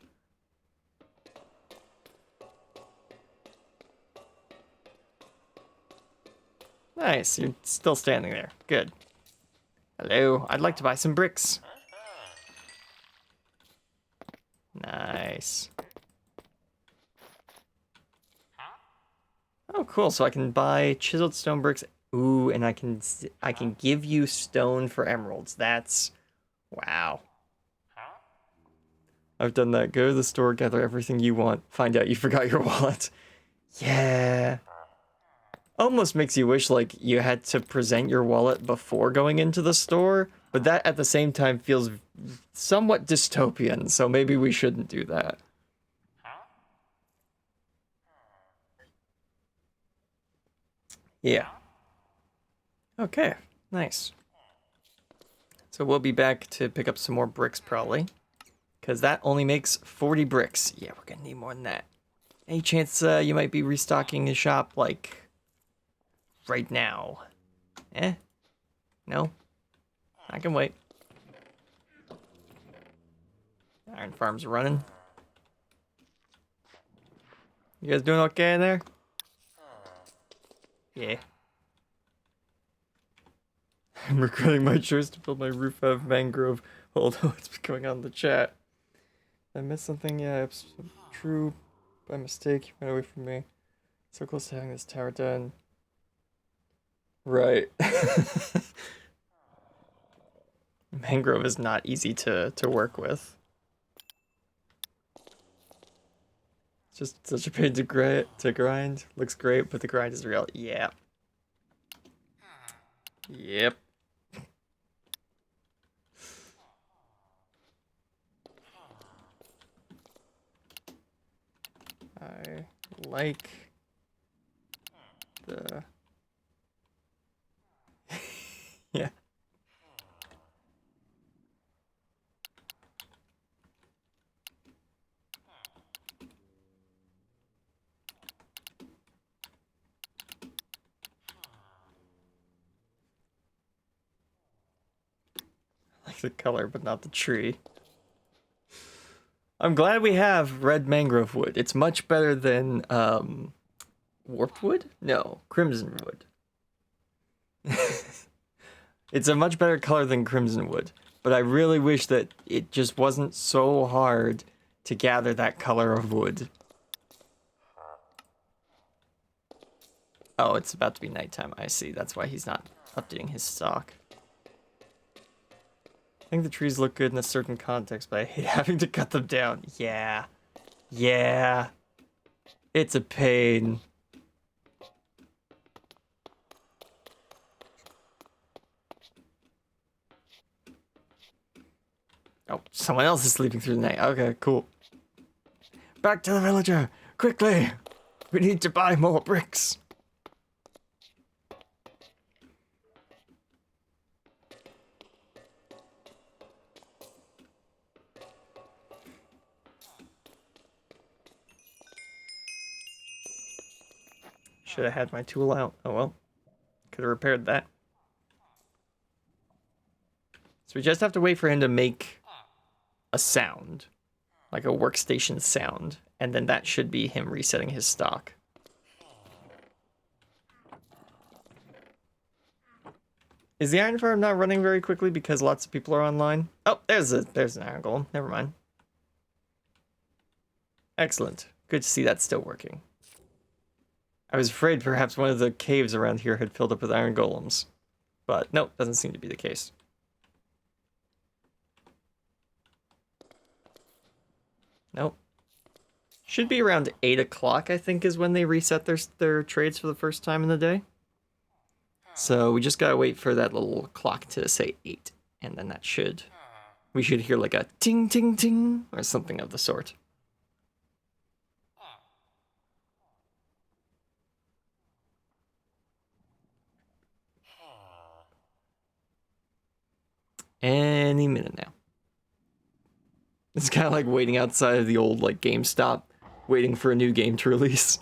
Nice, you're still standing there. Good. Hello, I'd like to buy some bricks. Nice. Oh, cool. So I can buy chiseled stone bricks. Ooh, and I can give you stone for emeralds. That's wow. I've done that. Go to the store, gather everything you want, find out you forgot your wallet. Yeah. Almost makes you wish like you had to present your wallet before going into the store, but that at the same time feels somewhat dystopian, so maybe we shouldn't do that. Yeah. Okay, nice. So we'll be back to pick up some more bricks probably, because that only makes 40 bricks. Yeah, we're gonna need more than that. Any chance you might be restocking a shop like right now? No? I can wait. Iron farm's running. You guys doing okay in there? Yeah. I'm regretting my choice to build my roof out of mangrove, although it's going on the chat. I missed something? Yeah, it's true. By mistake, you went away from me. So close to having this tower done. Right. Mangrove is not easy to work with. It's just such a pain to grind. Looks great, but the grind is real. Yeah. Yep. I like the... yeah. I like the color, but not the tree. I'm glad we have red mangrove wood. It's much better than warped wood? No, crimson wood. It's a much better color than crimson wood, but I really wish that it just wasn't so hard to gather that color of wood. Oh, it's about to be nighttime. I see. That's why he's not updating his stock. I think the trees look good in a certain context, but I hate having to cut them down. Yeah. Yeah. It's a pain. Oh, someone else is sleeping through the night. Okay, cool. Back to the villager! Quickly! We need to buy more bricks. Should have had my tool out. Oh well. Could have repaired that. So we just have to wait for him to make a sound. Like a workstation sound. And then that should be him resetting his stock. Is the iron farm not running very quickly because lots of people are online? Oh, there's an iron golem. Never mind. Excellent. Good to see that's still working. I was afraid perhaps one of the caves around here had filled up with iron golems. But no, doesn't seem to be the case. Nope. Should be around 8 o'clock, I think, is when they reset their trades for the first time in the day. So we just gotta wait for that little clock to say 8. And then that should... We should hear like a ting ting ting or something of the sort. Any minute now. It's kind of like waiting outside of the old like GameStop, waiting for a new game to release.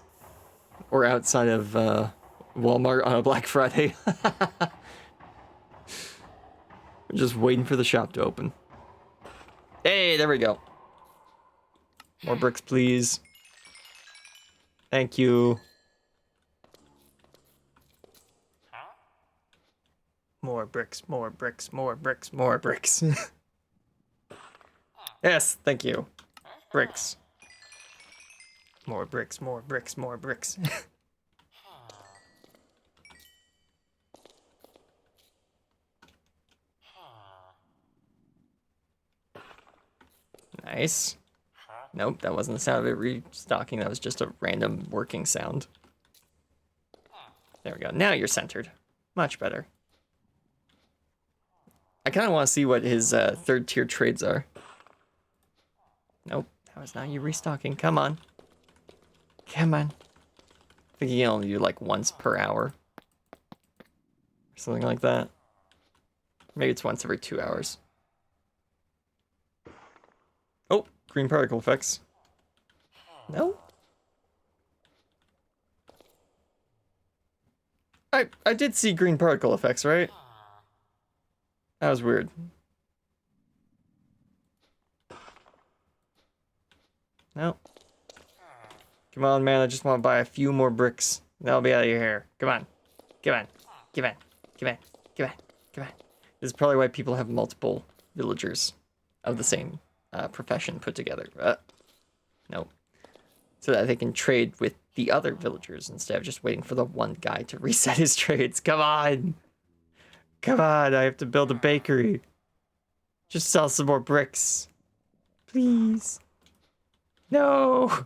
Or outside of Walmart on a Black Friday. We're just waiting for the shop to open. Hey, there we go. More bricks, please. Thank you. More bricks, more bricks, more bricks, more bricks. Yes, thank you. Bricks. More bricks, more bricks, more bricks. Nice. Nope, that wasn't the sound of it restocking. That was just a random working sound. There we go. Now you're centered. Much better. I kind of want to see what his third tier trades are. Nope, that was not you restocking. Come on. Come on. I think you can only do like once per hour. Or something like that. Maybe it's once every 2 hours. Oh, green particle effects. No? I did see green particle effects, right? That was weird. No. Come on, man. I just want to buy a few more bricks. Then I'll be out of your hair. Come on. Come on. Come on. Come on. Come on. Come on. This is probably why people have multiple villagers of the same profession put together. Nope. So that they can trade with the other villagers instead of just waiting for the one guy to reset his trades. Come on. Come on. I have to build a bakery. Just sell some more bricks. Please. No.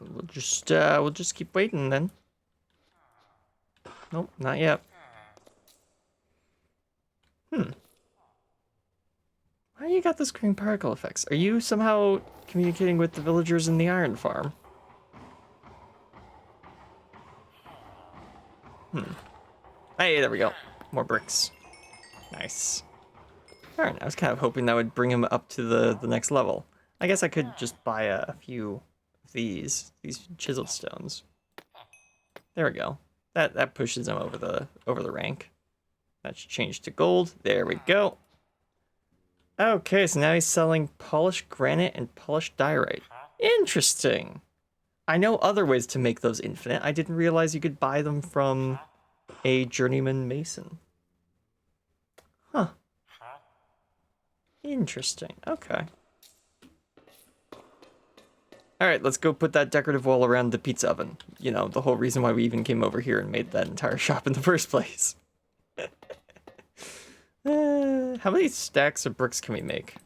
We'll just keep waiting then. Nope, not yet. Why you got this green particle effects? Are you somehow communicating with the villagers in the iron farm? Hey, there we go. More bricks. Nice. Alright, I was kind of hoping that would bring him up to the next level. I guess I could just buy a few of these chiseled stones. There we go. That pushes him over the rank. That should change to gold. There we go. Okay, so now he's selling polished granite and polished diorite. Interesting. I know other ways to make those infinite. I didn't realize you could buy them from a journeyman mason. Huh. Interesting. Okay. Alright, let's go put that decorative wall around the pizza oven. You know, the whole reason why we even came over here and made that entire shop in the first place. How many stacks of bricks can we make?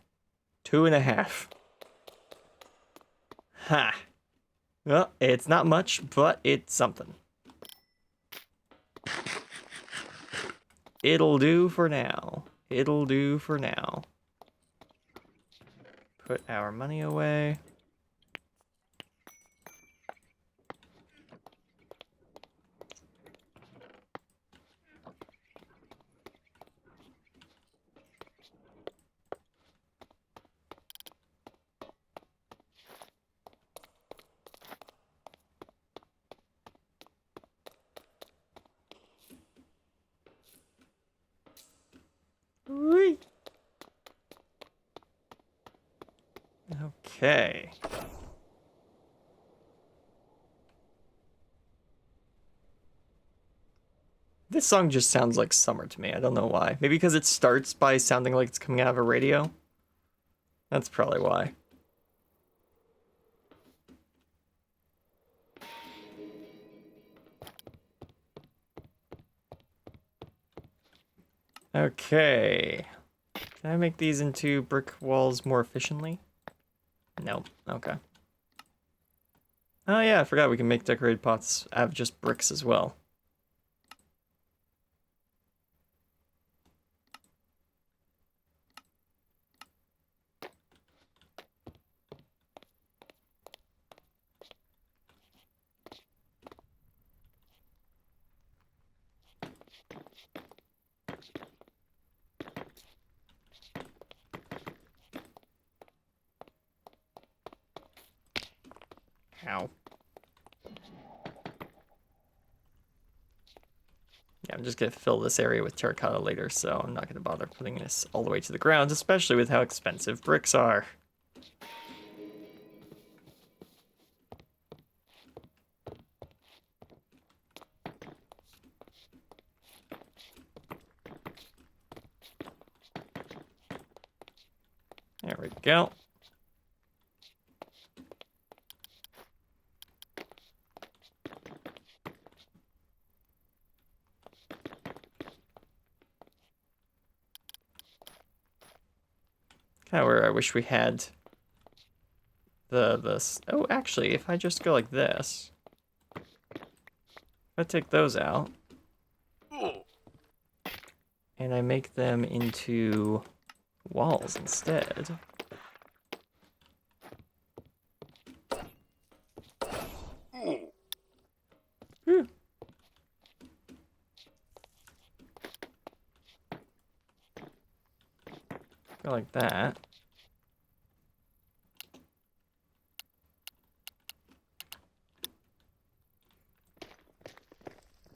2.5. Ha. Well, it's not much, but it's something. It'll do for now. It'll do for now. Put our money away. Whee! Okay. This song just sounds like summer to me. I don't know why. Maybe because it starts by sounding like it's coming out of a radio. That's probably why. Okay. Can I make these into brick walls more efficiently? No. Okay. Oh yeah, I forgot we can make decorated pots out of just bricks as well. Ow. Yeah, I'm just gonna fill this area with terracotta later, so I'm not gonna bother putting this all the way to the ground, especially with how expensive bricks are. There we go. Kind of where I wish we had this. Oh, actually, if I just go like this, if I take those out, and I make them into walls instead. Whew. Go like that.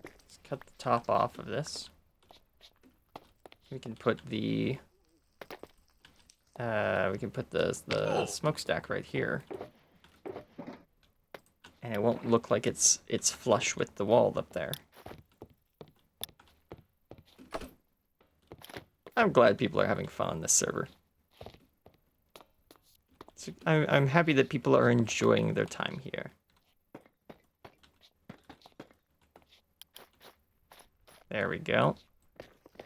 Let's cut the top off of this. We can put the smokestack right here, and it won't look like it's flush with the wall up there. I'm glad people are having fun on this server. I'm happy that people are enjoying their time here. There we go.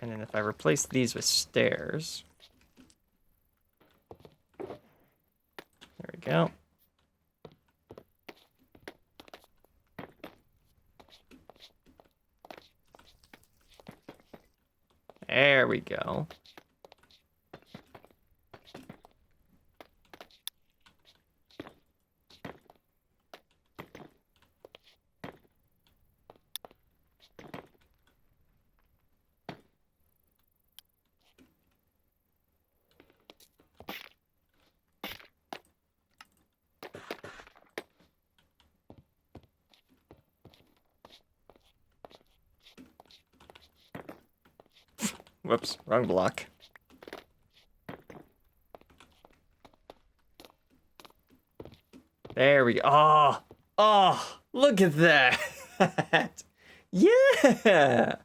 And then if I replace these with stairs. There we go. There we go. Whoops, wrong block. There we go. Oh, oh, look at that. Yeah.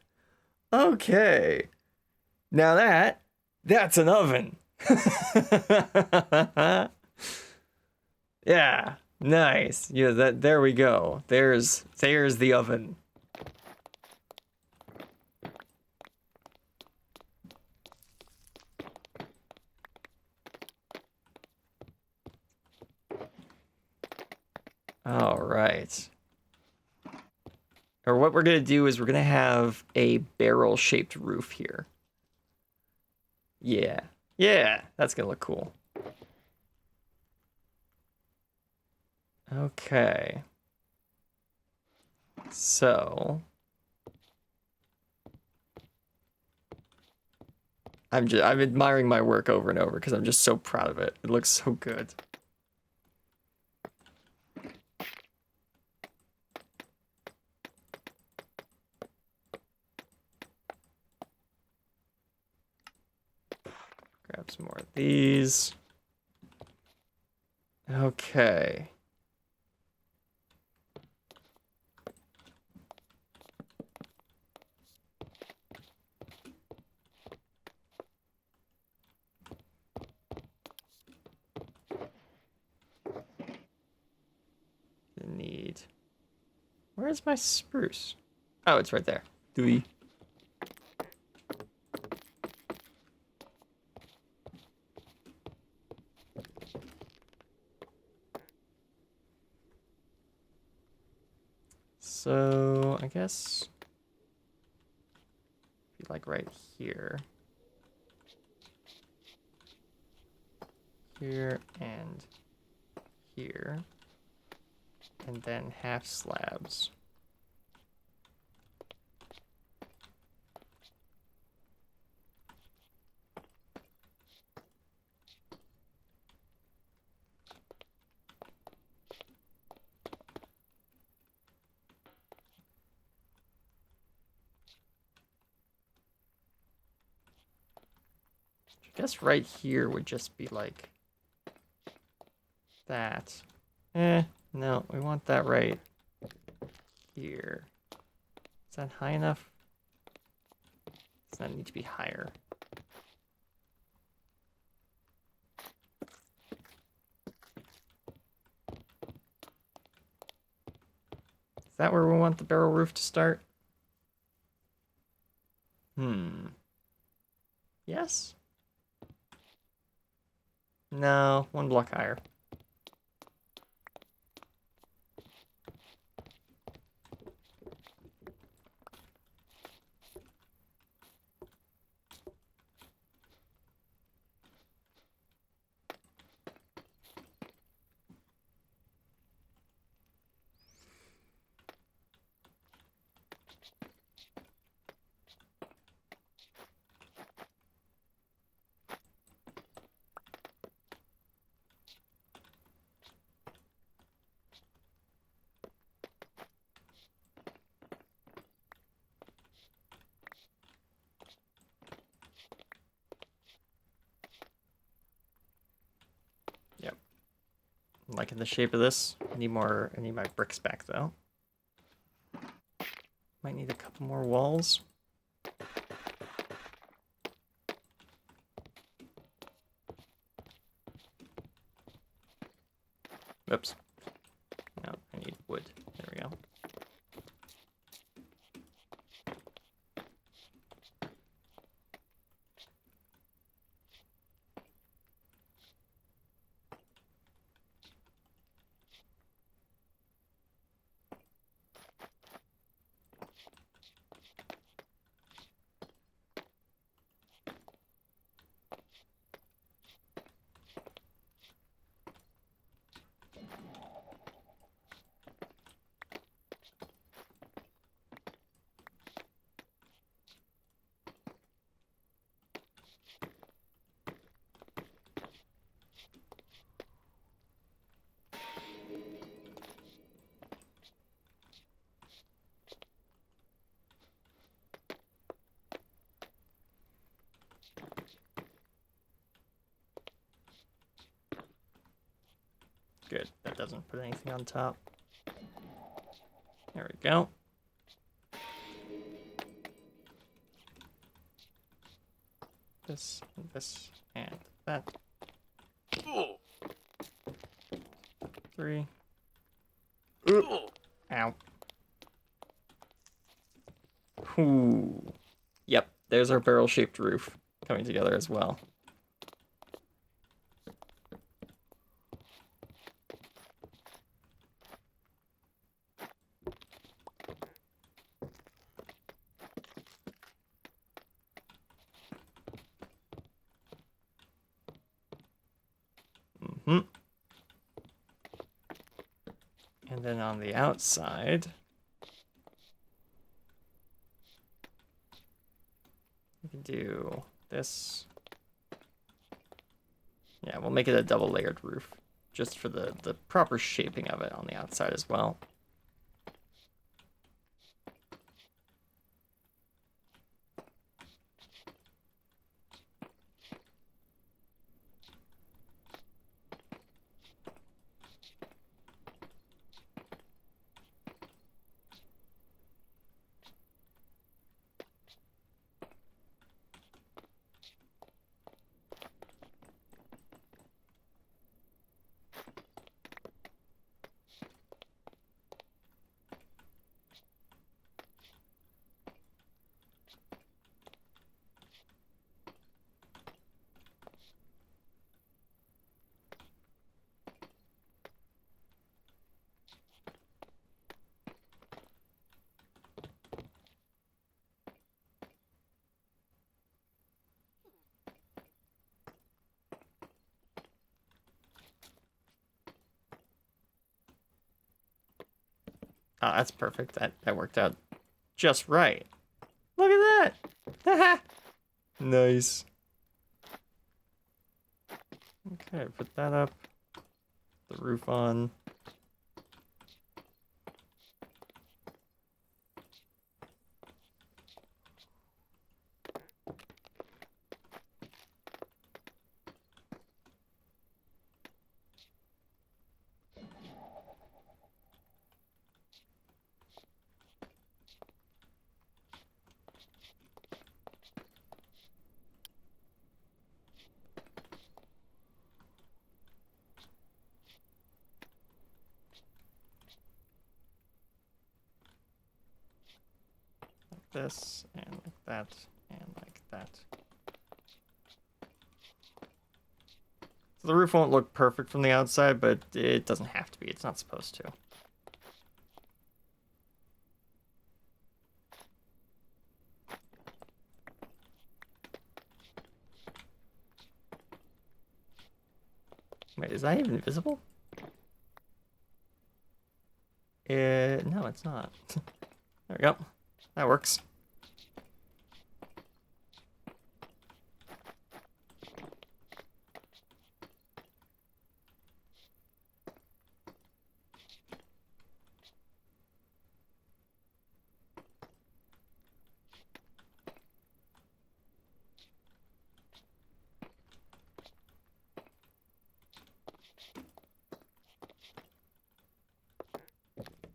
Okay. Now that's an oven. Yeah. Nice. Yeah, there we go. There's the oven. All right. Or what we're going to do is we're going to have a barrel-shaped roof here. Yeah. Yeah, that's going to look cool. Okay. So I'm admiring my work over and over because I'm just so proud of it. It looks so good. Grab some more of these. Okay. Need. Where's my spruce? Oh, it's right there. Dewey. So I guess like right here. Here and here. And then half slabs. I guess right here would just be like that. No, we want that right here. Is that high enough? Does that need to be higher? Is that where we want the barrel roof to start? Yes? No, one block higher. Yep. I'm liking the shape of this. I need my bricks back though. Might need a couple more walls. Oops. No, I need wood. There we go. Good. That doesn't put anything on top. There we go. This, and that. 3. Ow. Ooh. Yep, there's our barrel-shaped roof coming together as well. And then on the outside, we can do this. Yeah, we'll make it a double-layered roof, just for the proper shaping of it on the outside as well. Ah, that's perfect. That worked out just right. Look at that! Nice. Okay, put that up. The roof on. This, and like that, and like that. So the roof won't look perfect from the outside, but it doesn't have to be. It's not supposed to. Wait, is that even visible? No, it's not. There we go. That works.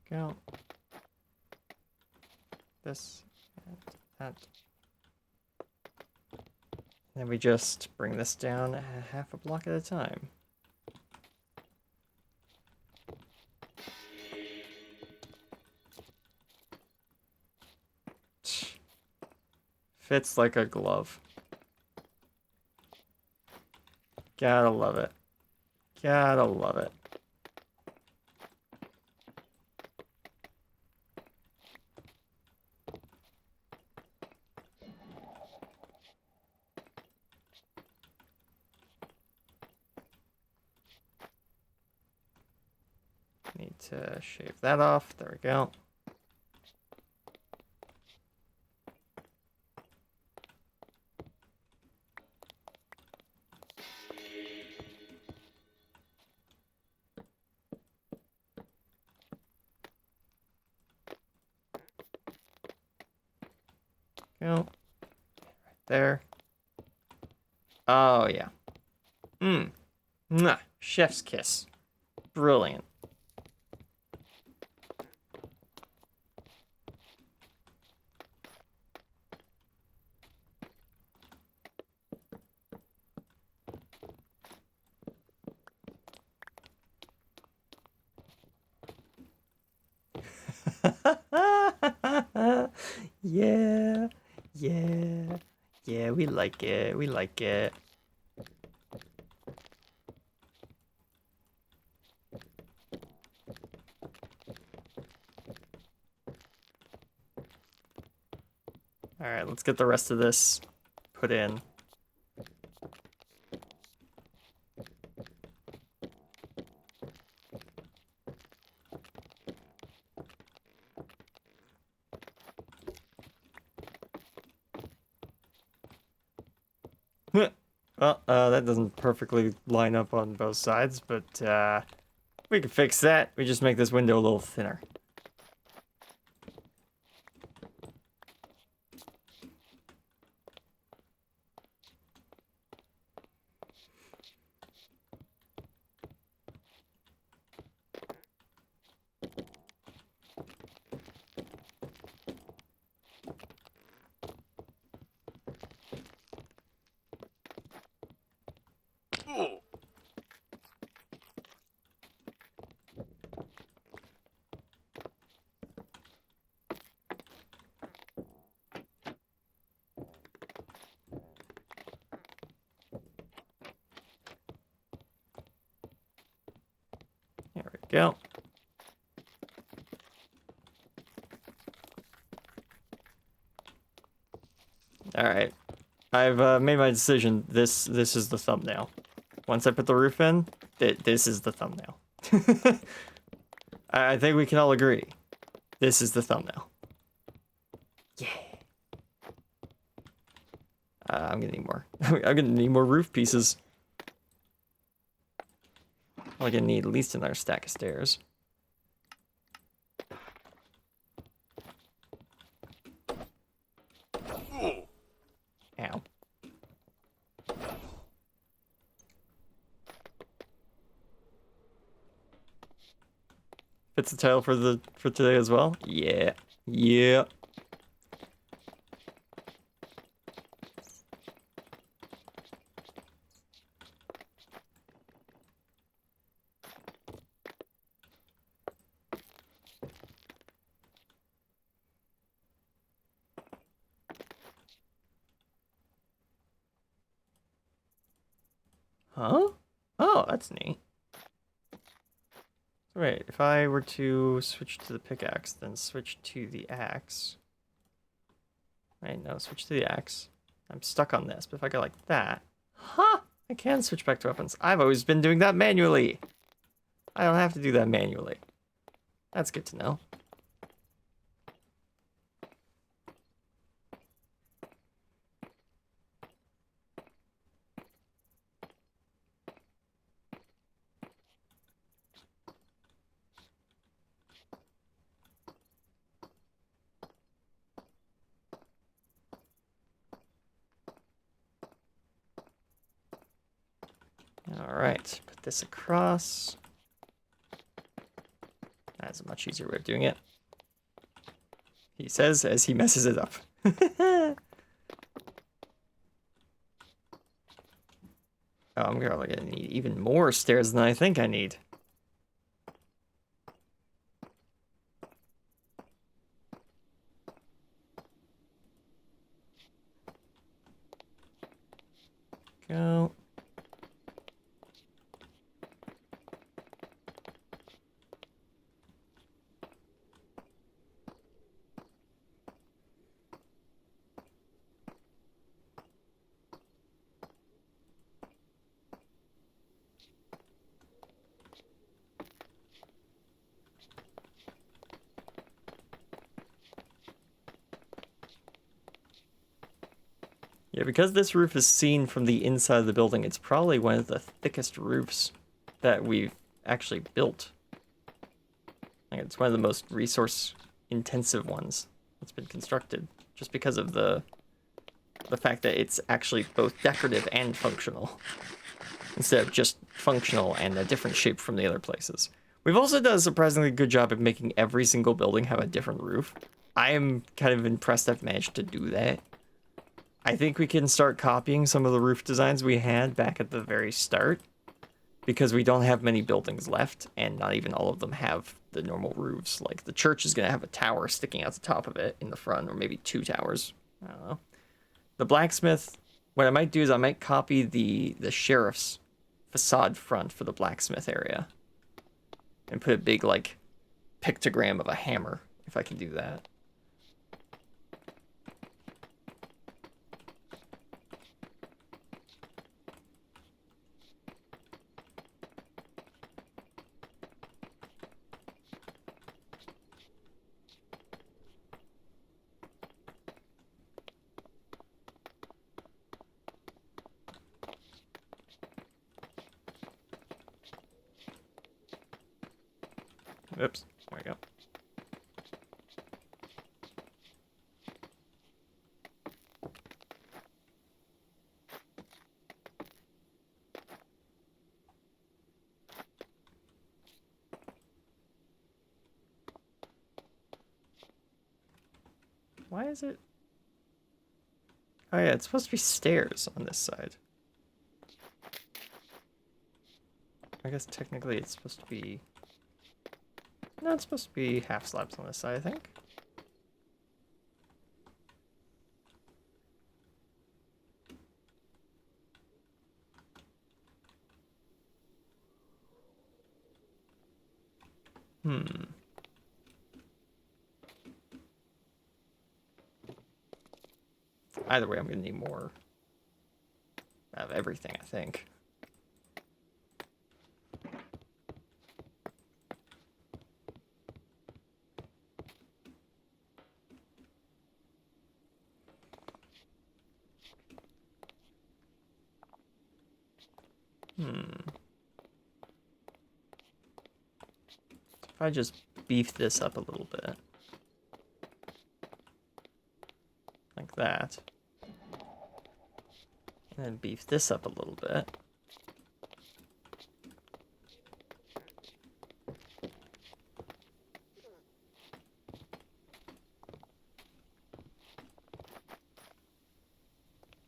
Go. This and that. Then we just bring this down half a block at a time. Fits like a glove. Gotta love it. Gotta love it. Need to shave that off. There we go. Go. Right there. Oh, yeah. Mwah. Chef's kiss. Brilliant. Yeah, yeah, yeah, we like it, we like it. Alright, let's get the rest of this put in. Well, that doesn't perfectly line up on both sides, but we can fix that. We just make this window a little thinner. There we go. Alright. I've made my decision. This is the thumbnail. Once I put the roof in, this is the thumbnail. I think we can all agree. This is the thumbnail. Yeah. I'm gonna need more. I'm gonna need more roof pieces. I'm gonna need at least another stack of stairs. Ow. Fits the title for today as well? Yeah. Yeah. Huh? Oh, that's neat. Wait, if I were to switch to the pickaxe, then switch to the axe. Wait, no, switch to the axe. I'm stuck on this, but if I go like that... Huh! I can switch back to weapons. I've always been doing that manually. I don't have to do that manually. That's good to know. Alright, put this across. That's a much easier way of doing it. He says as he messes it up. Oh, I'm gonna need even more stairs than I think I need. Go. Yeah, because this roof is seen from the inside of the building, it's probably one of the thickest roofs that we've actually built. Like, it's one of the most resource-intensive ones that's been constructed, just because of the fact that it's actually both decorative and functional. instead of just functional and a different shape from the other places. We've also done a surprisingly good job at making every single building have a different roof. I am kind of impressed I've managed to do that. I think we can start copying some of the roof designs we had back at the very start, because we don't have many buildings left, and not even all of them have the normal roofs. Like, the church is going to have a tower sticking out the top of it in the front, or maybe 2 towers. I don't know. The blacksmith, what I might do is I might copy the sheriff's facade front for the blacksmith area. And put a big, like, pictogram of a hammer, if I can do that. Oops, there we go. Why is it? Oh yeah, it's supposed to be stairs on this side. I guess technically it's supposed to be... No, it's supposed to be half slabs on this side, I think. Either way, I'm gonna need more of everything, I think. If I just beef this up a little bit. Like that. And then beef this up a little bit.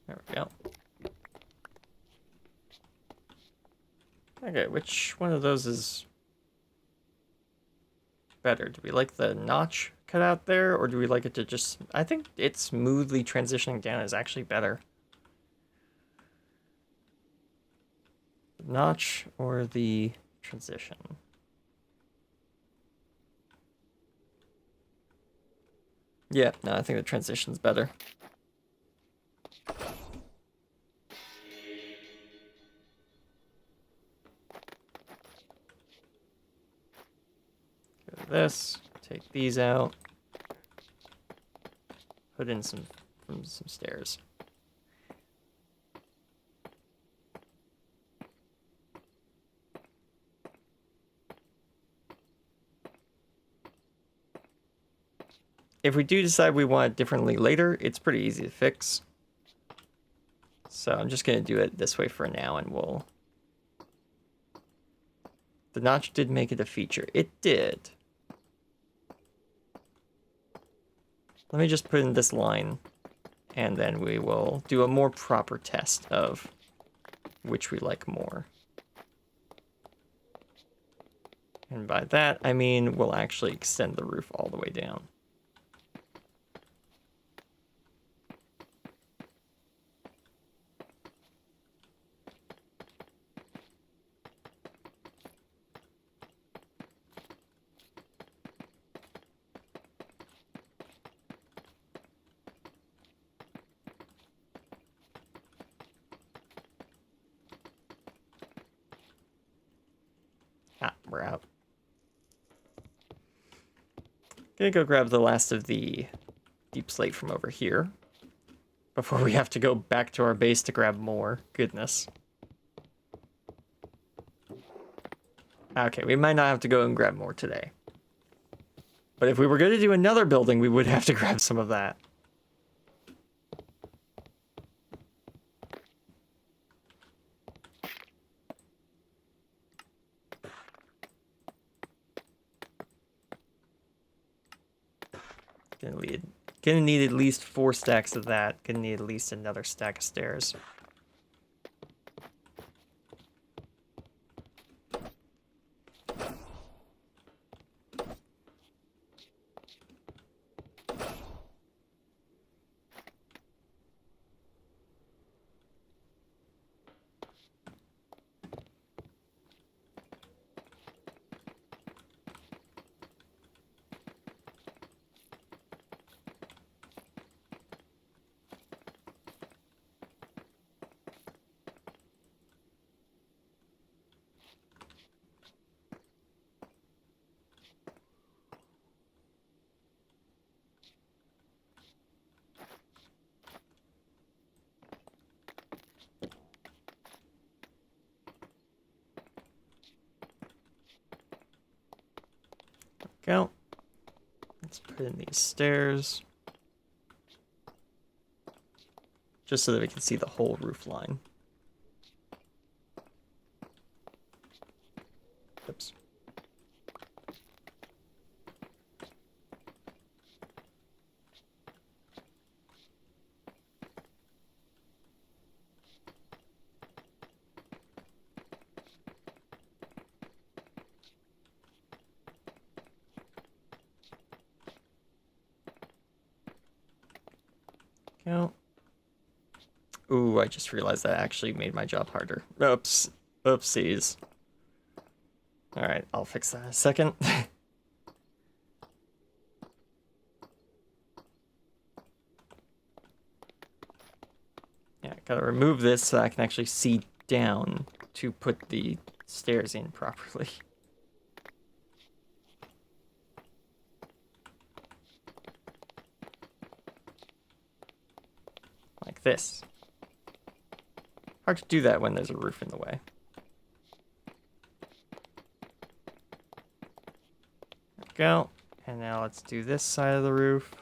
There we go. Okay, which one of those is better? Do we like the notch cut out there, or do we like it to just... I think it smoothly transitioning down is actually better. The notch or the transition? Yeah, no, I think the transition's better. Go to this, take these out, put in some stairs. If we do decide we want it differently later, it's pretty easy to fix. So I'm just going to do it this way for now, and we'll... The notch did make it a feature. It did. Let me just put in this line, and then we will do a more proper test of which we like more. And by that, I mean we'll actually extend the roof all the way down. Ah, we're out. Gonna go grab the last of the deep slate from over here before we have to go back to our base to grab more. Goodness. Okay, we might not have to go and grab more today. But if we were going to do another building, we would have to grab some of that. Gonna need at least 4 stacks of that. Gonna need at least another stack of stairs. Go. Let's put in these stairs. Just so that we can see the whole roof line. Oops. Go. Ooh, I just realized that actually made my job harder. Oops. Oopsies. Alright, I'll fix that in a second. Yeah, gotta remove this so I can actually see down to put the stairs in properly. Like this. Hard to do that when there's a roof in the way. There we go. And now let's do this side of the roof.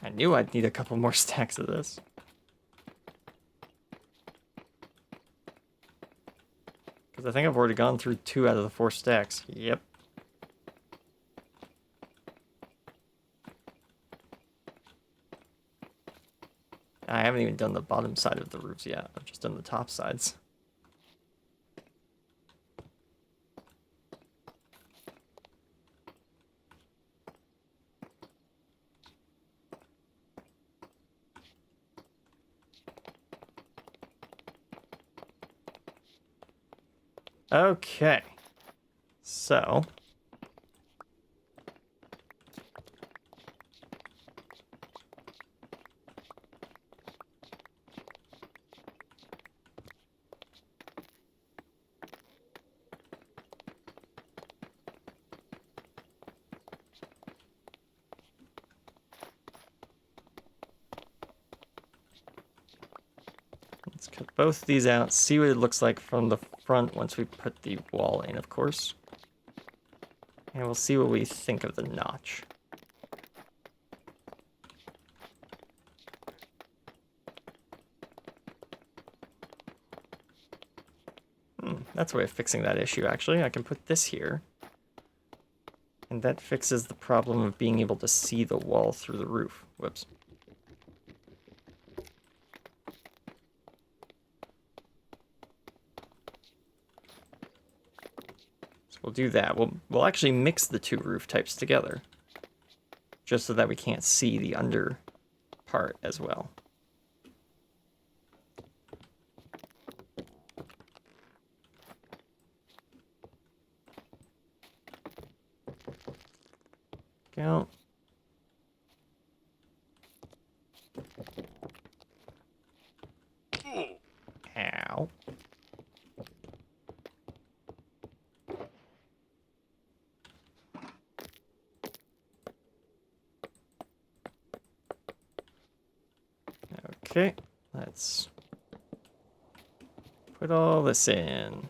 I knew I'd need a couple more stacks of this. Because I think I've already gone through 2 out of the 4 stacks. Yep. I haven't even done the bottom side of the roofs yet. I've just done the top sides. Okay. So. Let's cut both these out, see what it looks like from the front once we put the wall in, of course. And we'll see what we think of the notch. That's a way of fixing that issue, actually. I can put this here. And that fixes the problem of being able to see the wall through the roof. Whoops. So we'll do that. We'll actually mix the 2 roof types together. Just so that we can't see the under part as well. Go. Ow. Okay, let's put all this in.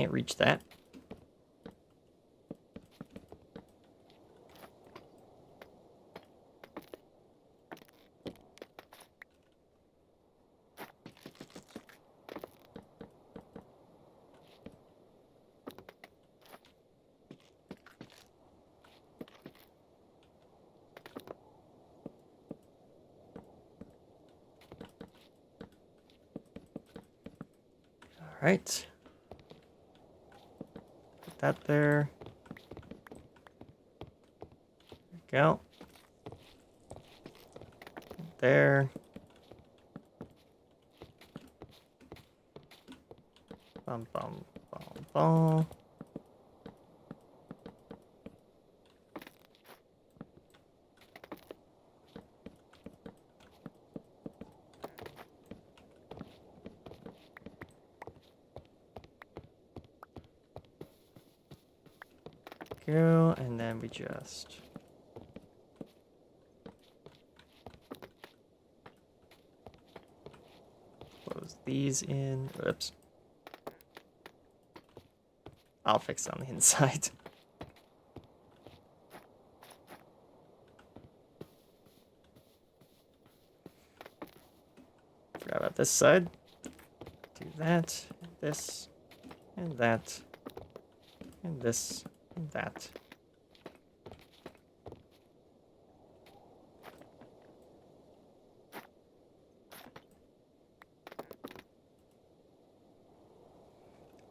can't reach that. All right. Put that there. There we go. There. Bum, bum, bum, bum. Go, and then we just close these in. Oops. I'll fix it on the inside. Forgot about this side. Do that, this, and that, and this, and that.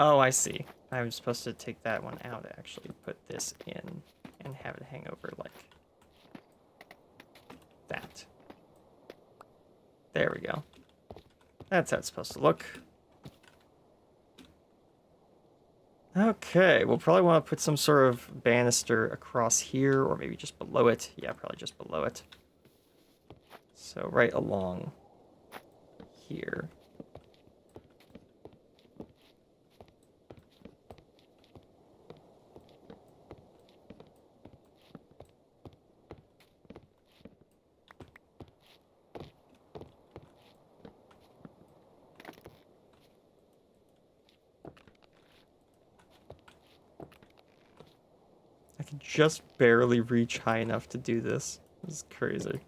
Oh, I see. I'm supposed to take that one out, actually. Put this in and have it hang over like that. There we go. That's how it's supposed to look. Okay, we'll probably want to put some sort of banister across here, or maybe just below it. Yeah, probably just below it. So right along here. I can just barely reach high enough to do this. This is crazy.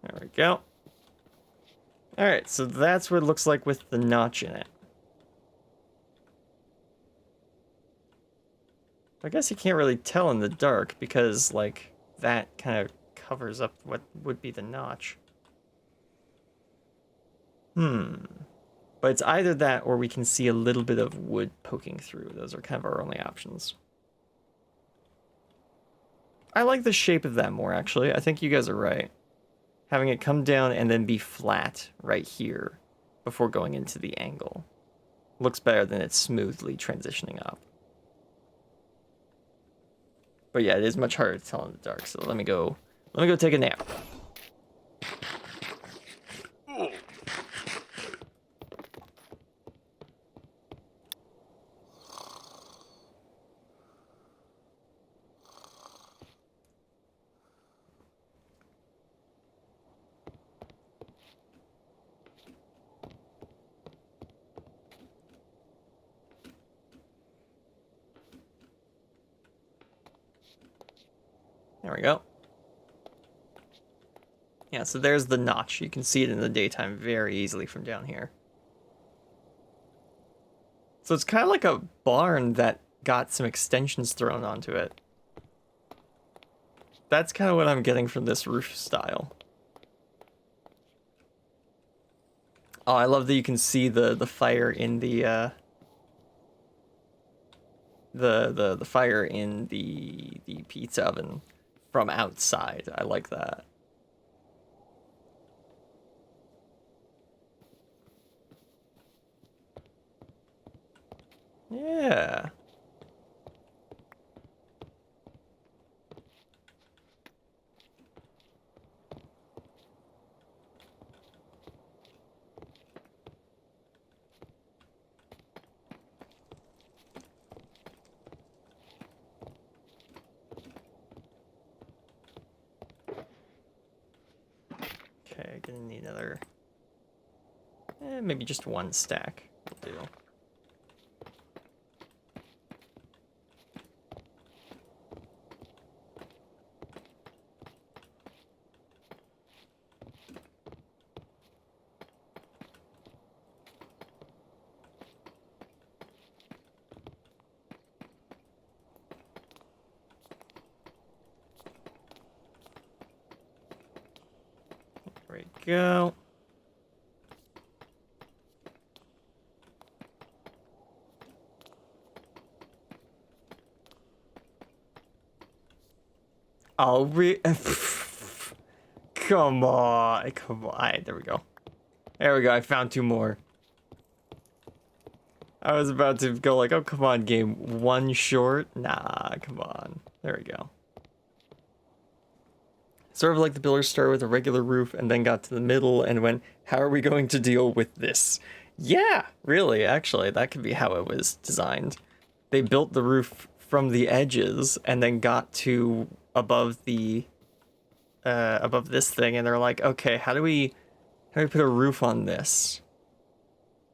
There we go. Alright, so that's what it looks like with the notch in it. I guess you can't really tell in the dark because, like, that kind of covers up what would be the notch. But it's either that or we can see a little bit of wood poking through. Those are kind of our only options. I like the shape of that more, actually. I think you guys are right. Having it come down and then be flat right here before going into the angle looks better than it smoothly transitioning up. But yeah, it is much harder to tell in the dark, so let me go take a nap. There we go. Yeah, so there's the notch. You can see it in the daytime very easily from down here. So it's kind of like a barn that got some extensions thrown onto it. That's kind of what I'm getting from this roof style. Oh, I love that you can see the fire in the fire in the pizza oven from outside. I like that. Yeah. Okay, gonna need another... maybe just one stack will do. There we go. Oh, come on, come on. Alright, there we go. There we go, I found 2 more. I was about to go like, oh, come on, game. 1 short? Nah, come on. There we go. Sort of like the builders started with a regular roof and then got to the middle and went, how are we going to deal with this? Yeah, really, actually, that could be how it was designed. They built the roof from the edges and then got to above the above this thing, and they're like, okay, how do we put a roof on this?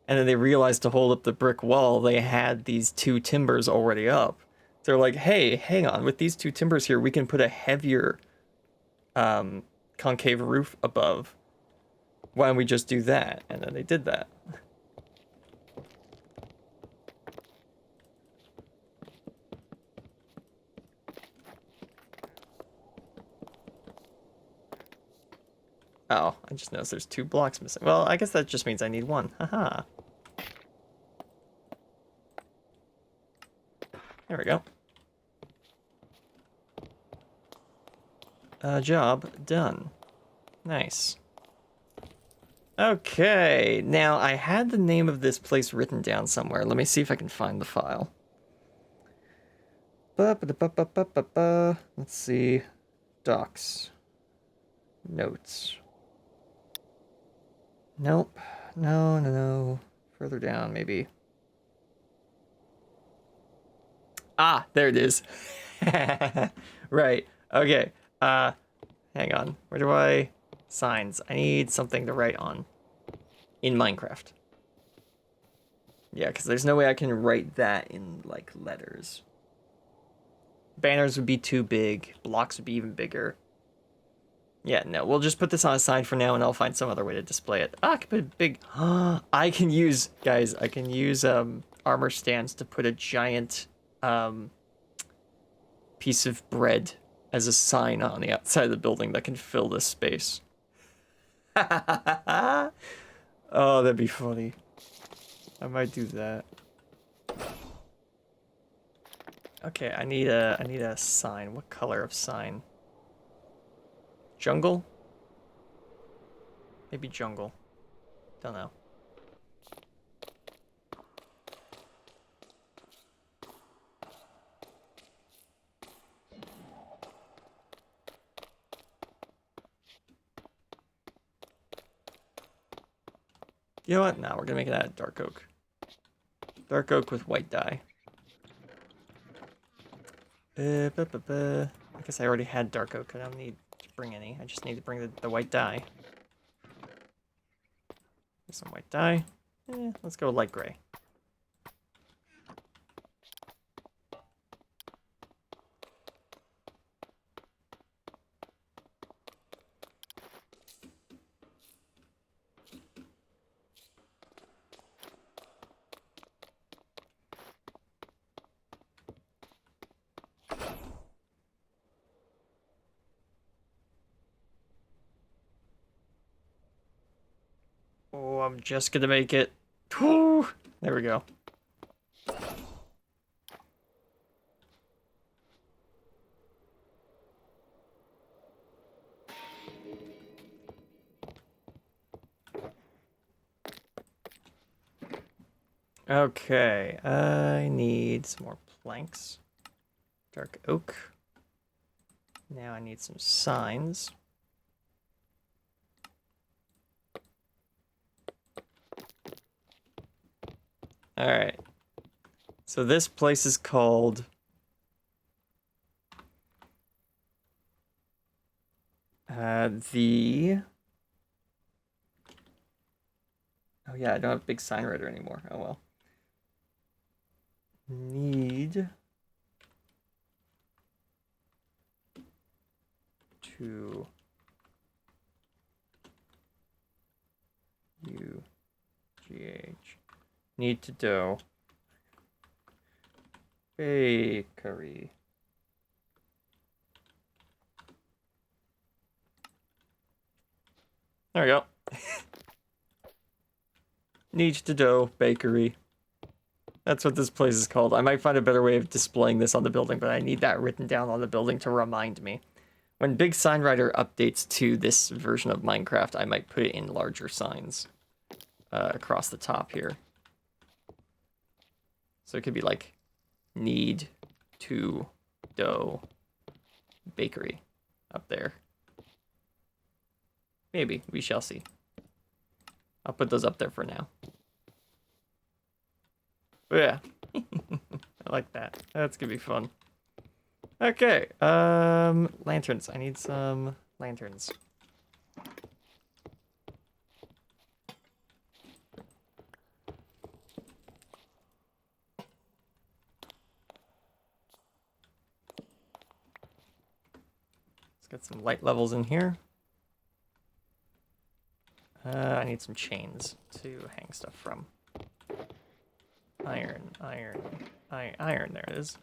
And then they realized to hold up the brick wall, they had these 2 timbers already up. They're like, hey, hang on, with these 2 timbers here, we can put a heavier concave roof above. Why don't we just do that? And then they did that. Oh, I just noticed there's 2 blocks missing. Well, I guess that just means I need 1. Haha. There we go. Job done. Nice. Okay, now I had the name of this place written down somewhere. Let me see if I can find the file. Let's see. Docs. Notes. Nope. No. Further down, maybe. Ah, there it is. Right. Okay. Hang on. Where do I... Signs. I need something to write on. In Minecraft. Yeah, because there's no way I can write that in, like, letters. Banners would be too big. Blocks would be even bigger. Yeah, no, we'll just put this on a sign for now, and I'll find some other way to display it. Ah, I can put a big... I can use... Guys, I can use armor stands to put a giant piece of bread as a sign on the outside of the building that can fill this space. Oh, that'd be funny. I might do that. Okay, I need a sign. What color of sign? Jungle? Maybe jungle. Don't know. You know what? No, we're gonna make it out of dark oak. Dark oak with white dye. I guess I already had dark oak. I don't need to bring any. I just need to bring the white dye. There's some white dye. Let's go light gray. Oh, I'm just gonna make it. Whew. There we go. Okay, I need some more planks. Dark oak. Now I need some signs. Alright. So this place is called... the Oh yeah, I don't have a big sign writer anymore. Oh well. Need to UGH. Need to dough. Bakery. There we go. Need to dough bakery. That's what this place is called. I might find a better way of displaying this on the building, but I need that written down on the building to remind me. When Big Sign Writer updates to this version of Minecraft, I might put it in larger signs across the top here. So it could be like, need to dough bakery up there. Maybe, we shall see. I'll put those up there for now. But yeah, I like that. That's gonna be fun. Okay, lanterns. I need some lanterns. Let's get some light levels in here. I need some chains to hang stuff from. Iron, there it is.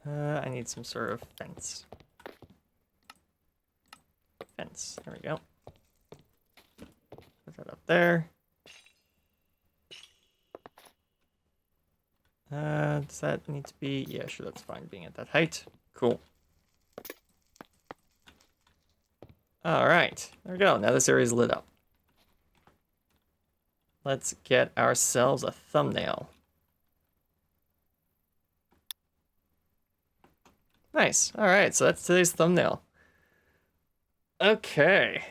I need some sort of fence. Fence, there we go. Put that up there. Does that need to be? Yeah, sure, that's fine being at that height. Cool. All right, there we go. Now this area is lit up. Let's get ourselves a thumbnail. Nice. All right, so that's today's thumbnail. Okay,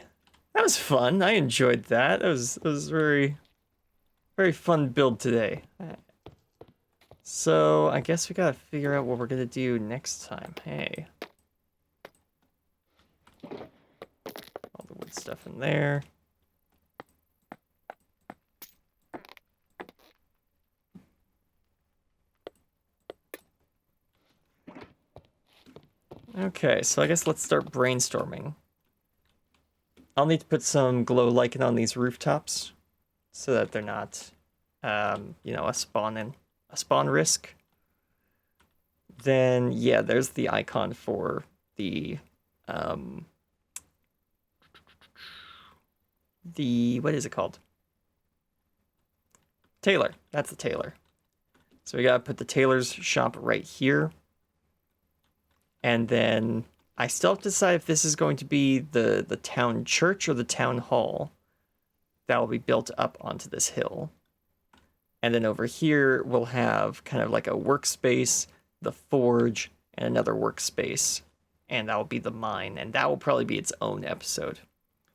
that was fun. I enjoyed that. It was very, very fun build today. So I guess we gotta figure out what we're gonna do next time. Hey, all the wood stuff in there. Okay, so I guess let's start brainstorming. I'll need to put some glow lichen on these rooftops so that they're not, you know, a spawn risk. Then yeah, there's the icon for the what is it called? Tailor. That's the tailor. So we gotta put the tailor's shop right here. And then I still have to decide if this is going to be the town church or the town hall that will be built up onto this hill. And then over here, we'll have kind of like a workspace, the forge, and another workspace. And that will be the mine. And that will probably be its own episode.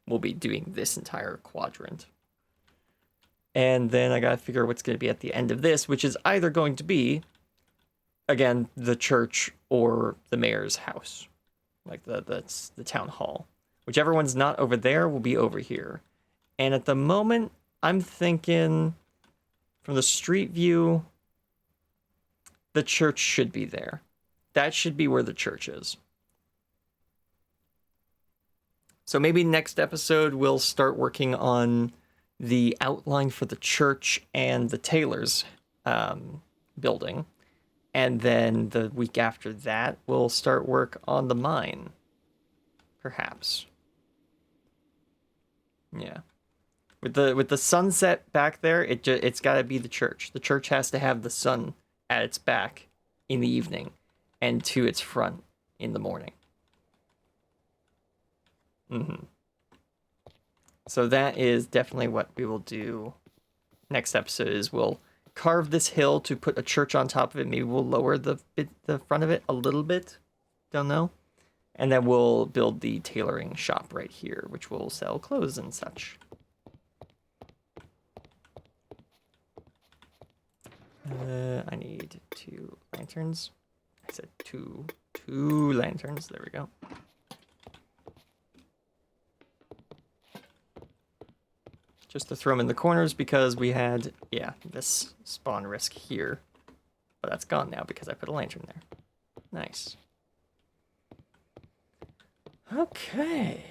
We'll be doing this entire quadrant. And then I gotta figure out what's gonna be at the end of this, which is either going to be, again, the church or the mayor's house. Like that's the town hall. Whichever one's not over there will be over here. And at the moment, I'm thinking from the street view, the church should be there. That should be where the church is. So maybe next episode we'll start working on the outline for the church and the tailor's building. And then the week after that, we'll start work on the mine. Perhaps. Yeah. With the sunset back there, it's got to be the church. The church has to have the sun at its back in the evening and to its front in the morning. So that is definitely what we will do next episode is we'll carve this hill to put a church on top of it. Maybe we'll lower the front of it a little bit. Don't know. And then we'll build the tailoring shop right here, which will sell clothes and such. I need 2 lanterns. I said two lanterns. There we go. Just to throw them in the corners because we had, yeah, this spawn risk here. But that's gone now because I put a lantern there. Nice. Okay.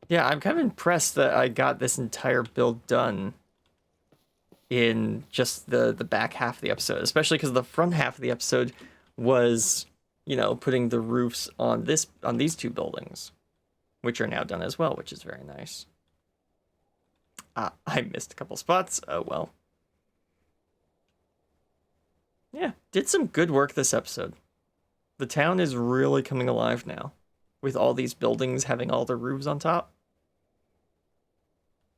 Yeah, I'm kind of impressed that I got this entire build done in just the back half of the episode, especially because the front half of the episode was, you know, putting the roofs on these 2 buildings, which are now done as well, which is very nice. I missed a couple spots. Oh well. Yeah, did some good work this episode. The town is really coming alive now, with all these buildings having all their roofs on top.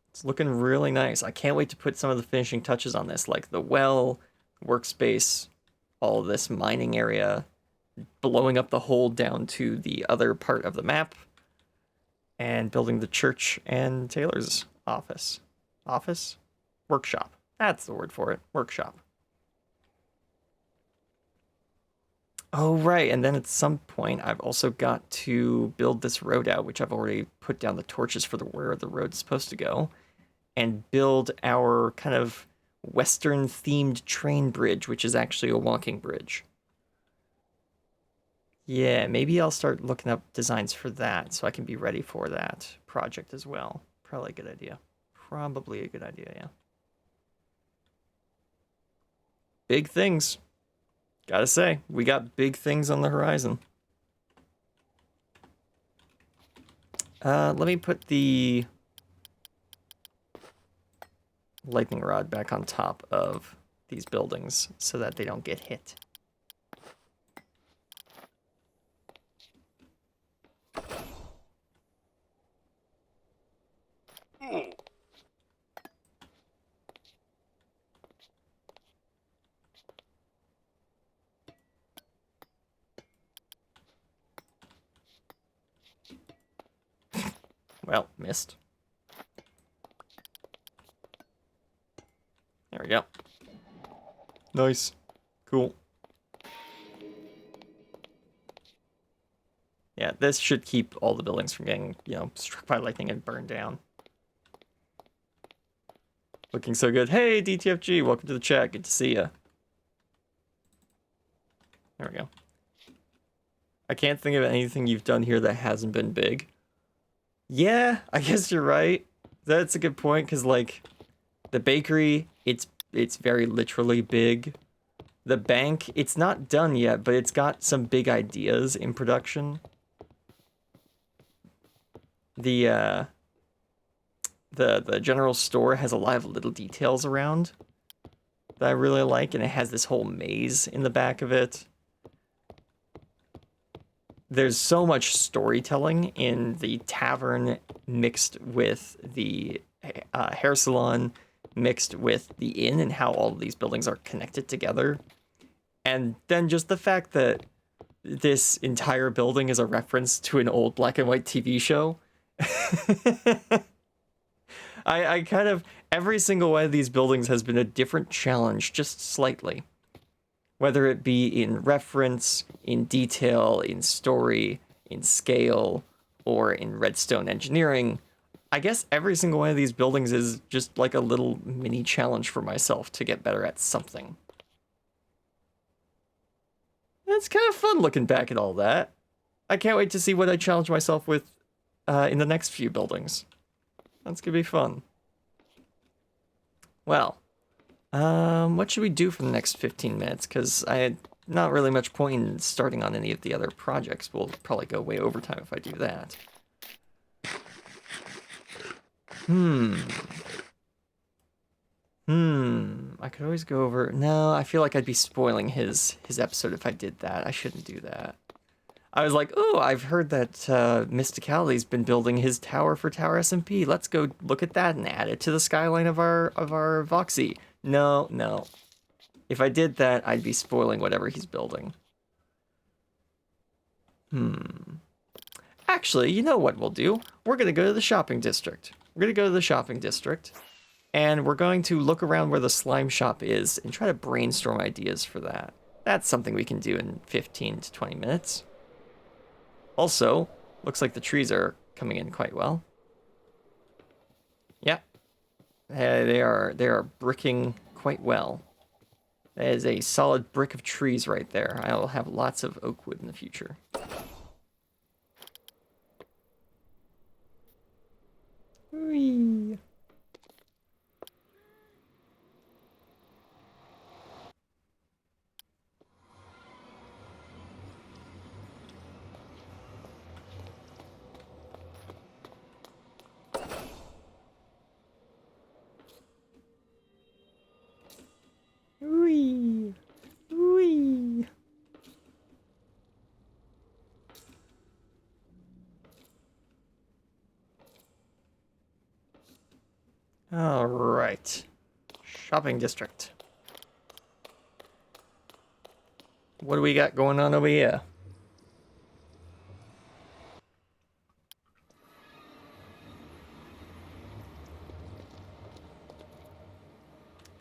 It's looking really nice. I can't wait to put some of the finishing touches on this, like the well, workspace, all of this mining area, blowing up the hole down to the other part of the map, and building the church and tailor's office. Office? Workshop. That's the word for it. Workshop. Oh, right. And then at some point, I've also got to build this road out, which I've already put down the torches for where the road's supposed to go, and build our kind of Western-themed train bridge, which is actually a walking bridge. Yeah, maybe I'll start looking up designs for that so I can be ready for that project as well. Probably a good idea. Probably a good idea, yeah. Big things. Gotta say, we got big things on the horizon. Let me put the lightning rod back on top of these buildings so that they don't get hit. Well, missed. There we go. Nice. Cool. Yeah, this should keep all the buildings from getting, you know, struck by lightning and burned down. Looking so good. Hey, DTFG, welcome to the chat. Good to see ya. There we go. I can't think of anything you've done here that hasn't been big. Yeah, I guess you're right. That's a good point, because, like, the bakery, it's very literally big. The bank, it's not done yet, but it's got some big ideas in production. The general store has a lot of little details around that I really like, and it has this whole maze in the back of it. There's so much storytelling in the tavern mixed with the hair salon, mixed with the inn, and how all of these buildings are connected together. And then just the fact that this entire building is a reference to an old black and white TV show. I kind of, every single one of these buildings has been a different challenge, just slightly. Whether it be in reference, in detail, in story, in scale, or in redstone engineering, I guess every single one of these buildings is just like a little mini challenge for myself to get better at something. It's kind of fun looking back at all that. I can't wait to see what I challenge myself with in the next few buildings. That's gonna be fun. Well, what should we do for the next 15 minutes? Because I had not really much point in starting on any of the other projects. We'll probably go way overtime if I do that. I could always go over... No, I feel like I'd be spoiling his episode if I did that. I shouldn't do that. I was like, oh, I've heard that Mysticality's been building his tower for Tower SMP. Let's go look at that and add it to the skyline of our Voxy. No, no. If I did that, I'd be spoiling whatever he's building. Actually, you know what we'll do? We're gonna go to the shopping district. We're gonna go to the shopping district, and we're going to look around where the slime shop is and try to brainstorm ideas for that. That's something we can do in 15 to 20 minutes. Also, looks like the trees are coming in quite well. Yep. They are bricking quite well. That is a solid brick of trees right there. I will have lots of oak wood in the future. Whee. Whee. Whee. All right. Shopping district. What do we got going on over here?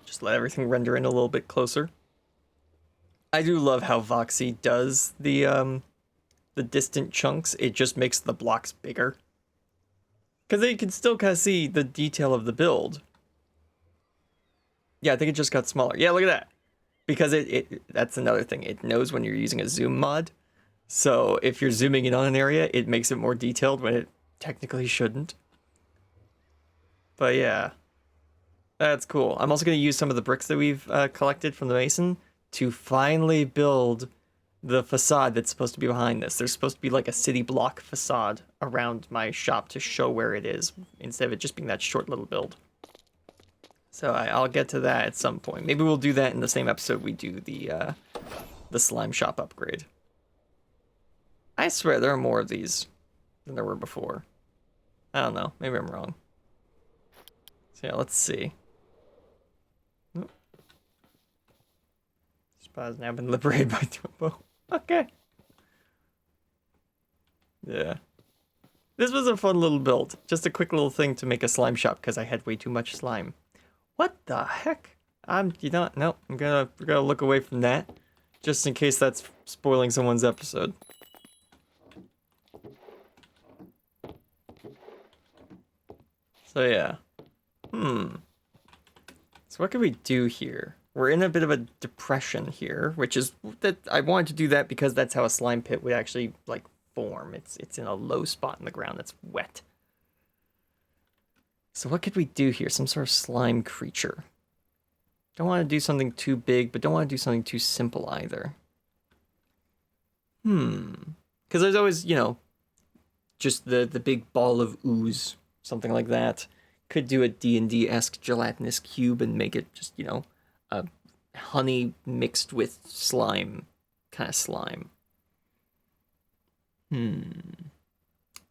Just let everything render in a little bit closer. I do love how Voxy does the distant chunks. It just makes the blocks bigger. Because you can still kind of see the detail of the build. Yeah, I think it just got smaller. Yeah, look at that. Because that's another thing. It knows when you're using a zoom mod. So if you're zooming in on an area, it makes it more detailed when it technically shouldn't. But yeah, that's cool. I'm also going to use some of the bricks that we've collected from the mason to finally build the facade that's supposed to be behind this. There's supposed to be like a city block facade around my shop to show where it is, instead of it just being that short little build. So I'll get to that at some point. Maybe we'll do that in the same episode we do the slime shop upgrade. I swear there are more of these than there were before. I don't know. Maybe I'm wrong. So yeah, let's see. Spot has now been liberated by Trumbo. Okay. Yeah. This was a fun little build. Just a quick little thing to make a slime shop because I had way too much slime. What the heck? You know, no, we're gonna look away from that, just in case that's spoiling someone's episode. So yeah, So what can we do here? We're in a bit of a depression here, which is that I wanted to do that because that's how a slime pit would actually like form. It's in a low spot in the ground that's wet. So what could we do here? Some sort of slime creature. Don't want to do something too big, but don't want to do something too simple either. Because there's always, you know, just the big ball of ooze, something like that. Could do a D&D-esque gelatinous cube and make it just, you know, a honey mixed with slime kind of slime.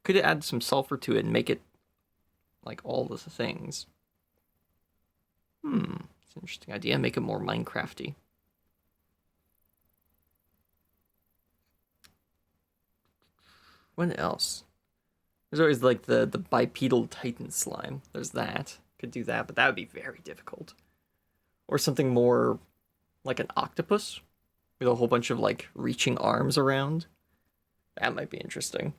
Could add some sulfur to it and make it like all the things. It's an interesting idea. Make it more Minecrafty. What else? There's always like the bipedal titan slime. There's that. Could do that, but that would be very difficult. Or something more like an octopus with a whole bunch of like reaching arms around. That might be interesting.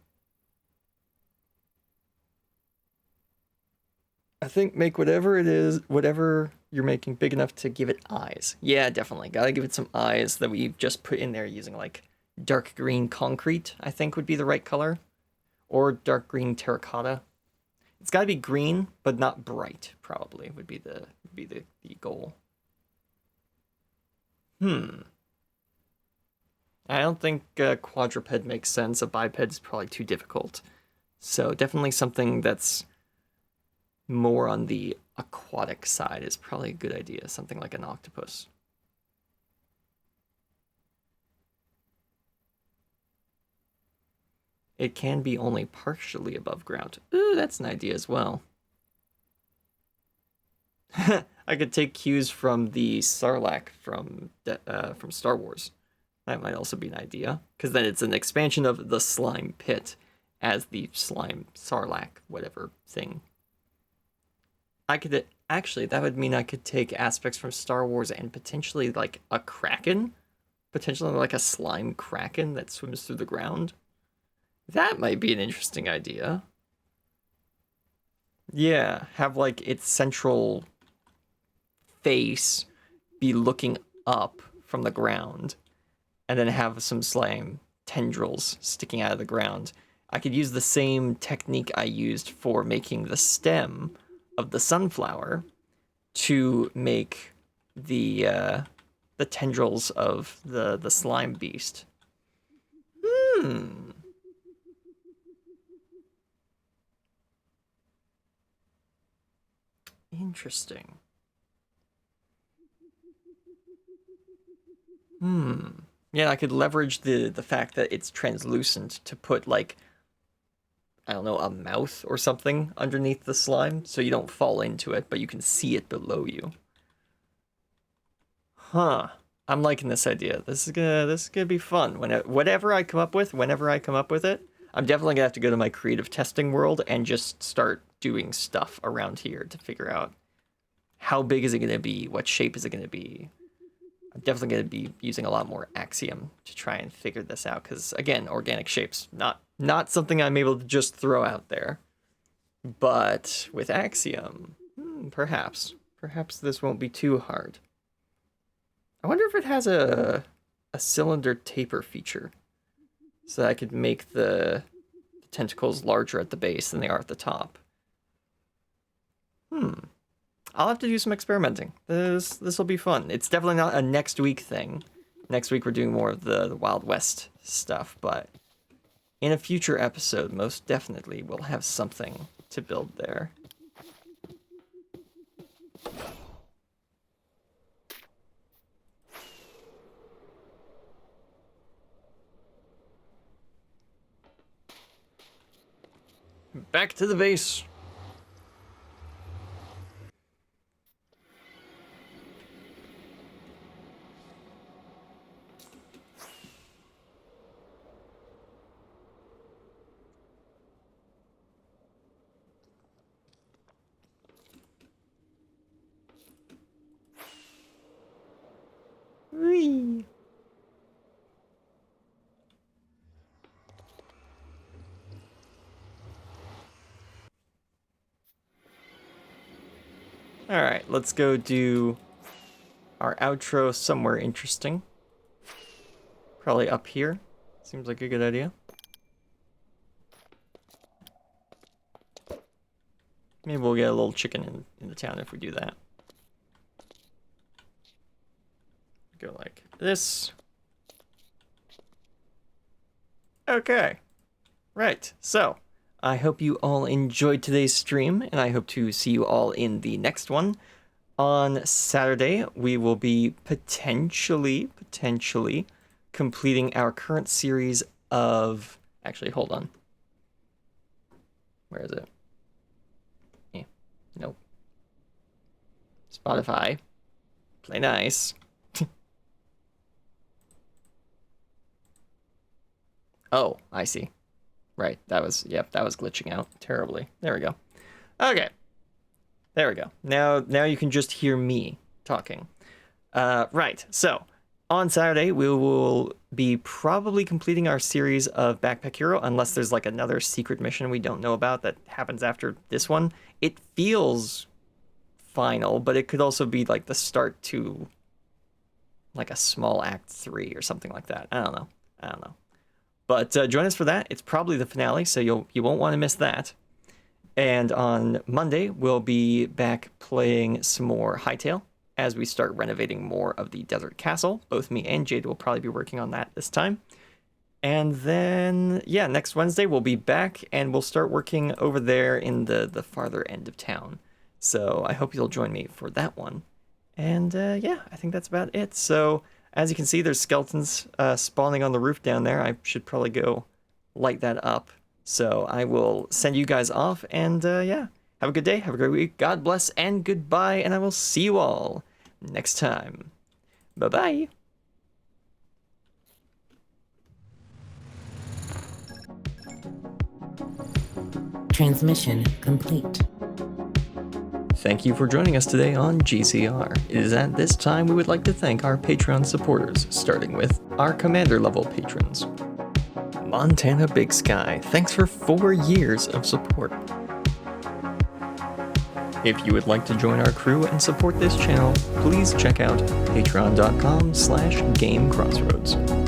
I think make whatever it is, whatever you're making big enough to give it eyes. Yeah, definitely. Gotta give it some eyes that we just put in there using like dark green concrete, I think would be the right color. Or dark green terracotta. It's gotta be green, but not bright, probably, would be the goal. I don't think a quadruped makes sense. A biped is probably too difficult. So definitely something that's more on the aquatic side is probably a good idea. Something like an octopus. it can be only partially above ground. Ooh, that's an idea as well. I could take cues from the Sarlacc from Star Wars. That might also be an idea, because then it's an expansion of the slime pit as the slime Sarlacc, whatever thing. I could actually, that would mean I could take aspects from Star Wars and potentially like a kraken, potentially like a slime kraken that swims through the ground. That might be an interesting idea. Yeah, have like its central face be looking up from the ground, and then have some slime tendrils sticking out of the ground. I could use the same technique I used for making the stem of the sunflower to make the tendrils of the slime beast. Interesting. Yeah, I could leverage the fact that it's translucent to put, like, I don't know, a mouth or something underneath the slime, so you don't fall into it, but you can see it below you. Huh. I'm liking this idea. This is gonna be fun. Whatever I come up with, whenever I come up with it, I'm definitely gonna have to go to my creative testing world and just start doing stuff around here to figure out how big is it gonna be, what shape is it gonna be. I'm definitely going to be using a lot more Axiom to try and figure this out, because, again, organic shapes, not something I'm able to just throw out there. But with Axiom, perhaps this won't be too hard. I wonder if it has a cylinder taper feature, so that I could make the tentacles larger at the base than they are at the top. I'll have to do some experimenting. This will be fun. It's definitely not a next week thing. Next week we're doing more of the Wild West stuff, but in a future episode, most definitely we'll have something to build there. Back to the base. Whee. All right, let's go do our outro somewhere interesting. Probably up here. Seems like a good idea. Maybe we'll get a little chicken in the town if we do that. Go like this. Okay. Right, so I hope you all enjoyed today's stream, and I hope to see you all in the next one. On Saturday, we will be potentially completing our current series of... Actually, hold on. Where is it? Nope. Spotify. Play nice. Oh, I see. Right, that was glitching out terribly. There we go. Okay. There we go. Now you can just hear me talking. Right, so on Saturday, we will be probably completing our series of Backpack Hero, unless there's like another secret mission we don't know about that happens after this one. It feels final, but it could also be like the start to like a small Act 3 or something like that. I don't know. But join us for that. It's probably the finale, so you won't want to miss that. And on Monday, we'll be back playing some more Hytale as we start renovating more of the Desert Castle. Both me and Jade will probably be working on that this time. And then, yeah, next Wednesday, we'll be back and we'll start working over there in the farther end of town. So I hope you'll join me for that one. And yeah, I think that's about it. So as you can see, there's skeletons spawning on the roof down there. I should probably go light that up. So I will send you guys off, and yeah, have a good day, have a great week, God bless, and goodbye, and I will see you all next time. Bye-bye. Transmission complete. Thank you for joining us today on GCR. It is at this time we would like to thank our Patreon supporters, starting with our commander level patrons. Montana Big Sky, thanks for 4 years of support. If you would like to join our crew and support this channel, please check out patreon.com/GameCrossRoads.